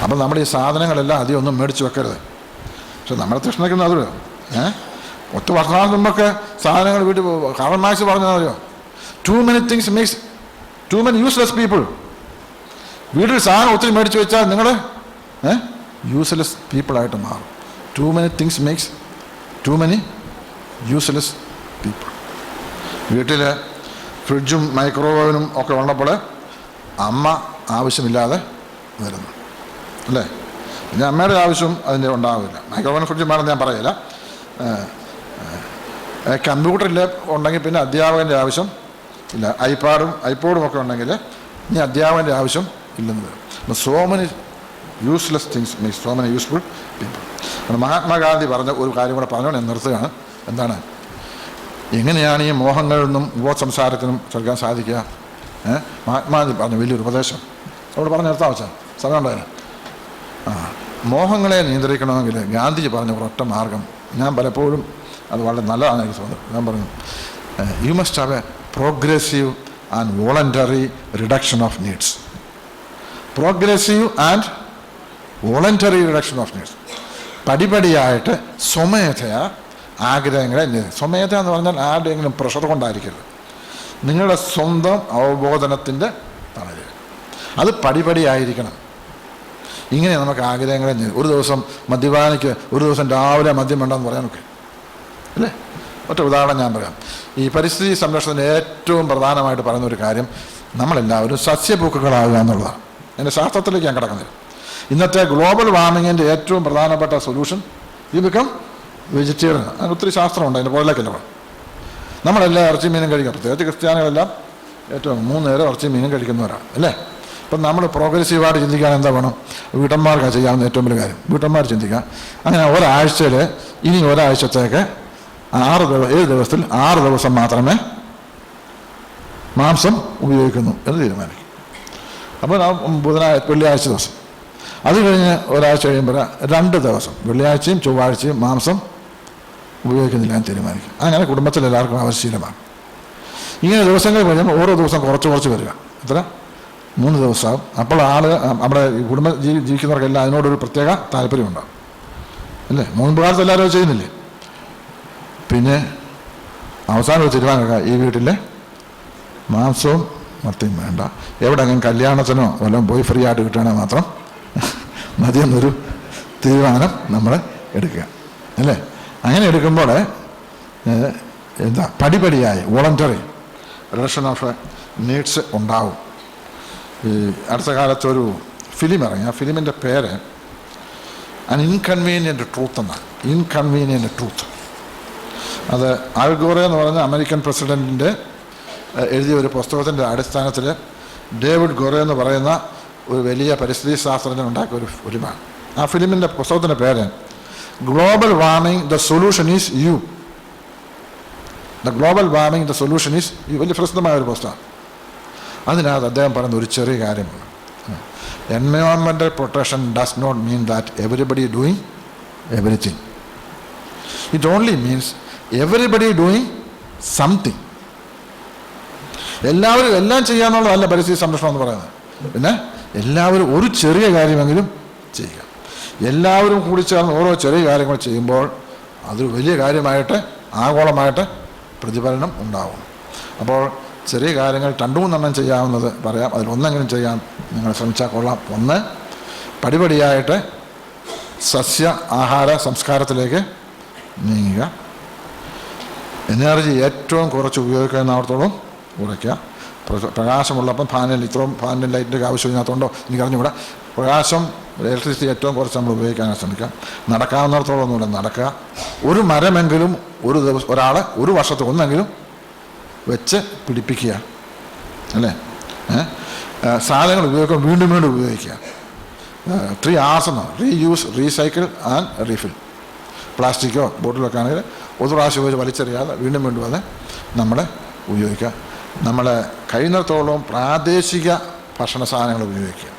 അപ്പം നമ്മുടെ ഈ സാധനങ്ങളെല്ലാം അധികം ഒന്നും മേടിച്ച് വെക്കരുത്. പക്ഷെ നമ്മളെ തൃഷ്ണയ്ക്കുന്നത് അതോ ഒറ്റ വർഷനാൾ മുമ്പൊക്കെ സാധനങ്ങൾ വീട്ടിൽ കാർൽ മാർക്സ് പറഞ്ഞതറിയോ, too many things makes too many useless people. വീട്ടിൽ സാധനം ഒത്തിരി മേടിച്ച് വെച്ചാൽ നിങ്ങൾ യൂസ്ലെസ് പീപ്പിളായിട്ട് മാറും. Too many things makes too many useless people. വീട്ടിൽ ഫ്രിഡ്ജും മൈക്രോവേവനും ഒക്കെ ഉള്ളപ്പോൾ അമ്മ ആവശ്യമില്ലാതെ വരുന്നു അല്ലേ? പിന്നെ അമ്മയുടെ ആവശ്യം അതിൻ്റെ ഉണ്ടാവില്ല. മൈക്രോവേവനും ഫ്രിഡ്ജും വേണമെന്ന് ഞാൻ പറയില്ല. കമ്പ്യൂട്ടറിൽ ഉണ്ടെങ്കിൽ പിന്നെ അധ്യാപകൻ്റെ ആവശ്യം ഇല്ല. ഐപോഡും ഒക്കെ ഉണ്ടെങ്കിൽ ഇനി അധ്യാപകൻ്റെ ആവശ്യം ഇല്ലെന്ന് വരും. അപ്പോൾ so many useless things means so many useful people. Mahatma Gandhi പറഞ്ഞ ഒരു കാര്യം കൂടെ പറഞ്ഞുകൊണ്ട് ഞാൻ നിർത്തുകയാണ്. എന്താണ്, എങ്ങനെയാണ് ഈ മോഹങ്ങളിൽ നിന്നും സംസാരത്തിനും ചെറുക്കാൻ സാധിക്കുക? മഹാത്മാഗാന്ധി പറഞ്ഞ വലിയൊരു ഉപദേശം അവിടെ പറഞ്ഞ് നിർത്താൻ വെച്ചാൽ സമയം ഉണ്ടായിരുന്നു. മോഹങ്ങളെ നിയന്ത്രിക്കണമെങ്കിൽ ഗാന്ധിജി പറഞ്ഞ ഒരൊറ്റ മാർഗം ഞാൻ പലപ്പോഴും അത് വളരെ നല്ലതാണ് എനിക്ക് തോന്നുന്നത്. ഞാൻ പറഞ്ഞു, you must have a progressive and voluntary reduction of needs. Progressive and voluntary reduction of needs. പടിപടിയായിട്ട് സ്വമേധയാ ആഗ്രഹങ്ങളെ, സ്വമേധ എന്ന് പറഞ്ഞാൽ ആരുടെയെങ്കിലും പ്രഷർ കൊണ്ടായിരിക്കരുത്, നിങ്ങളുടെ സ്വന്തം അവബോധനത്തിൻ്റെ തണലിൽ അത് പടിപടിയായിരിക്കണം. ഇങ്ങനെ നമുക്ക് ആഗ്രഹങ്ങളെ, ഒരു ദിവസം മദ്യപാനിക്ക് ഒരു ദിവസം രാവിലെ മദ്യം വേണ്ടെന്ന് പറയാനൊക്കെ അല്ലേ? ഒറ്റ ഉദാഹരണം ഞാൻ പറയാം. ഈ പരിസ്ഥിതി സംരക്ഷണത്തിന് ഏറ്റവും പ്രധാനമായിട്ട് പറയുന്ന ഒരു കാര്യം നമ്മളെല്ലാവരും സസ്യഭൂക്കുകളാകുക എന്നുള്ളതാണ്. എൻ്റെ ശാസ്ത്രത്തിലേക്ക് ഞാൻ കിടക്കുന്നില്ല. ഇന്നത്തെ ഗ്ലോബൽ വാർമിങ്ങിൻ്റെ ഏറ്റവും പ്രധാനപ്പെട്ട സൊല്യൂഷൻ യു ബിക്കം വെജിറ്റേറിയൻ. അതിന് ഒത്തിരി ശാസ്ത്രമുണ്ട്, അതിൻ്റെ പുറകിലേക്കല്ല പോകണം. നമ്മളെല്ലാം ഇറച്ചി മീനും കഴിക്കുക, പ്രത്യേകിച്ച് ക്രിസ്ത്യാനികളെല്ലാം ഏറ്റവും 3 നേരം ഇറച്ചി മീനും കഴിക്കുന്നവരാണ് അല്ലേ? അപ്പം നമ്മൾ പ്രോഗ്രസീവായിട്ട് ചിന്തിക്കാൻ എന്താ വേണം? വീട്ടമ്മമാർക്കാണ് ചെയ്യാവുന്ന ഏറ്റവും വലിയ കാര്യം. വീട്ടമ്മമാർ ചിന്തിക്കുക, അങ്ങനെ ഒരാഴ്ചയിൽ ഇനി ഒരാഴ്ചത്തേക്ക് 7 ദിവസത്തിൽ 6 ദിവസം മാത്രമേ മാംസം ഉപയോഗിക്കുന്നു എന്ന് തീരുമാനിക്കും. അപ്പോൾ വെള്ളിയാഴ്ച ദിവസം, അത് കഴിഞ്ഞ് ഒരാഴ്ച കഴിയുമ്പോൾ 2 ദിവസം വെള്ളിയാഴ്ചയും ചൊവ്വാഴ്ചയും മാംസം ഉപയോഗിക്കുന്നില്ല എന്ന് തീരുമാനിക്കും. അങ്ങനെ കുടുംബത്തിൽ എല്ലാവർക്കും ആവശ്യശീലമാണ്. ഇങ്ങനെ ദിവസങ്ങൾ കഴിയുമ്പോൾ ഓരോ ദിവസം കുറച്ച് വരിക. എത്ര? 3 ദിവസമാകും. അപ്പോൾ നമ്മുടെ കുടുംബം ജീവിക്കുന്നവർക്കെല്ലാം അതിനോടൊരു പ്രത്യേക താല്പര്യമുണ്ടാകും അല്ലേ? മുൻപ് കാലത്ത് എല്ലാവരും ചെയ്യുന്നില്ലേ? പിന്നെ അവസാനം ഒരു തീരുമാനമൊക്കെ, ഈ വീട്ടിലെ മാംസവും മത്തിയും വേണ്ട, എവിടെയെങ്കിലും കല്യാണത്തിനോ വല്ലതും പോയി ഫ്രീ ആയിട്ട് കിട്ടുകയാണെങ്കിൽ മാത്രം മതിയെന്നൊരു തീരുമാനം നമ്മൾ എടുക്കുക അല്ലേ? അങ്ങനെ എടുക്കുമ്പോൾ പടിപടിയായി വോളണ്ടറി റിഡക്ഷൻ ഓഫ് നീഡ്സ് ഉണ്ടാവും. ഈ അടുത്ത കാലത്ത് ഒരു ഫിലിം ഇറങ്ങി. ആ ഫിലിമിൻ്റെ പേര് അൻ ഇൻകൺവീനിയൻ്റ് ട്രൂത്ത് എന്നാണ്. Inconvenient truth. അത് ആൽ ഗോറെ എന്ന് പറഞ്ഞ അമേരിക്കൻ പ്രസിഡൻറ്റിൻ്റെ എഴുതിയ ഒരു പുസ്തകത്തിൻ്റെ അടിസ്ഥാനത്തിൽ ഡേവിഡ് ഗോറെ എന്ന് പറയുന്ന ഒരു വലിയ പരിസ്ഥിതി ശാസ്ത്രജ്ഞൻ ഉണ്ടാക്കിയ ഒരു ഫിലിമാണ്. ആ ഫിലിമിൻ്റെ പുസ്തകത്തിൻ്റെ പേര് global warming the solution is you. The global warming the solution is you. വലിയ പ്രസിദ്ധമായ ഒരു പുസ്തകം. അതിനകത്ത് അദ്ദേഹം പറയുന്ന ഒരു ചെറിയ കാര്യമാണ്, environmental protection does not mean that everybody doing everything. It only means everybody doing something. എല്ലാവരും എല്ലാം ചെയ്യാന്നുള്ളതല്ല പരിസ്ഥിതി സംരക്ഷണം എന്ന് പറയുന്നത്. പിന്നെ എല്ലാവരും ഒരു ചെറിയ കാര്യമെങ്കിലും ചെയ്യുക. എല്ലാവരും കൂടി ചേർന്ന് ഓരോ ചെറിയ കാര്യങ്ങൾ ചെയ്യുമ്പോൾ അതൊരു വലിയ കാര്യമായിട്ട് ആഗോളമായിട്ട് പ്രതിഫലനം ഉണ്ടാവും. അപ്പോൾ ചെറിയ കാര്യങ്ങൾ 2-3 ചെയ്യാവുന്നത് പറയാം. അതിലൊന്നെങ്കിലും ചെയ്യാൻ നിങ്ങൾ ശ്രമിച്ചാൽ കൊള്ളാം. ഒന്ന്, പടിപടിയായിട്ട് സസ്യ ആഹാര സംസ്കാരത്തിലേക്ക് നീങ്ങുക. എനർജി ഏറ്റവും കുറച്ച് ഉപയോഗിക്കാവുന്നിടത്തോളം കുറയ്ക്കുക. പ്രകാശമുള്ളപ്പം ഫാനിൻ്റെ ലൈറ്റിൻ്റെ ആവശ്യമില്ലാത്തതുകൊണ്ടോ എനിക്കറിഞ്ഞുകൂടാ. പ്രകാശം ഇലക്ട്രിസിറ്റി ഏറ്റവും കുറച്ച് നമ്മൾ ഉപയോഗിക്കാനാണ് ശ്രമിക്കുക. നടക്കാവുന്നിടത്തോളം ഒന്നുകൂടെ നടക്കുക. ഒരു മരമെങ്കിലും ഒരാൾ ഒരു വർഷത്തിൽ ഒന്നെങ്കിലും വെച്ച് പിടിപ്പിക്കുക അല്ലേ? സാധനങ്ങൾ ഉപയോഗിക്കാൻ വീണ്ടും ഉപയോഗിക്കുക. 3 hours എന്നാണ്. Reuse, recycle and refill. പ്ലാസ്റ്റിക്കോ ബോട്ടിലൊക്കെ ആണെങ്കിൽ ഒരു പ്രാവശ്യം ഉപയോഗിച്ച് വലിച്ചെറിയാതെ വീണ്ടും വന്ന് നമ്മൾ ഉപയോഗിക്കുക. നമ്മൾ കഴിയുന്നിടത്തോളം പ്രാദേശിക ഭക്ഷണ സാധനങ്ങൾ ഉപയോഗിക്കുക.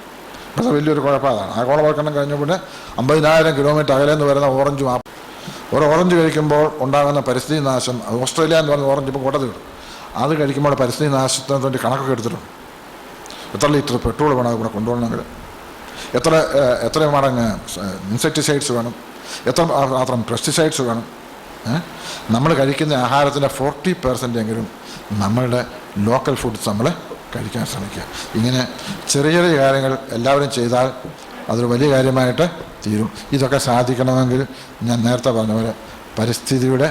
അത് വലിയൊരു കുഴപ്പമാണ്. ആഗോളവൽക്കരണം കഴിഞ്ഞപ്പോൾ 50,000 കിലോമീറ്റർ അകലെന്ന് വരുന്ന ഓറഞ്ചും ഒരു ഓറഞ്ച് കഴിക്കുമ്പോൾ ഉണ്ടാകുന്ന പരിസ്ഥിതി നാശം. അത് ഓസ്ട്രേലിയ എന്ന് പറഞ്ഞ ഓറഞ്ച് ഇപ്പോൾ കൊട്ടത് വിടും. അത് കഴിക്കുമ്പോൾ പരിസ്ഥിതി നാശത്തിന് വേണ്ടി കണക്കൊക്കെ എടുത്തിട്ടുണ്ട്. എത്ര ലിറ്റർ പെട്രോൾ വേണം ഇവിടെ കൊണ്ടുപോകണമെങ്കിൽ, എത്ര മടങ്ങ് ഇൻസെക്ടിസൈഡ്സ് വേണം, എത്ര മാത്രം പെസ്റ്റിസൈഡ്സ് വേണം. നമ്മൾ കഴിക്കുന്ന ആഹാരത്തിൻ്റെ 40% എങ്കിലും നമ്മളുടെ ലോക്കൽ ഫുഡ്സ് നമ്മൾ കഴിക്കാൻ ശ്രമിക്കുക. ഇങ്ങനെ ചെറിയ ചെറിയ കാര്യങ്ങൾ എല്ലാവരും ചെയ്താൽ അതൊരു വലിയ കാര്യമായിട്ട് തീരും. ഇതൊക്കെ സാധിക്കണമെങ്കിൽ ഞാൻ നേരത്തെ പറഞ്ഞ പോലെ പരിസ്ഥിതിയുടെ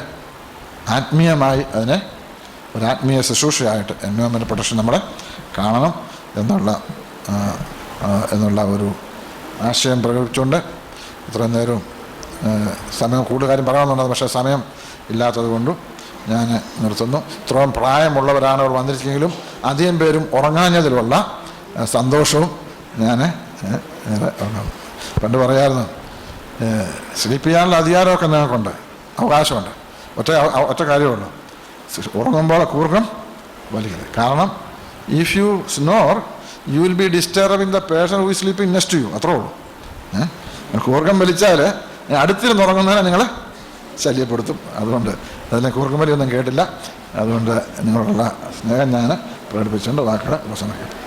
ആത്മീയമായി അതിനെ ഒരു ആത്മീയ ശുശ്രൂഷയായിട്ട് എൻവയോൺമെൻറ്റ് പ്രൊട്ടക്ഷൻ നമ്മൾ കാണണം എന്നുള്ള ഒരു ആശയം പ്രകടിപ്പിച്ചുകൊണ്ട് ഇത്രയും നേരവും സമയം കൂടുതൽ കാര്യം പറയണമെന്നുള്ളത്, പക്ഷേ സമയം ഇല്ലാത്തത് കൊണ്ടും ഞാൻ നിർത്തുന്നു. ഇത്രയും പ്രായമുള്ളവരാണ് അവർ വന്നിരിക്കെങ്കിലും അധികം പേരും ഉറങ്ങാഞ്ഞതിലുള്ള സന്തോഷവും ഞാൻ ഉറങ്ങുന്നു. പണ്ട് പറയാമായിരുന്നു, സ്ലീപ്പ് ചെയ്യാനുള്ള അധികാരമൊക്കെ ഞങ്ങൾക്കുണ്ട്, അവകാശമുണ്ട്. ഒറ്റ കാര്യമുള്ളൂ, ഉറങ്ങുമ്പോൾ കൂർക്കം വലിക്കരുത്. കാരണം if you snore you will be disturbing the person who is sleeping next to you. അത്രേ ഉള്ളൂ. കൂർക്കം വലിച്ചാൽ അടുത്തിരുന്ന് ഉറങ്ങുന്നതിനെ നിങ്ങൾ ശല്യപ്പെടുത്തും. അതുകൊണ്ട് അതിനെ കൂർക്കം വലിയൊന്നും കേട്ടില്ല. അതുകൊണ്ട് നിങ്ങളുള്ള സ്നേഹം ഞാൻ പ്രകടിപ്പിച്ചുകൊണ്ട് വാക്കുകൾ ഉപസംഹരിക്കും.